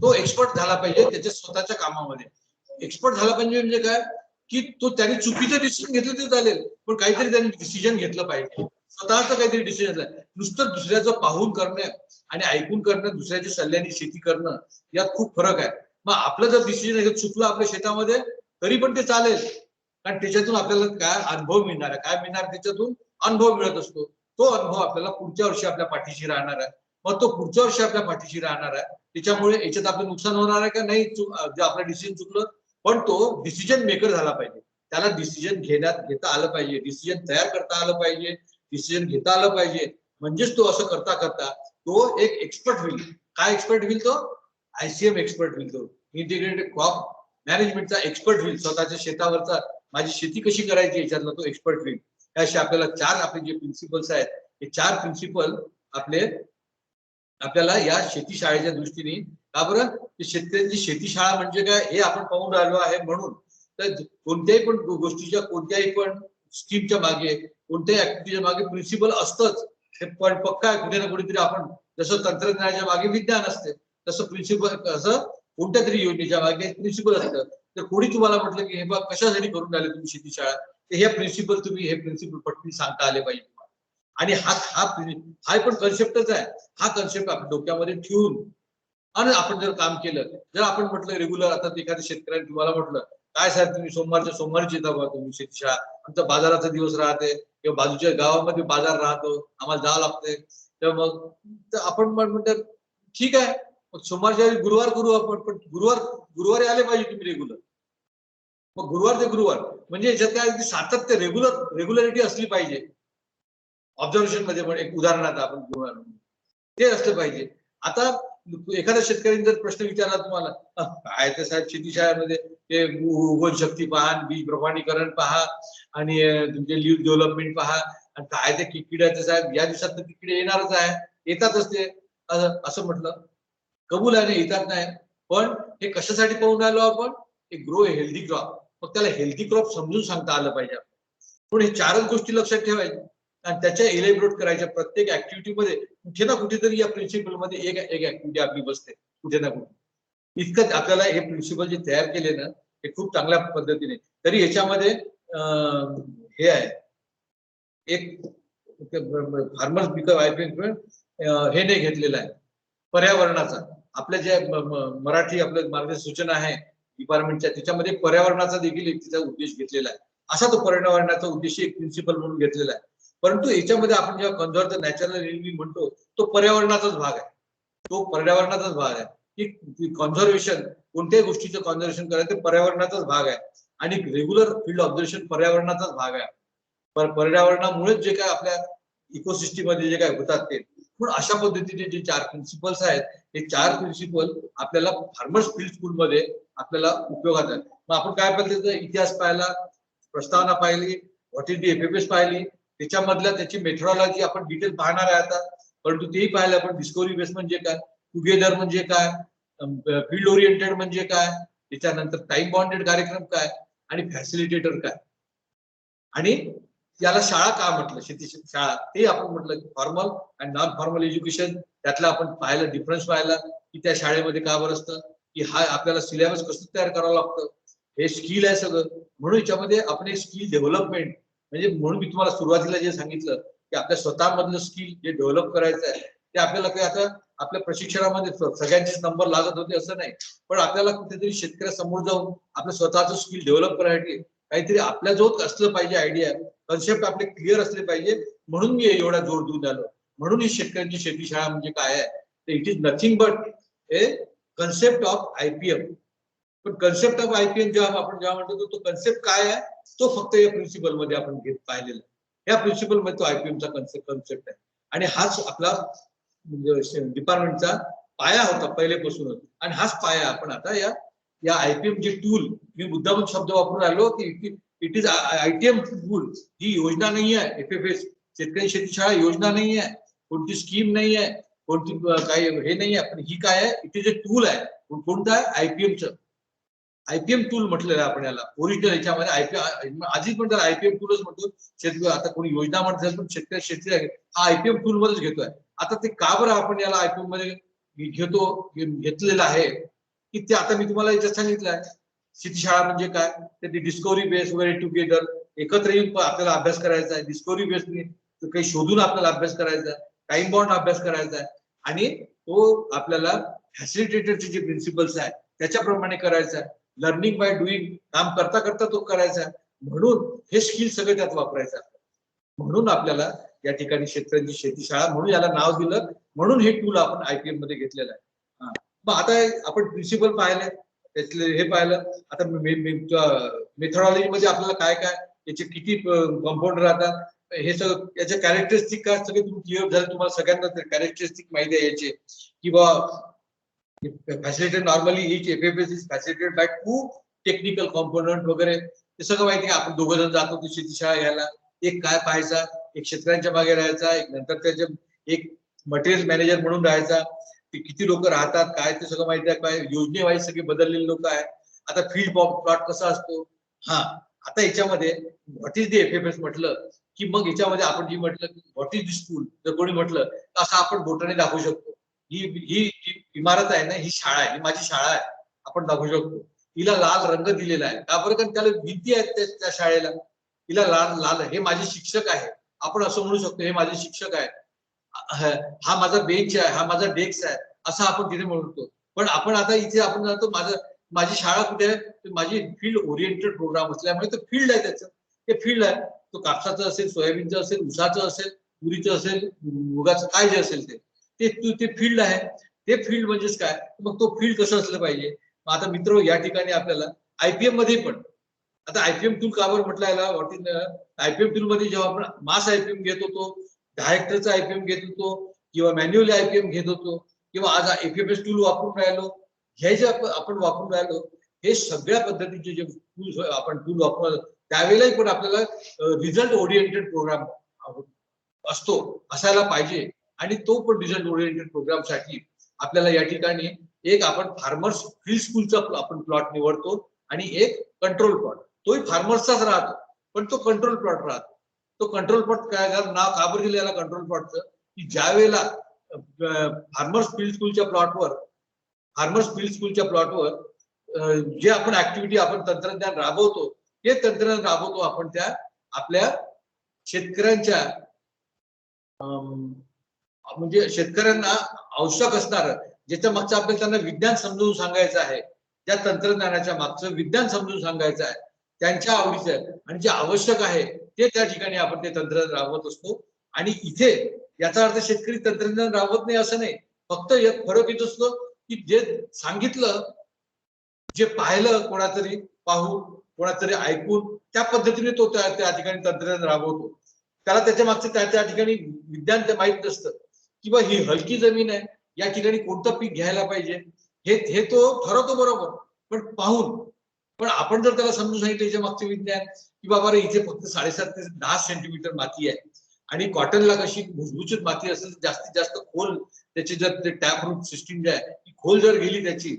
तो एक्सपर्ट झाला पाहिजे त्याच्या स्वतःच्या कामामध्ये. एक्सपर्ट झाला पाहिजे म्हणजे काय की तो त्याने चुकीचं डिसिजन घेतलं तरी चालेल, पण काहीतरी त्याने डिसिजन घेतलं पाहिजे, स्वतःचं काहीतरी डिसिजन. नुसतं दुसऱ्याचं पाहून करणं आणि ऐकून करणं, दुसऱ्याच्या सल्ल्याने शेती करणं यात खूप फरक आहे. मग आपलं जर डिसिजन चुकलं आपल्या शेतामध्ये तरी पण ते चालेल, कारण त्याच्यातून आपल्याला काय अनुभव मिळणार आहे, काय मिळणार, त्याच्यातून अनुभव मिळत असतो. तो अनुभव आपल्याला पुढच्या वर्षी आपल्या पाठीशी राहणार आहे. मग तो पुढच्या वर्षी आपल्या पाठीशी राहणार आहे. त्याच्यामुळे याच्यात आपलं नुकसान होणार आहे का नाही, जे आपलं डिसिजन चुकलं, पण तो डिसिजन मेकर झाला पाहिजे. त्याला डिसिजन घेता आलं पाहिजे, डिसिजन तयार करता आलं पाहिजे, डिसिजन घेता आलं पाहिजे. म्हणजेच तो असं करता करता तो एक एक्सपर्ट होईल. काय एक्सपर्ट होईल तो? आयसीएम एक्सपर्ट होईल. तो इंटिग्रेटेड क्रॉप मॅनेजमेंटचा एक्सपर्ट होईल. स्वतःच्या शेतावरचा माझी शेती कशी करायची याच्यातला तो एक्सपर्ट होईल. असे आपल्याला 4 आपले जे प्रिन्सिपल्स आहेत, हे 4 प्रिन्सिपल आपल्याला या शेती शाळेच्या दृष्टीने, का बरं, शेतकऱ्यांची शेती शाळा म्हणजे काय हे आपण पाहून राहिलो आहे. म्हणून तर कोणत्याही पण गोष्टीच्या, कोणत्याही पण स्कीमच्या मागे, कोणत्याही ऍक्टिव्हिटीच्या मागे प्रिन्सिपल असतंच. हे पण पक्का आहे. कुठे ना कुठेतरी आपण जसं तंत्रज्ञानाच्या मागे विज्ञान असते, तसं प्रिन्सिपल, असं कोणत्या तरी योजनेच्या मागे प्रिन्सिपल असतं. तर कोणी तुम्हाला म्हटलं की हे बघ कशासाठी करून राहिले तुम्ही शेती शाळा, तर हे प्रिन्सिपल पटकन सांगता आले पाहिजे. आणि हा पण कन्सेप्टच आहे. हा कन्सेप्ट आपल्या डोक्यामध्ये ठेवून आणि आपण जर काम केलं, जर आपण म्हटलं रेग्युलर, आता एखाद्या शेतकऱ्याने तुम्हाला म्हटलं काय साहेब तुम्ही सोमवारच्या सोमवारीच येता बा तुम्ही शेती शाळा, आमचा बाजाराचा दिवस राहते किंवा बाजूच्या गावामध्ये बाजार राहतो, आम्हाला जावं लागते, तर मग आपण म्हणतात ठीक आहे, मग सोमवारच्या ऐवजी गुरुवार करू आपण, पण गुरुवारी आले पाहिजे तुम्ही रेग्युलर. मग गुरुवार ते गुरुवार म्हणजे याच्यात काय सातत्य रेग्युलरिटी असली पाहिजे. ऑब्झर्वेशन मध्ये पण एक उदाहरणार्थ आपण गुरुवार ते असलं पाहिजे. आता एखाद्या शेतकऱ्यांनी जर प्रश्न विचारला तुम्हाला, काय तर साहेब शेतीशाळेमध्ये ते उगवण शक्ती पहा, बीज प्रमाणीकरण पहा आणि तुमचे लीव्ह डेव्हलपमेंट पहा, आणि काय ते किड्याचं साहेब या दिवसात तर किडे येणारच आहे, येतातच ते. असं म्हटलं कबूल आहे, येतात नाही, पण हे कशासाठी पाहून राहिलो आपण, एक ग्रो हेल्दी क्रॉप. मग त्याला हेल्दी क्रॉप समजून सांगता आलं पाहिजे. पण हे चारच गोष्टी लक्षात ठेवायच्या आणि त्याच्या इलेबरेट करायच्या. प्रत्येक ऍक्टिव्हिटीमध्ये कुठे ना कुठेतरी या प्रिन्सिपल मध्ये एक ऍक्टिव्हिटी आपली बसते कुठे ना कुठे. इतकंच आपल्याला हे प्रिन्सिपल जे तयार केले ना हे खूप चांगल्या पद्धतीने. तरी याच्यामध्ये हे आहे एक फार्मर्स बिकम आयपीएम हे नाही घेतलेलं आहे पर्यावरणाचा. आपल्या जे मराठी आपलं मार्गदर्शन आहे डिपार्टमेंटच्या, त्याच्यामध्ये पर्यावरणाचा देखील एक तिचा उद्देश घेतलेला आहे. असा तो पर्यावरणाचा उद्देश एक प्रिन्सिपल म्हणून घेतलेला आहे. परंतु याच्यामध्ये आपण जेव्हा कन्झर्व द नॅचरल एनिमी म्हणतो तो पर्यावरणाचाच भाग आहे. तो पर्यावरणाचाच भाग आहे की कॉन्झर्वेशन, कोणत्याही गोष्टीचं कॉन्झर्वेशन करायचं पर्यावरणाचाच भाग आहे. आणि रेग्युलर फील्ड ऑब्झर्वेशन पर्यावरणाचाच भाग आहे. पर्यावरणामुळेच जे काय आपल्या इकोसिस्टीम मध्ये जे काय होतात ते. पण अशा पद्धतीचे जे 4 प्रिन्सिपल्स आहेत, हे 4 प्रिन्सिपल आपल्याला फार्मर्स फील्ड स्कूल मध्ये आपल्याला उपयोगात आहे. मग आपण काय पद्धतीचा इतिहास पाहिला, प्रस्तावना पाहिली, व्हॉट इज दी एफएफएस पाहिली, त्याच्यामधल्या त्याची मेथडॉलॉजी आपण डिटेल पाहणार आहे आता. परंतु तेही पाहिलं आपण डिस्कवरी बेस म्हणजे काय, टुगेदर म्हणजे काय, फील्ड ओरिएंटेड म्हणजे काय, त्याच्यानंतर टाइम बॉन्डेड कार्यक्रम काय आणि फॅसिलिटेटर काय, आणि याला शाळा का म्हटलं, शेती शाळा ते आपण म्हटलं. फॉर्मल आणि नॉन फॉर्मल एज्युकेशन त्यातला आपण पाहिलं डिफरन्स पाहिला की त्या शाळेमध्ये का बरं असतं, की हा आपल्याला सिलेबस कसं तयार करावं लागतं, हे स्किल आहे सगळं. म्हणून याच्यामध्ये आपण एक स्किल डेव्हलपमेंट म्हणजे म्हणून मी तुम्हाला सुरुवातीला जे सांगितलं की आपल्या स्वतःमधलं स्किल जे डेव्हलप करायचं आहे ते आपल्याला काही आता आपल्या प्रशिक्षणामध्ये सगळ्यांचेच नंबर लागत होते असं नाही, पण आपल्याला कुठेतरी शेतकऱ्यासमोर जाऊन आपलं स्वतःचं स्किल डेव्हलप करायसाठी काहीतरी आपल्याजवळ असलं पाहिजे, आयडिया कन्सेप्ट आपले क्लिअर असले पाहिजे. म्हणून मी एवढा जोर देऊन आलो. म्हणून ही शेतकऱ्यांची शेती शाळा म्हणजे काय आहे, it is nothing but A concept of IPM. पण कन्सेप्ट ऑफ आयपीएम जेव्हा म्हणतो तो कन्सेप्ट काय आहे, तो फक्त या प्रिन्सिपल मध्ये आपण घेत पाहिलेला. या प्रिन्सिपल मध्ये तो आयपीएमचा कन्सेप्ट आहे आणि हाच आपला डिपार्टमेंटचा पाया होता पहिलेपासूनच. आणि हाच पाया आपण आता या आयपीएम जे टूल, मी मुद्दामून शब्द वापरून आलो की इट इज आयटीएम टूल. ही योजना नाही आहे एफएफएस शेतकरी शेती शाळा योजना नाही आहे, कोणती स्कीम नाही आहे, कोणती काही हे नाही आहे, पण ही काय आहे, इट इज अ टूल आहे. कोणतं आहे, आयपीएमचं आयपीएम टूल म्हटलेलं आहे आपण याला. ओरिजिनल याच्यामध्ये आयपीएम आधीच पण त्याला आयपीएम टूलच म्हणतो. शेतकरी आता कोणी योजना म्हणत पण शेतकरी शेती हा आयपीएम टूल मध्येच घेतोय. आता ते का बरं आपण याला आयपीएम मध्ये घेतलेलं आहे की ते आता मी तुम्हाला याच्यात सांगितलं आहे. शेती शाळा म्हणजे काय, ते डिस्कवरी बेस वगैरे टुगेदर एकत्र येऊन आपल्याला अभ्यास करायचा आहे. डिस्कवरी बेसने काही शोधून आपल्याला अभ्यास करायचा आहे, टाइम बॉन्ड अभ्यास करायचा आहे आणि तो आपल्याला फॅसिलिटेटरचे जे प्रिन्सिपल्स आहेत त्याच्याप्रमाणे करायचा आहे. लर्निंग बाय डुईंग, काम करता करता तो करायचा आहे. म्हणून हे स्किल सगळं त्यात वापरायचं आहे. म्हणून आपल्याला या ठिकाणी शेतकऱ्यांची शेती शाळा म्हणून याला नाव दिलं. म्हणून हे टूल आपण आयपीएम मध्ये घेतलेलं आहे. मग आता आपण प्रिन्सिपल पाहिले, त्यातले हे पाहिलं. आता मेथडॉलॉजी मध्ये आपल्याला काय काय याचे किती कंपाऊंड राहतात, हे सगळं याचे कॅरेक्टरिस्टिक काय सगळे तुम्ही क्लिअर झाले. तुम्हाला सगळ्यांना कॅरेक्टरिस्टिक माहिती आहे याचे, किंवा facilitated normally each F F S is facilitated by 2 technical component वगैरे ते सगळं माहिती आहे. आपण दोघं जण जातो ती शेती शाळा घ्यायला. एक काय पाहायचा, एक शेतकऱ्यांच्या मागे राहायचा, एक नंतर त्याचे एक मटेरियल मॅनेजर म्हणून राहायचा. ते किती लोक राहतात काय ते सगळं माहिती आहे. काय योजनेवाईज सगळे बदललेले लोक आहेत. आता फील्ड प्लॉट कसा असतो, हा आता याच्यामध्ये व्हॉट इज दी एफएफएस म्हटलं की मग याच्यामध्ये आपण जी म्हटलं व्हॉट इज दी स्कूल जर कोणी म्हटलं तर असं आपण बोटाने दाखवू शकतो. ही इमारत आहे ना, ही शाळा आहे, ही माझी शाळा आहे आपण दाखवू शकतो. हिला लाल रंग दिलेला आहे का बरं, कारण त्याला भिंती आहेत त्या शाळेला. हिला लाल हे माझे शिक्षक आहे आपण असं म्हणू शकतो, हे माझे शिक्षक आहे, हा माझा बेंच आहे, हा माझा डेस्क आहे असं आपण तिथे म्हणतो. पण आपण आता इथे आपण जातो माझी शाळा कुठे आहे, माझी फील्ड ओरिएंटेड प्रोग्राम असल्यामुळे तो फील्ड आहे, त्याचं ते फील्ड आहे. तो कापसाचं असेल, सोयाबीनचं असेल, ऊसाचं असेल, तुरीचं असेल, मुगाचं काय जे असेल ते फील्ड आहे. ते फील्ड म्हणजेच काय, मग तो फील्ड कसं असलं पाहिजे. मग आता मित्र या ठिकाणी आपल्याला आयपीएम मध्ये पण आता आयपीएम टूल का बरं म्हटलं याला, व्हॉट इन आयपीएम टूल मध्ये जेव्हा आपण मास आयपीएम घेत होतो, डायरेक्टरचा आयपीएम घेत होतो किंवा मॅन्युअली आयपीएम घेत होतो किंवा आज एफएफएस टूल वापरून राहिलो, हे जे आपण वापरून राहिलो, हे सगळ्या पद्धतीचे जे टूल्स आपण टूल वापरतो त्यावेळेलाही पण आपल्याला रिझल्ट ओरिएंटेड प्रोग्राम असतो, असायला पाहिजे. आणि तो पण रिझल्ट ओरिएंटेड प्रोग्राम साठी आपल्याला या ठिकाणी एक आपण फार्मर्स फील्ड स्कूलचा आपण प्लॉट निवडतो आणि एक कंट्रोल प्लॉट, तोही फार्मर्सचाच राहतो पण तो कंट्रोल प्लॉट राहतो. तो कंट्रोल प्लॉट काय नाव का बरं दिलं याला कंट्रोल प्लॉटचं, की ज्या वेळेला फार्मर्स फील्ड स्कूलच्या प्लॉटवर जे आपण ऍक्टिव्हिटी आपण तंत्रज्ञान राबवतो, हे तंत्रज्ञान राबवतो आपण त्या आपल्या शेतकऱ्यांच्या म्हणजे शेतकऱ्यांना आवश्यक असणार, ज्याच्या मागचं आपल्याला त्यांना विज्ञान समजून सांगायचं आहे, त्या तंत्रज्ञानाच्या मागचं विज्ञान समजून सांगायचं आहे, त्यांच्या आवडीचं आणि जे आवश्यक आहे ते त्या ठिकाणी आपण ते तंत्रज्ञान राबवत असतो. आणि इथे याचा अर्थ शेतकरी तंत्रज्ञान राबवत नाही असं नाही, फक्त फरक येत असतो की जे सांगितलं, जे पाहिलं कोणातरी पाहून कोणातरी ऐकून त्या पद्धतीने तो त्या ठिकाणी तंत्रज्ञान राबवतो. त्याला त्याच्या मागचं त्या ठिकाणी विज्ञान ते माहित नसतं किंवा ही हलकी जमीन आहे, या ठिकाणी कोणतं पीक घ्यायला पाहिजे हे तो ठरवतो बरोबर, पण पाहून. पण आपण जर त्याला समजून सांगितलं याच्या मागचे विज्ञान की बाबा इथे फक्त 7.5 ते 10 सेंटीमीटर माती आहे आणि कॉटनला कशी भुसभुशीत माती असेल, जास्तीत जास्त खोल त्याची जर ते टॅप रूट सिस्टीम जी आहे ती खोल जर गेली त्याची,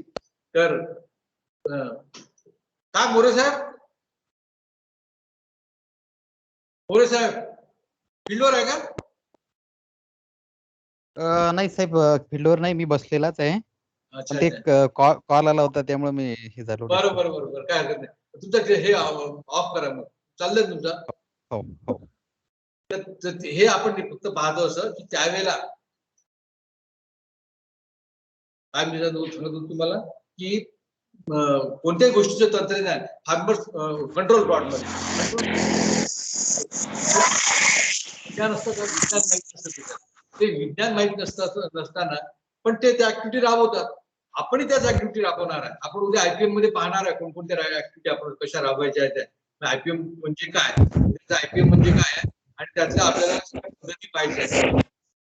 तर काय मोरे साहेब फील्डवर आहे का? नाही साहेब, फील्डवर नाही, मी बसलेलाच आहे. अच्छा, ते कॉल आला होता त्यामुळे मी हे झालो. बरोबर काय हरकत नाही. तुमचं हे ऑफ करा, मग चाललंय तुमचं. हो हो. तर हे आपण फक्त पाहतो असं की त्यावेळेला काय मी सांगतो तुम्हाला की कोणत्याही गोष्टीचं तंत्रज्ञान फार्मर्स कंट्रोल प्लॉट मध्ये विज्ञान असतं का, विज्ञान माहित नसतं, ते विज्ञान माहित नसताना पण ते त्या ऍक्टिव्हिटी राबवतात. आपणही त्याच ऍक्टिव्हिटी राबवणार आहे. आपण उद्या आयपीएम मध्ये पाहणार आहे कोणकोणत्या ऍक्टिव्हिटी आपण कशा राबवायच्या आहेत त्या. आयपीएम म्हणजे काय, त्याचं आयपीएम म्हणजे काय आहे आणि त्यातल्या आपल्याला पद्धती पाहिजे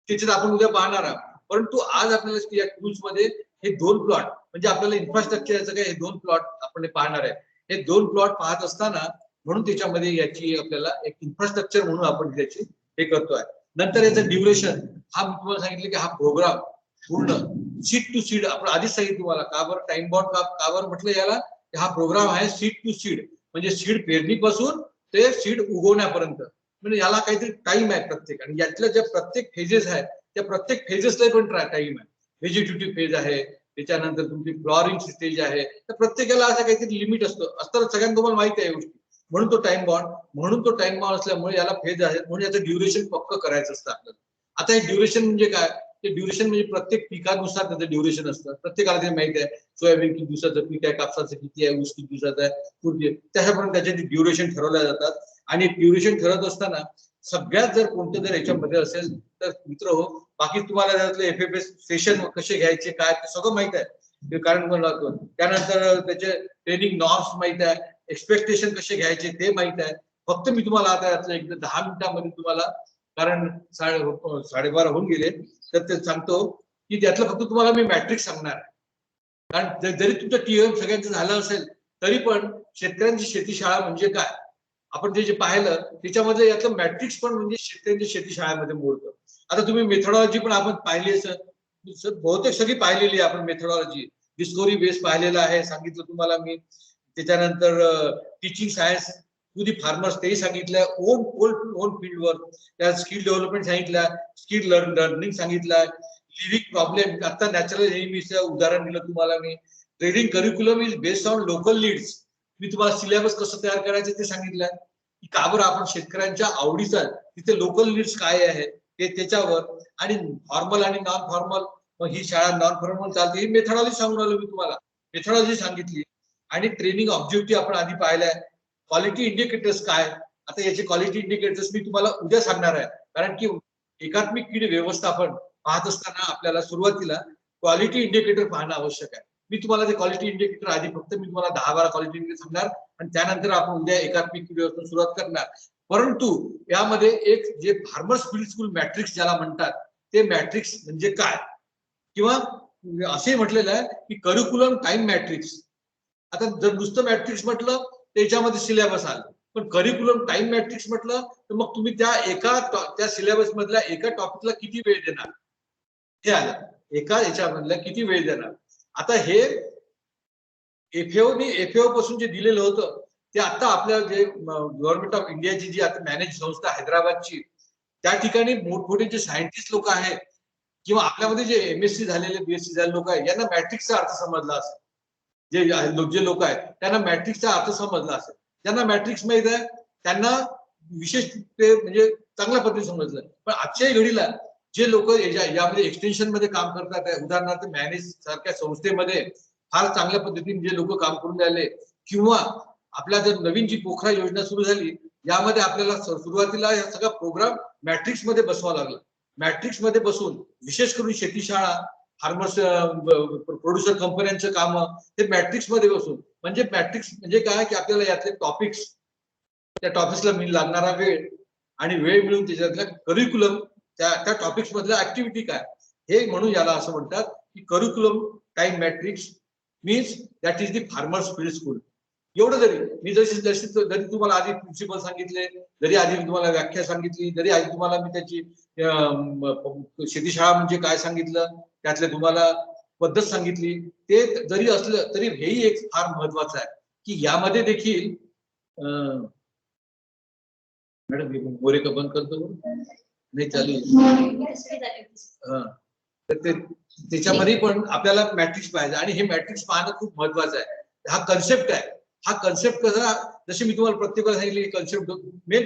त्याच्यात आपण उद्या पाहणार आहोत. परंतु आज आपल्याला या टूल्स मध्ये हे 2 प्लॉट म्हणजे आपल्याला इन्फ्रास्ट्रक्चर याचं काय, हे 2 प्लॉट आपण पाहणार आहे. हे 2 प्लॉट पाहत असताना म्हणून त्याच्यामध्ये याची आपल्याला एक इन्फ्रास्ट्रक्चर म्हणून आपण त्याची हे करतोय. नंतर याचं ड्युरेशन, हा मी तुम्हाला सांगितलं की हा प्रोग्राम पूर्ण सीड टू सीड, आपण आधीच सांगितलं तुम्हाला का बरं टाइम बॉन्ड का बरं म्हटलं याला, हा प्रोग्राम आहे सीड टू सीड, म्हणजे सीड पेरणीपासून ते सीड उगवण्यापर्यंत, म्हणजे याला काहीतरी टाइम आहे प्रत्येक. आणि यातल्या ज्या प्रत्येक फेजेस आहेत त्या प्रत्येक फेजेसला पण टाइम आहे. व्हेजिटेटिव्ह फेज आहे, त्याच्यानंतर तुमची फ्लॉवरिंग स्टेज आहे, तर प्रत्येकाला असं काहीतरी लिमिट असतं सगळ्यांना तुम्हाला माहिती आहे गोष्टी. म्हणून तो टाइम बॉन्ड असल्यामुळे याला फेज आहे, म्हणून याचं ड्युरेशन पक्क करायचं असतं आपल्याला. आता हे ड्युरेशन म्हणजे काय, ते ड्युरेशन म्हणजे प्रत्येक पिकानुसार त्याचं ड्युरेशन असतं. प्रत्येकाला ते माहिती आहे, सोयाबीन किती दिवसाचं पीक आहे, कापसाचं किती आहे, ऊस किती दिवसाचं आहे, त्याच्याप्रमाणे त्याचे ड्युरेशन ठरवल्या जातात. आणि ड्युरेशन ठरवत असताना सगळ्यात जर कोणतं जर याच्यामध्ये असेल तर मित्र हो, बाकी तुम्हाला त्यातले एफएफएस सेशन कसे घ्यायचे काय ते सगळं माहित आहे, कारण त्यानंतर त्याचे ट्रेनिंग नॉर्म्स माहित आहे, एक्सपेक्टेशन कसे घ्यायचे ते माहित आहे. फक्त मी तुम्हाला आता यातलं एक 10 मिनिटांमध्ये तुम्हाला, कारण 12:30 होऊन गेले, तर ते सांगतो की त्यातलं फक्त तुम्हाला मी मॅट्रिक्स सांगणार आहे. कारण जरी तुमचं टीएम सगळ्यांचं झालं असेल तरी पण शेतकऱ्यांची शेतीशाळा म्हणजे काय आपण जे पाहिलं त्याच्यामध्ये यातलं मॅट्रिक्स पण म्हणजे शेतकऱ्यांची शेतीशाळेमध्ये मोडतं. आता तुम्ही मेथडॉलॉजी पण आपण पाहिली असेल, बहुतेक सगळी पाहिलेली आहे आपण मेथडॉलॉजी. डिस्कवरी बेस पाहिलेला आहे, सांगितलं तुम्हाला मी. त्याच्यानंतर teaching science to the farmers तेही सांगितलं, ओन फील्डवर त्या स्किल डेव्हलपमेंट सांगितलं, स्किल लर्निंग सांगितलं, लिव्हिंग प्रॉब्लेम, आता नॅचरल एनिमीचं उदाहरण दिलं तुम्हाला मी. Training curriculum is based on local needs, मी तुम्हाला सिलेबस कसं तयार करायचं ते सांगितलं की का बरं आपण शेतकऱ्यांच्या आवडीचा तिथे लोकल नीड्स काय आहे ते त्याच्यावर. आणि फॉर्मल आणि नॉन फॉर्मल, मग ही शाळा नॉन फॉर्मल चालते, ही मेथडॉलॉजी सांगून आलो मी तुम्हाला, मेथडॉलॉजी सांगितली. आणि ट्रेनिंग ऑब्जेक्टिव्ह आपण आधी पाहिलाय. क्वालिटी इंडिकेटर्स काय, आता याचे क्वालिटी इंडिकेटर्स मी तुम्हाला उद्या सांगणार आहे. कारण की एकात्मिक कीड व्यवस्थापन पाहत असताना आपल्याला सुरुवातीला क्वालिटी इंडिकेटर पाहणं आवश्यक आहे. मी तुम्हाला ते क्वालिटी इंडिकेटर आधी फक्त मी तुम्हाला 10-12 क्वालिटी इंडिकेटर सांगणार आणि त्यानंतर आपण उद्या एकात्मिक व्हिडिओतून सुरुवात करणार. परंतु यामध्ये एक जे फार्मर्स फील्ड स्कूल मॅट्रिक्स ज्याला म्हणतात ते मॅट्रिक्स म्हणजे काय, किंवा असे म्हटलेलं आहे की करिक्युलम टाइम मॅट्रिक्स. आता जर नुसतं मॅट्रिक्स म्हटलं त्याच्यामध्ये सिलेबस आलं, पण करिक्युलम टाइम मॅट्रिक्स म्हटलं तर मग तुम्ही त्या सिलेबस मधल्या एका टॉपिकला किती वेळ देणार हे आलं, एका याच्यामधल्या किती वेळ देणार. आता हे एफएओ पासून जे दिलेलं होतं ते आता आपल्या जे गव्हर्नमेंट ऑफ इंडियाची जी आता मॅनेज संस्था हैदराबादची, त्या ठिकाणी मोठमोठे जे सायंटिस्ट लोक आहेत किंवा आपल्यामध्ये जे MSc झालेले BSc झालेले लोक आहेत यांना मॅट्रिक्सचा अर्थ समजला असेल. जे लोक आहेत त्यांना मॅट्रिक्सचा अर्थ समजला असेल. ज्यांना मॅट्रिक्स माहित आहे त्यांना विशेष म्हणजे चांगल्या पद्धतीने समजलं. पण आजच्याही घडीला जे लोक यामध्ये एक्सटेन्शन मध्ये काम करतात, उदाहरणार्थ मॅनेज सारख्या संस्थेमध्ये फार चांगल्या पद्धतीने जे लोक काम करून राहिले, किंवा आपल्या जर नवीन जी पोखरा योजना सुरू झाली यामध्ये आपल्याला सुरुवातीला हा सगळा प्रोग्राम मॅट्रिक्स मध्ये बसवावा लागला. मॅट्रिक्स मध्ये बसून विशेष करून शेतीशाळा, फार्मर्स, प्रोड्युसर कंपन्यांचं काम हे मॅट्रिक्स मध्ये बसून, म्हणजे मॅट्रिक्स म्हणजे काय की आपल्याला यातले टॉपिक्स, त्या टॉपिक्सला लागणारा वेळ आणि वेळ मिळून त्याच्यातल्या करिक्युलम, त्या टॉपिक्स मधल्या ऍक्टिव्हिटी काय, हे म्हणून याला असं म्हणतात की curriculum time matrix means that is the farmers field school. एवढं जरी मी जरी तुम्हाला आधी प्रिन्सिपल सांगितले, जरी आधी मी तुम्हाला व्याख्या सांगितली, जरी आधी तुम्हाला मी त्याची शेतीशाळा म्हणजे काय सांगितलं, त्यातले तुम्हाला पद्धत सांगितली, ते जरी असलं तरी हेही एक फार महत्वाचं आहे की यामध्ये देखील मॅडम गोरे का बंद करतो नाही चालू. तर त्याच्यामध्ये पण आपल्याला मॅट्रिक्स पाहिजे आणि हे मॅट्रिक्स पाहणं खूप महत्वाचं आहे. हा कन्सेप्ट आहे. हा कन्सेप्ट कसा, जसे मी तुम्हाला प्रत्येकाला सांगितले कन्सेप्ट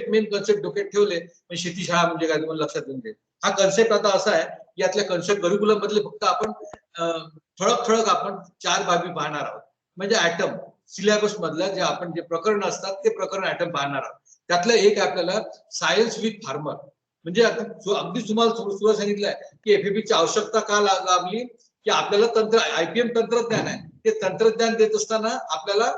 मेन कन्सेप्ट डोक्यात ठेवले, पण शेतीशाळा म्हणजे काय तुम्हाला लक्षात येऊन जाईल. हा कन्सेप्ट आता असा आहे की यातल्या कन्सेप्ट करिक्युलम मधले फक्त आपण ठळक आपण 4 बाबी पाहणार आहोत. म्हणजे ऍटम सिलेबस मधलं जे आपण जे प्रकरण असतात ते प्रकरण ऍटम पाहणार आहोत. त्यातलं एक आपल्याला सायन्स विथ फार्मर, म्हणजे अगदी तुम्हाला सुरुवात सांगितलंय की FAP ची आवश्यकता का लागली, की आपल्याला IPM तंत्रज्ञान आहे, ते तंत्रज्ञान देत असताना आपल्याला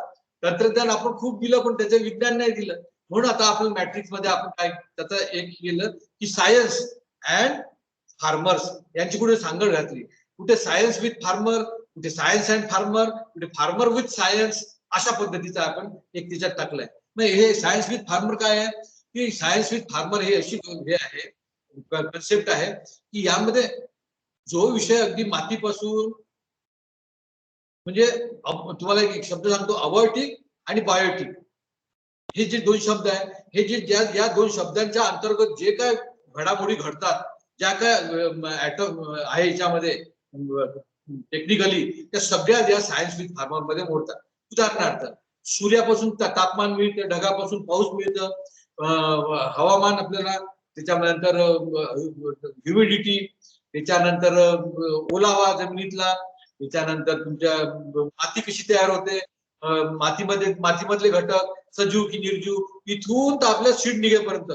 तंत्रज्ञान आपण खूप दिलं पण त्याचं विज्ञान नाही दिलं. म्हणून आता आपण मॅट्रिक्स मध्ये आपण काय त्याचं एक केलं की सायन्स अँड फार्मर्स यांची कुठे सांगड घातली. कुठे सायन्स विथ फार्मर, कुठे सायन्स अँड फार्मर, कुठे फार्मर विथ सायन्स, अशा पद्धतीचा आपण एक त्याच्यात टाकलाय. मग हे सायन्स विथ फार्मर काय आहे की सायन्स विथ फार्मर हे अशी हे आहे कन्सेप्ट आहे की यामध्ये जो विषय अगदी मातीपासून, म्हणजे तुम्हाला एक शब्द सांगतो, अबायोटिक आणि बायोटिक, हे जे 2 शब्द आहे, हे जे या 2 शब्दांच्या अंतर्गत जे काय घडामोडी घडतात, ज्या काय ऍटम आहे याच्यामध्ये टेक्निकली, त्या सगळ्या या सायन्स विथ फार्मर मध्ये मोडतात. उदाहरणार्थ सूर्यापासून तापमान मिळतं, ढगापासून पाऊस मिळतं, हवामान आपल्याला, त्याच्यानंतर ह्युमिडिटी, त्याच्यानंतर ओलावा जमिनीतला, त्याच्यानंतर तुमच्या माती कशी तयार होते, मातीमधले घटक सजीव की निर्जीव, इथून तर आपल्या सीड निघेपर्यंत,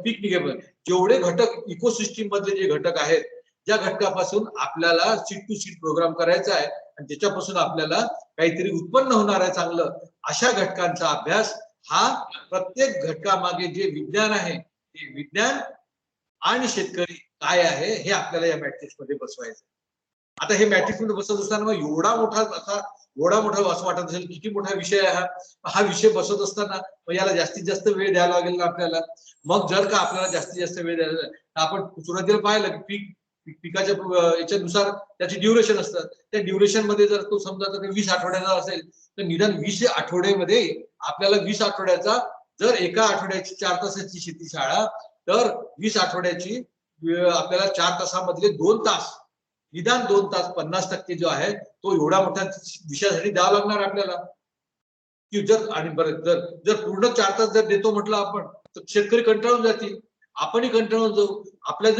पीक निघेपर्यंत जेवढे घटक इकोसिस्टीम मधले जे घटक आहेत, ज्या घटकापासून आपल्याला सीड टू सीड प्रोग्राम करायचा आहे आणि त्याच्यापासून आपल्याला काहीतरी उत्पन्न होणार आहे चांगलं, अशा घटकांचा अभ्यास हा प्रत्येक घटकामागे जे विज्ञान आहे ते विज्ञान आणि शेतकरी काय आहे हे आपल्याला या मॅट्रिक्स मध्ये बसवायचं. आता हे मॅट्रिक्स मध्ये बसत असताना मग एवढा मोठा असं वाटत असेल किती मोठा विषय आहे हा विषय बसत असताना मग याला जास्तीत जास्त वेळ द्यावा लागेल ना आपल्याला. मग जर का आपल्याला जास्तीत जास्त वेळ द्यायला तर आपण सुरुवातीला पाहिलं की पिकाच्या याच्यानुसार त्याची ड्युरेशन असतात. त्या ड्युरेशन मध्ये जर तो समजा 20 आठवड्याचा असेल तर निदान 20 आठवड्यामध्ये आपल्याला 20 आठवड्याचा, जर एका आठवड्याची 4 तासाची शेतीशाळा तर 20 आठवड्याची आपल्याला 4 तासामधले 2 तास, निदान 2 तास 50% जो आहे तो एवढा मोठ्या विषयासाठी द्यावा लागणार आपल्याला. की आणि बरं जर पूर्ण 4 तास जर देतो म्हटलं आपण तर शेतकरी कंटाळून जातील, आपणही कंटाळून जाऊ. आपल्या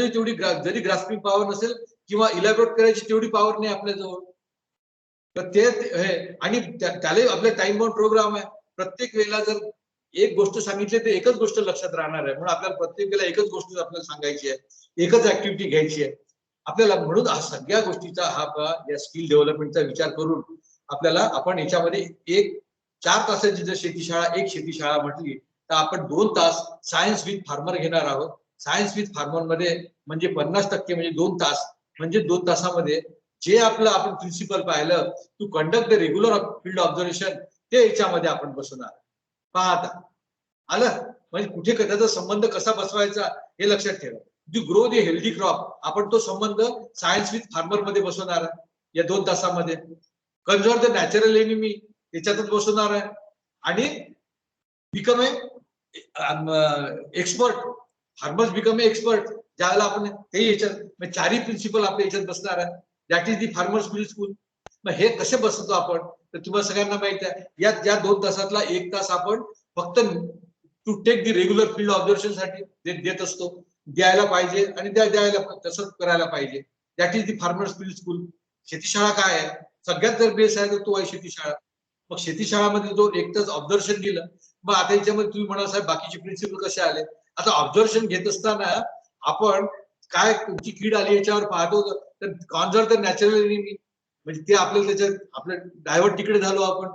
जरी ग्रास्पिंग पॉवर नसेल किंवा इलॅबोरेट करायची तेवढी पॉवर नाही आपल्याजवळ, तर ते आणि त्याला आपल्या टाइम बाउंड प्रोग्राम आहे. प्रत्येक वेळेला जर एक गोष्ट सांगितली तर एकच गोष्ट लक्षात राहणार आहे, म्हणून आपल्याला प्रत्येक वेळेला एकच गोष्ट आपल्याला सांगायची आहे, एकच ऍक्टिव्हिटी घ्यायची आहे. आपल्याला म्हणून हा सगळ्या गोष्टीचा या स्किल डेव्हलपमेंटचा विचार करून आपल्याला आपण याच्यामध्ये 4 तासाची जर शेतीशाळा शेतीशाळा म्हटली तर आपण 2 तास सायन्स विथ फार्मर घेणार आहोत. सायन्स विथ फार्मर मध्ये म्हणजे 50% म्हणजे 2 तास, म्हणजे 2 तासामध्ये जे आपलं आपण प्रिन्सिपल पाहिलं to conduct the regular field observation ते याच्यामध्ये आपण बसवणार. पाहता आलं म्हणजे कुठे त्याचा संबंध कसा बसवायचा हे लक्षात ठेवा. To grow the healthy crop आपण तो संबंध सायन्स विथ फार्मर मध्ये बसवणार आहे या 2 तासामध्ये. कन्झर्व द नॅचरल एनिमी त्याच्यातच बसवणार आहे आणि become expert farmers become expert ज्यावेळेला आपण ते याच्यात 4ही प्रिन्सिपल आपल्या याच्यात बसणार आहे. That is the farmers field school. मग हे कसे बसवतो आपण तर तुम्हाला सगळ्यांना माहिती आहे या 2 तासातला 1 तास आपण फक्त to take the regular field observation साठी देत असतो. द्यायला पाहिजे आणि द्यायला तसंच करायला पाहिजे. That is the farmers field school. शेतीशाळा काय आहे सगळ्यात जर बेस आहे तर तो आहे शेतीशाळा. मग शेतीशाळामध्ये जो 1 तास ऑब्झर्वेशन दिलं मग आता याच्यामध्ये तुम्ही म्हणा साहेब बाकीचे प्रिन्सिपल कसे आले. आता ऑब्झर्वेशन घेत असताना आपण काय तुमची कीड आली याच्यावर पाहतो तर कॉन्झर्व द नॅचरल एनिमी म्हणजे ते आपल्याला त्याच्यात आपलं डायव्हर्ट तिकडे झालो आपण.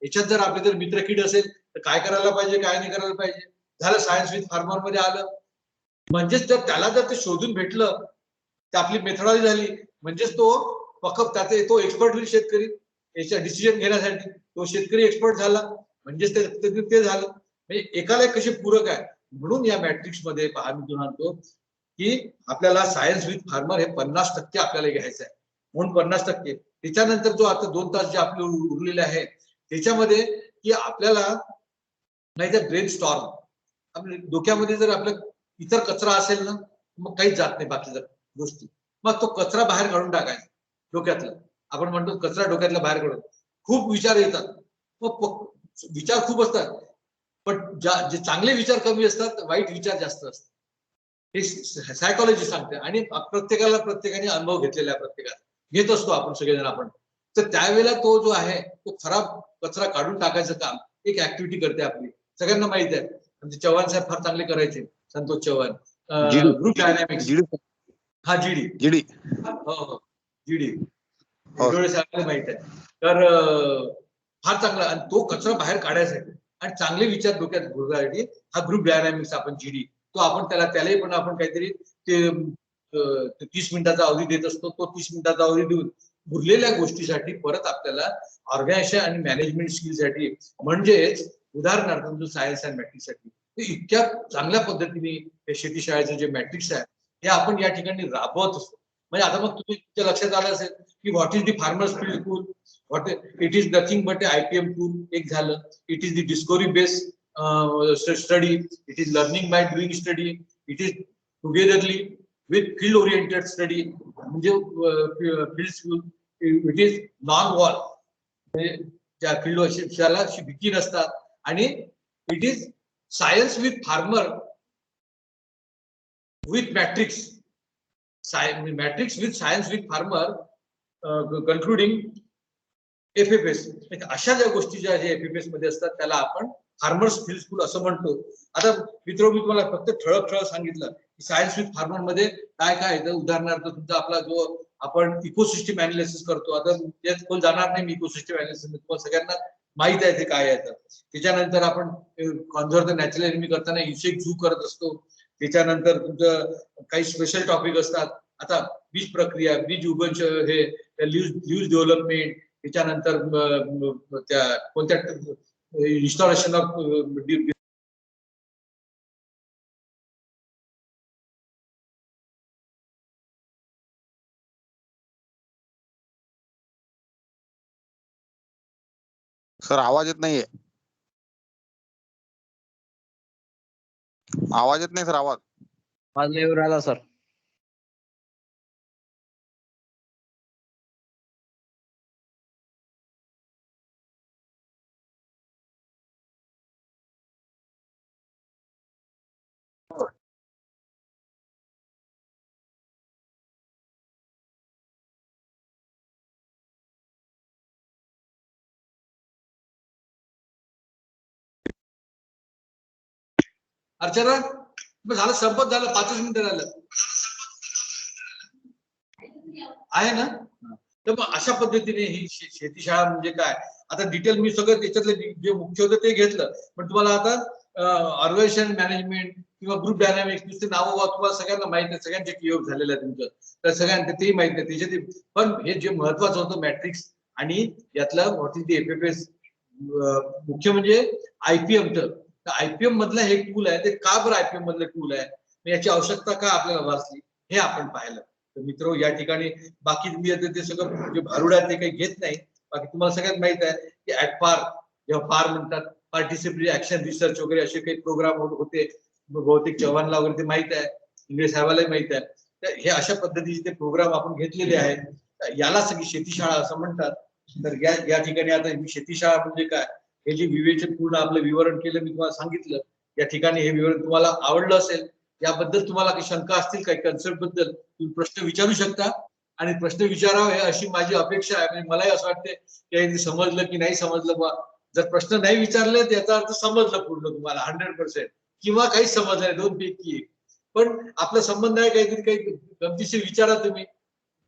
याच्यात जर आपले जर मित्र कीड असेल तर काय करायला पाहिजे काय नाही करायला पाहिजे. झालं सायन्स विथ फार्मर मध्ये आलं म्हणजेच जर त्याला जर ते शोधून भेटलं तर आपली मेथडॉलॉजी झाली म्हणजेच तो फक्त त्याचे तो एक्सपर्ट होईल शेतकरी याच्या डिसिजन घेण्यासाठी. तो शेतकरी एक्सपर्ट झाला म्हणजेच ते झालं. म्हणजे एकाला एक कसे पूरक आहे. म्हणून या मॅट्रिक्स मध्ये मी म्हणतो की आपल्याला सायन्स विथ फार्मर हे 50% आपल्याला घ्यायचं आहे म्हणून 50%. त्याच्यानंतर जो आता 2 तास जे आपले उरलेले आहे त्याच्यामध्ये की आपल्याला नाही तर ब्रेन स्टॉर्म आपल्या डोक्यामध्ये जर आपलं इतर कचरा असेल ना मग काहीच जात नाही बाकीच्या गोष्टी. मग तो कचरा बाहेर काढून टाकायचा डोक्यातला. आपण म्हणतो कचरा डोक्यातला बाहेर काढून. खूप विचार येतात मग विचार खूप असतात पण जे चांगले विचार कमी असतात वाईट विचार जास्त असतात. हे सायकोलॉजी सांगते आणि प्रत्येकाने अनुभव घेतलेला आहे. प्रत्येकाला घेत असतो आपण सगळेजण आपण. तर त्यावेळेला तो जो आहे तो खराब कचरा काढून टाकायचं काम एक ऍक्टिव्हिटी करते आपली. सगळ्यांना माहिती आहे म्हणजे चव्हाण साहेब फार चांगले करायचे. संतोष चव्हाण ग्रुप डायनॅमिक्स हा जीडी हो जीडी डोळे साहेबांना माहित आहे. तर फार चांगला आणि तो कचरा बाहेर काढायसाठी आणि चांगले विचार डोक्यात घुरण्यासाठी हा ग्रुप डायनॅमिक्स आपण जीडी तो आपण त्यालाही पण आपण काहीतरी ते 30 मिनिटाचा अवधी देत असतो. तो 30 मिनिटाचा अवधी देऊन उरलेल्या गोष्टीसाठी परत आपल्याला ऑर्गनायझेशन आणि मॅनेजमेंट स्किलसाठी म्हणजेच उदाहरणार्थ सायन्स अँड मॅट्रिक्स साठी इतक्या चांगल्या पद्धतीने हे शेतीशाळेचं जे मॅट्रिक्स आहे हे आपण या ठिकाणी राबवत असतो. म्हणजे आता मग तुमच्या लक्षात आलं असेल की what is the farmers field school. It is nothing but IPM tool एक झालं. It is the discovery based study. It is learning by doing study. It is togetherly with field oriented study म्हणजे field school. It is non wall म्हणजे त्या फील्ड त्याला भीती नसतात आणि it is science with farmer with matrix. Matrix with science with farmer concluding FFS. अशा ज्या गोष्टी ज्या FFS मध्ये असतात त्याला आपण फार्मर्स फील्ड स्कूल असं म्हणतो. आता मित्र मी तुम्हाला फक्त ठळक सांगितलं की सायन्स विथ फार्मर मध्ये काय काय आहे. उदाहरणार्थ तुमचा आपला जो आपण इकोसिस्टम अनालिसिस करतो. आता त्यात कोण जाणार नाही मी इकोसिस्टम अनालिसिस तुम्हाला सगळ्यांना माहित आहे ते काय आहे. त्याच्यानंतर आपण कॉन्झर्व द नॅचरल एनिमी करताना इन्सेक्ट झू करत असतो. त्याच्यानंतर तुमचं काही स्पेशल टॉपिक असतात. आता बीज प्रक्रिया बीज उगवण हे ल्यूज डेव्हलपमेंट त्याच्यानंतर त्या कोणत्या इन्स्टॉलेशन ऑफ सर आवाज येत नाहीये. आवाज येत नाही सर. आवाज येऊ राहिला सर. अर्चना झालं संपत झालं 5 मिनिटं झालं. आहे ना? तर मग अशा पद्धतीने ही शेती शाळा म्हणजे काय, आता डिटेल मी सगळं त्याच्यातलं जे मुख्य होतं ते घेतलं, पण तुम्हाला आता ऑर्गनायझेशन मॅनेजमेंट किंवा ग्रुप डायनामिक्स नुसते नावं तुम्हाला सगळ्यांना माहित आहे, सगळ्यांचे योग झालेलं आहे तुमचं, तर सगळ्यांना तेही माहित नाही त्याच्यात. पण हे जे महत्वाचं होतं मॅट्रिक्स आणि यातलं व्हॉट इज द एफएफएस, मुख्य म्हणजे आयपीएम. तर आयपीएम मधलं हे टूल आहे, ते का बरं आयपीएम मधलं टूल आहे, याची आवश्यकता का आपल्याला भासली, हे आपण पाहिलं. तर मित्र या ठिकाणी बाकी तुम्ही ते सगळं जे भारुड आहे ते काही घेत नाही. बाकी तुम्हाला सगळ्यात माहित आहे की ऍटपार, जेव्हा पार म्हणतात पार्टिसिपेटरी ऍक्शन रिसर्च वगैरे असे काही प्रोग्राम होते, बहुतेक चव्हाणला वगैरे ते माहित आहे, इंग्रज साहेबालाही माहित आहे. तर हे अशा पद्धतीचे ते प्रोग्राम आपण घेतलेले आहेत. याला सगळी शेतीशाळा असं म्हणतात. तर या ठिकाणी आता शेतीशाळा म्हणजे काय, हे जे विवेचन पूर्ण आपलं विवरण केलं, मी तुम्हाला सांगितलं. या ठिकाणी हे विवरण तुम्हाला आवडलं असेल, याबद्दल तुम्हाला काही शंका असतील काही कन्सेप्ट बद्दल तुम्ही प्रश्न विचारू शकता, आणि प्रश्न विचारावे अशी माझी अपेक्षा आहे. म्हणजे मलाही असं वाटते की समजलं की नाही समजलं बा. जर प्रश्न नाही विचारले तर याचा अर्थ समजलं पूर्ण तुम्हाला 100%, किंवा काही समजलं नाही, 2 पैकी 1. पण आपला संबंध आहे काहीतरी, काही गमतीशीर विचारा तुम्ही,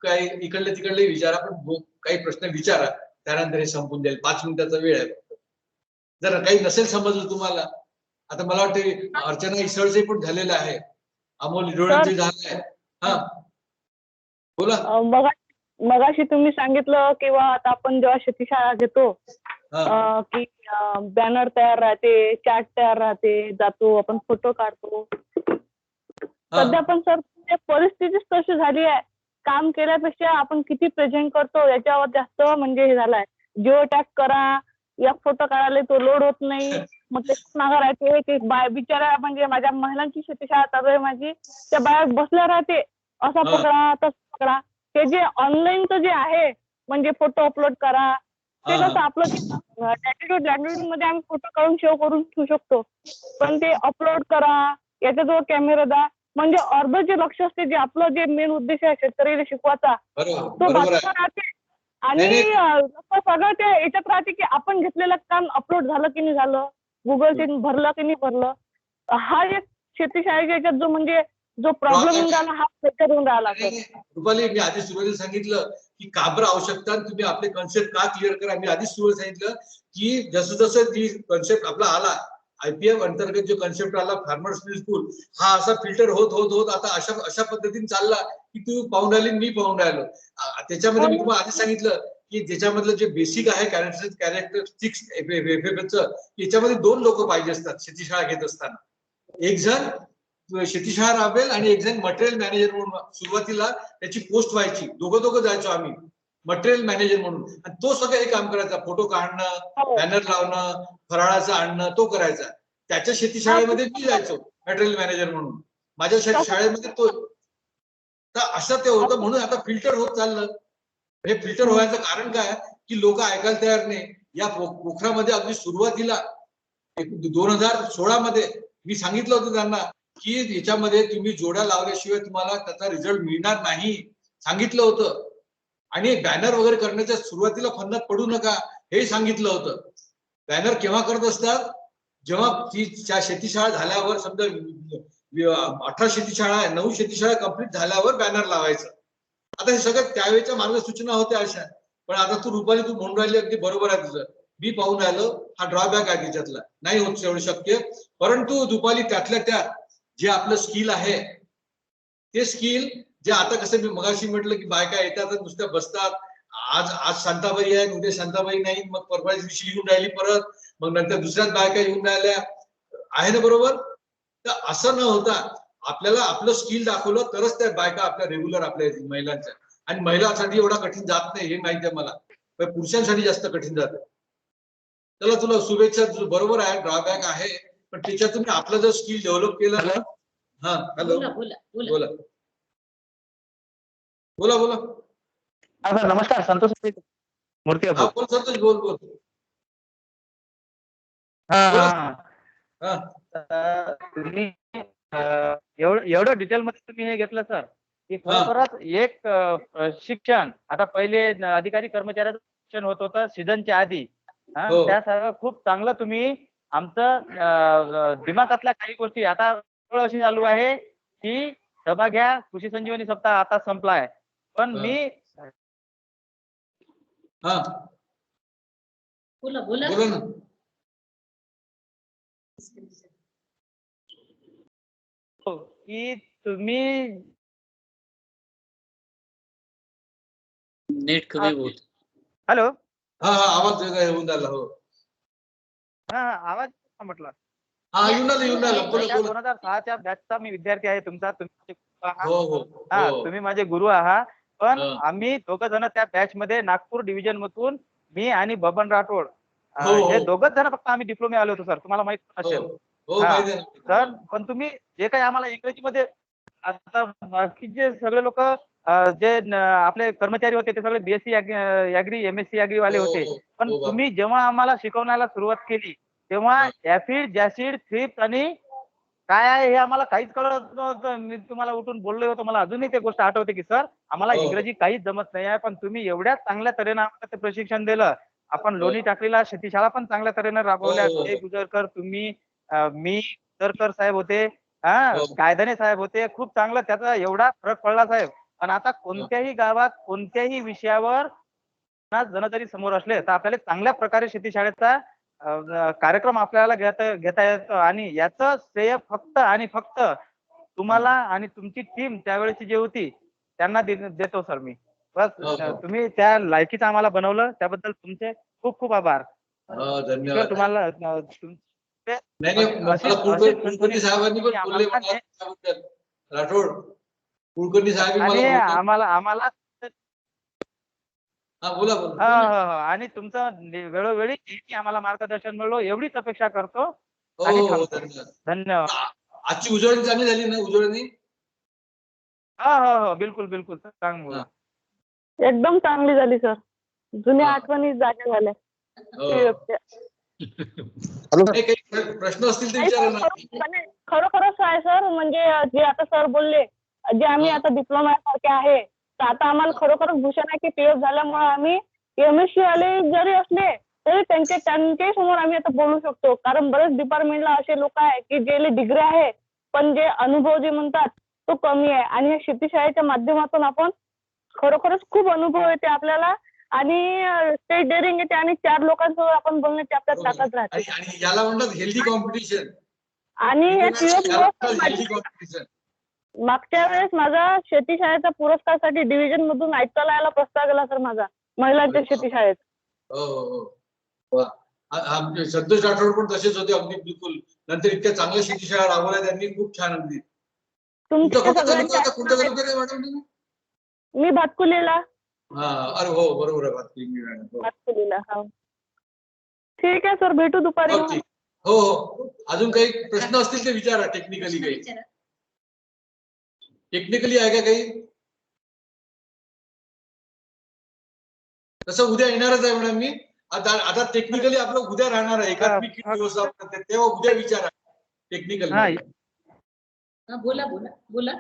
काही इकडले तिकडले विचारा, पण काही प्रश्न विचारा, त्यानंतर हे संपून जाईल. 5 मिनिटाचा वेळ आहे. जर काही नसेल समजलं तुम्हाला, आता मला वाटते अर्चना इसळचे पण झालेलं आहे, अमोल डोळ्यांचे झालंय. हा बोला. मगाशी तुम्ही सांगितलं किंवा आता आपण जेव्हा शेतीशाळा घेतो हा की बॅनर तयार राहते, चार्ट तयार राहते, जातो आपण फोटो काढतो. सध्या पण सर परिस्थितीच तशी झाली आहे, काम केल्यापेक्षा आपण किती प्रेझेंट करतो याच्यावर जास्त म्हणजे हे झालाय. जिओ टॅग करा, एक फोटो काढायला तो लोड होत नाही, मग ते मागं राहते की बाय बिचारा. म्हणजे माझ्या महिलांची शेतीशाळा चालू आहे माझी, त्या बाया बसल्या राहते, असा पकडा तसा पकडा. हे जे ऑनलाईनचं जे आहे म्हणजे फोटो अपलोड करा, ते कसं आपलं लॅटिट्यूड मध्ये आम्ही फोटो काढून सेव्ह करून ठेवू शकतो, पण ते अपलोड करा, याच्याजवळ कॅमेरा द्या, म्हणजे अर्ध जे लक्ष असते, जे आपलं जे मेन उद्देश आहे शेतकऱ्याला शिकवायचा, तो बाजूला राहते. आणि सगळं ते याच्यात राहते की आपण घेतलेलं काम अपलोड झालं की नाही झालं, गुगल भरलं की नाही भरलं. हा एक शेतीशाळेच्या याच्यात जो म्हणजे जो प्रॉब्लेम येऊन राहिला, हा त्याच्यात येऊन राहिला. रुपाली, मी आधी सुरुवातीला सांगितलं की का बरं आवश्यकता, तुम्ही आपले कन्सेप्ट का क्लिअर करा. मी आधीच सुरुवात सांगितलं की जसं जसं ती कन्सेप्ट आपला आला, आयपीएम अंतर्गत जो कन्सेप्ट आला फार्मर्स स्कूल, हा असा फिल्टर होत होत होत आता अशा पद्धतीने चालला की तू पाहून राहिली, मी पाहून राहिलो. त्याच्यामध्ये मी तुम्हाला आधी सांगितलं की ज्याच्यामधलं जे बेसिक आहे कॅरेक्टरिस्टिक्स याच्यामध्ये 2 लोक पाहिजे असतात शेतीशाळा घेत असताना. एक जण शेतीशाळा राबेल आणि एक जण मटेरियल मॅनेजर म्हणून. सुरुवातीला त्याची पोस्ट व्हायची, दोघं जायचो आम्ही मटेरियल मॅनेजर म्हणून, आणि तो सगळं हे काम करायचा, फोटो काढणं, बॅनर लावणं, फराळाचं आणणं, तो करायचा. त्याच्या शेतीशाळेमध्ये मी जायचो मटेरियल मॅनेजर म्हणून, माझ्या शाळेमध्ये तो. तर असं ते होतं, म्हणून आता फिल्टर होत चाललं. हे फिल्टर व्हायचं कारण काय की लोक ऐकायला तयार नाही. या पोखरामध्ये अगदी सुरुवातीला 2016 मध्ये मी सांगितलं होतं त्यांना की याच्यामध्ये तुम्ही जोड्या लावल्याशिवाय तुम्हाला त्याचा रिझल्ट मिळणार नाही, सांगितलं होतं. आणि बॅनर वगैरे करण्याच्या सुरुवातीला फंदात पडू नका, हे सांगितलं होतं. बॅनर केव्हा करत असतात, जेव्हा ती शेतीशाळा झाल्यावर, समजा 18 शेतीशाळा आहे, 9 शेतीशाळा कंप्लीट झाल्यावर बॅनर लावायचं. आता हे सगळं त्यावेळेच्या मार्गसूचना होत्या अशा. पण आता तू रुपाली, तू म्हणून राहिली अगदी बरोबर आहे तुझं, मी पाहून राहिलो, हा ड्रॉबॅक आहे त्याच्यातला, नाही होत एवढं शक्य. परंतु रुपाली, त्यातल्या त्यात जे आपलं स्किल आहे, ते स्किल जे आता कसं मी मगाशी म्हटलं की बायका येतात नुसत्या बसतात, आज शांताबाई आहे, उद्या शांताबाई नाही, मग परवा दिवशी येऊन राहिली परत, मग नंतर दुसऱ्याच बायका येऊन राहिल्या, आहे ना बरोबर. तर असं न होता आपल्याला आपलं स्किल दाखवलं तरच त्या बायका आपल्या रेग्युलर आपल्या महिलांच्या. आणि महिलांसाठी एवढा कठीण जात नाही हे माहिती आहे मला, पण पुरुषांसाठी जास्त कठीण जात. चला, तुला शुभेच्छा. बरोबर आहे, ड्रॉबॅक आहे, पण त्याच्यातून आपलं जर स्किल डेव्हलप केलं ना. हा, हॅलो, बोला. नमस्कार, संतोष मूर्ती. हा, बोल संतोष, बोल. तुम्ही एवढं डिटेल मध्ये तुम्ही हे घेतलं सर की खरोखरच एक शिक्षण. आता पहिले अधिकारी कर्मचाऱ्याचं शिक्षण होत होतं सीझनच्या आधी, त्या खूप चांगलं तुम्ही आमचं दिमागातल्या काही गोष्टी आता अशी चालू आहे की सभा घ्या, कृषी संजीवनी सप्ताह आता संपलाय, पण हा. मी हा बोला बोला बोला ना. की तुम्ही नेट कमी बहुत. हॅलो हा हा आवाज वेगळा येऊन राहिला. हो हा आवाज म्हटलं हा येऊन राहिला बोला बोला. 2006च्या बॅचचा मी विद्यार्थी आहे तुमचा. तुम्ही हो हो हा हो. तुम्ही माझे गुरु आहात. पण हा. आम्ही दोघं जण त्या बॅच मध्ये नागपूर डिव्हिजन मधून मी आणि बबन राठोड हो, हो. हे दोघच जण फक्त आम्ही डिप्लोमे आलो होतो सर. तुम्हाला माहित हो असेल. हो हा. माहिती आहे ना. तर पण तुम्ही जे काही आम्हाला इंग्रजीमध्ये आता बाकीचे सगळे लोक जे आपले कर्मचारी होते ते सगळे बीएससी ऍग्री एमएससी ऍग्री वाले हो, होते. हो, पण हो, तुम्ही जेव्हा आम्हाला शिकवण्याला सुरुवात केली तेव्हा हा. ऍसिड जॅसिड थ्रिप्स आणि काय आहे हे आम्हाला काहीच कळत नव्हतं. मी तुम्हाला उठून बोललो होतो. मला अजूनही ते गोष्ट आठवते की सर आम्हाला हो. इंग्रजी काहीच जमत नाही आहे. पण तुम्ही एवढ्या चांगल्या तऱ्हेनं आम्हाला ते प्रशिक्षण दिलं. आपण लोणी टाकळीला शेतीशाळा पण चांगल्या तऱ्हेनं राबवल्या. हो, हो. ते गुजरकर तुम्ही मी सरकर साहेब होते. हा हो. गायधने साहेब होते. खूप चांगलं त्याचा एवढा फरक पडला साहेब. पण आता कोणत्याही गावात कोणत्याही विषयावर 50 जण जरी समोर असले तर आपल्याला चांगल्या प्रकारे शेतीशाळेचा कार्यक्रम आपल्याला घेता येतो. आणि याचं श्रेय फक्त आणि फक्त तुम्हाला आणि तुमची टीम त्यावेळेची जी होती त्यांना देतो सर मी. बस हो, हो. तुम्ही त्या लायकीचं आम्हाला बनवलं त्याबद्दल तुमचे खूप खूप आभार. हो, ईश्वर धन्यवाद. तुम्हाला नाही नाही मला कुलकर्णी साहेबांनी पण बोलले मला त्याबद्दल. राठोड कुलकर्णी साहेब मला आणि बोलले. आम्हाला हा बोला बोला. आणि तुमचं वेळोवेळी आम्हाला मार्गदर्शन मिळलो एवढीच अपेक्षा करतो. हो आणि हो थांबतो. धन्यवाद. धन्यवाद. आजची उजळणी चांगली झाली ना उजळणी. हो बिलकुल बिलकुल सर चांगलं. हा. एकदम चांगली झाली सर. जुन्या हा. आठवणी जाग्या झाल्या. हो. नाही, काही प्रश्न असतील तर नाही विचारा सर, ना. खरोखरच आहे सर. म्हणजे जे आता सर बोलले जे आम्ही हा. आता डिप्लोमा सारखे आहे तर आता आम्हाला खरोखरच भूषण आहे की पीएफ झाल्यामुळे आम्ही एमएससी वाले जरी असले तरी त्यांच्या समोर आम्ही आता बोलू शकतो. कारण बरेच डिपार्टमेंटला असे लोक आहे की जे डिग्री आहे पण जे अनुभव जे म्हणतात तो कमी आहे. आणि या शेतीशाळेच्या माध्यमातून आपण खरोखरच खूप अनुभव येते आपल्याला. आणि स्टेज डेअरिंग येते आणि 4 लोकांसोबत आपण बोलण्याची आपल्यात ताकद राहते. आणि याला म्हणतात हेल्दी कॉम्पिटिशन. आणि हे पीएफ हेल्दी कॉम्पिटिशन. मागच्या वेळेस माझा शेतीशाळेचा पुरस्कारसाठी डिव्हिजन मधून आयुक्तालयाला प्रस्ताव गेला सर माझा महिलांच्या शेतीशाळेत. हो हो हो. आमचे संतोष राठोड पण तसेच होते अगदी बिलकुल. नंतर इतक्या चांगल्या शेतीशाळा राबवल्या त्यांनी खूप छान अगदी. तुमचा कोणता तालुका होता? कोणत्या तालुक्यात आहे मॅडम तुम्ही? मी भातकुलीला. हा अरे हो बरोबर आहे भातकुलीला. हो ठीक आहे सर भेटू दुपारी. हो हो. अजून काही प्रश्न असतील ते विचारा. टेक्निकली काही टेक्निकली आहे का काही? तसं उद्या येणारच आहे मॅडम मी. आता टेक्निकली आपलं उद्या राहणार आहे एकात्मिक व्यवस्थापन. तेव्हा उद्या विचारा टेक्निकली. बोला बोला बोला.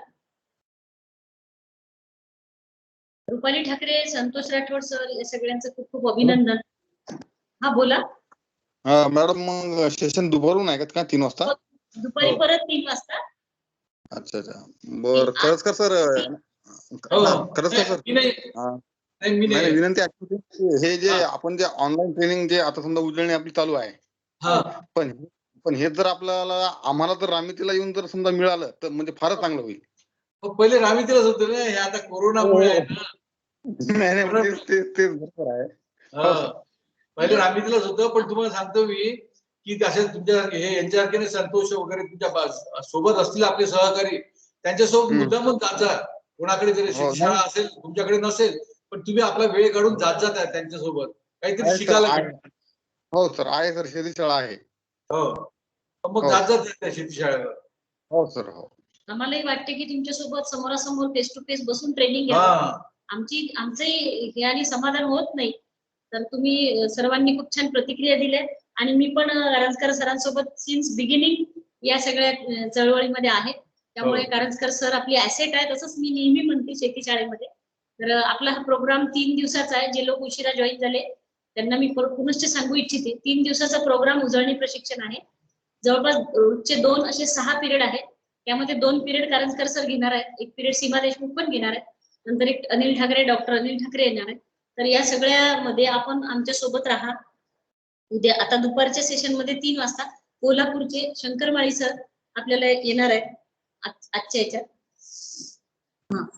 रुपाली ठाकरे, संतोष राठोड सर या सगळ्यांचं खूप खूप अभिनंदन. हा बोला. मॅडम मग सेशन दुपारून आहे का 3 वाजता? दुपारी परत 3 वाजता. अच्छा अच्छा बर. खरंच का सर? खरंच का सर? नाही विनंती आहे हे जे आपण जे ऑनलाईन ट्रेनिंग जे आता समजा उजळणी आपली चालू आहे पण हे जर आपल्याला आम्हाला जर रामितीला येऊन जर समजा मिळालं तर म्हणजे फारच चांगलं होईल. पहिले रामितीलाच होतं ना. हे आता कोरोनामुळे आहे ना. नाही ते बरोबर आहे. पहिले रामितीलाच होतं. पण तुम्हाला सांगतो मी की असे तुमच्या हे यांच्यासारखे संतोष वगैरे तुमच्या सोबत असतील आपले सहकारी त्यांच्यासोबत मुद्दामच जात जा. कोणाकडे जरी शेतीशाळा असेल तुमच्याकडे नसेल पण तुम्ही आपला वेळ काढून जात जात त्यांच्यासोबत काहीतरी शिकायला. हो सर आहे सर शेतीशाळा आहे. हो मग जात जात त्या शेतीशाळेवर. हो सर हो. आम्हालाही वाटते की तुमच्यासोबत समोरासमोर फेस टू फेस बसून ट्रेनिंग घ्यावं. आमचंही हे आणि समाधान होत नाही. तर तुम्ही सर्वांनी खूप छान प्रतिक्रिया दिल्या आणि मी पण कारंजकर सरांसोबत सिन्स बिगिनिंग या सगळ्या चळवळीमध्ये आहे. त्यामुळे कारंजकर सर आपली ऍसेट आहे. तसंच मी नेहमी म्हणते शेतीशाळेमध्ये. तर आपला हा प्रोग्राम 3 दिवसाचा आहे. जे लोक उशिरा जॉईन झाले त्यांना मी पुनश्च सांगू इच्छिते 3 दिवसाचा प्रोग्राम उजळणी प्रशिक्षण आहे. जवळपास रोजचे 2 असे 6 पिरियड आहेत. त्यामध्ये 2 पिरियड कारंजकर सर घेणार आहेत. एक पिरियड सीमा देशमुख पण घेणार आहेत. नंतर एक अनिल ठाकरे, डॉक्टर अनिल ठाकरे येणार आहे. तर या सगळ्यामध्ये आपण आमच्या सोबत राहा. उद्या आता दुपारच्या सेशन मध्ये 3 वाजता कोल्हापूरचे शंकर माळी सर आपल्याला येणार आहेत आजच्या याच्यात.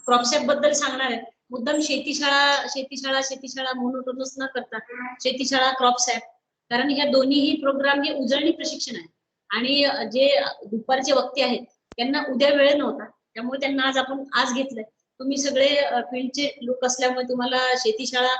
क्रॉपसॅप बद्दल सांगणार आहे. मुद्दाम शेतीशाळा मोनोटोनस न करता शेतीशाळा क्रॉपसॅप, कारण ह्या दोन्हीही प्रोग्राम हे उजळणी प्रशिक्षण आहे. आणि जे दुपारचे वक्ते आहेत त्यांना उद्या वेळ नव्हता, त्यामुळे त्यांना आज घेतलंय. तुम्ही सगळे फील्डचे लोक असल्यामुळे तुम्हाला शेतीशाळा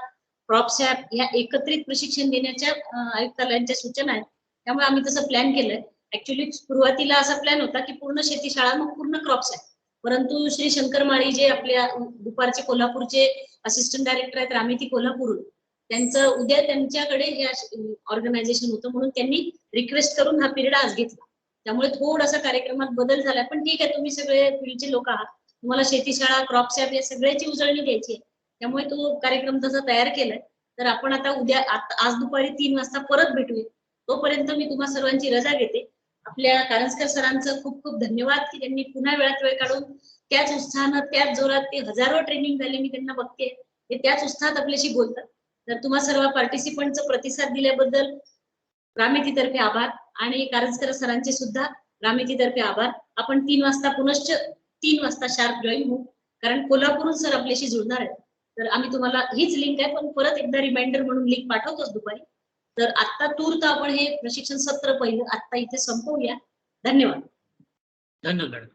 क्रॉपसॅप ह्या एकत्रित प्रशिक्षण देण्याच्या आयुक्तालयांच्या सूचना आहेत. त्यामुळे आम्ही तसं प्लॅन केलंय. ऍक्च्युली सुरुवातीला असा प्लॅन होता की पूर्ण शेतीशाळा मग पूर्ण क्रॉपसॅप, परंतु श्री शंकर माळी जे आपल्या दुपारचे कोल्हापूरचे असिस्टंट डायरेक्टर आहेत रामेती कोल्हापूर, त्यांचं उद्या त्यांच्याकडे हे ऑर्गनायझेशन होतं म्हणून त्यांनी रिक्वेस्ट करून हा पिरियड आज घेतला. त्यामुळे थोडासा कार्यक्रमात बदल झाला, पण ठीक आहे, तुम्ही सगळे फील्डचे लोक आहात, तुम्हाला शेतीशाळा क्रॉपसॅप या सगळ्याची उजळणी द्यायची आहे, त्यामुळे तो कार्यक्रम तसा तयार केलाय. तर आपण आता उद्या आज दुपारी 3 वाजता परत भेटूया. तोपर्यंत मी तुम्हा सर्वांची रजा घेते. आपल्या कारंजकर सरांचं खूप खूप धन्यवाद की त्यांनी पुन्हा वेळात वेळ काढून त्याच उत्साहानं त्याच जोरात, ते हजारो ट्रेनिंग झाले मी त्यांना बघते, ते त्याच उत्साहात आपल्याशी बोलतात. तर तुम्हा सर्व पार्टिसिपंटचा प्रतिसाद दिल्याबद्दल रामेतीतर्फे आभार आणि कारंजकर सरांचे सुद्धा रामेतीतर्फे आभार. आपण 3 वाजता पुनश्च 3 वाजता शार्प जॉईन होऊ, कारण कोल्हापूरून सर आपल्याशी जुळणार आहेत. तर आम्ही तुम्हाला हीच लिंक आहे, पण परत एकदा रिमाइंडर म्हणून लिंक पाठवतोच दुपारी. तर आता तूर्त आपण हे प्रशिक्षण सत्र पहिलं आता इथे संपवूया. धन्यवाद. धन्यवाद.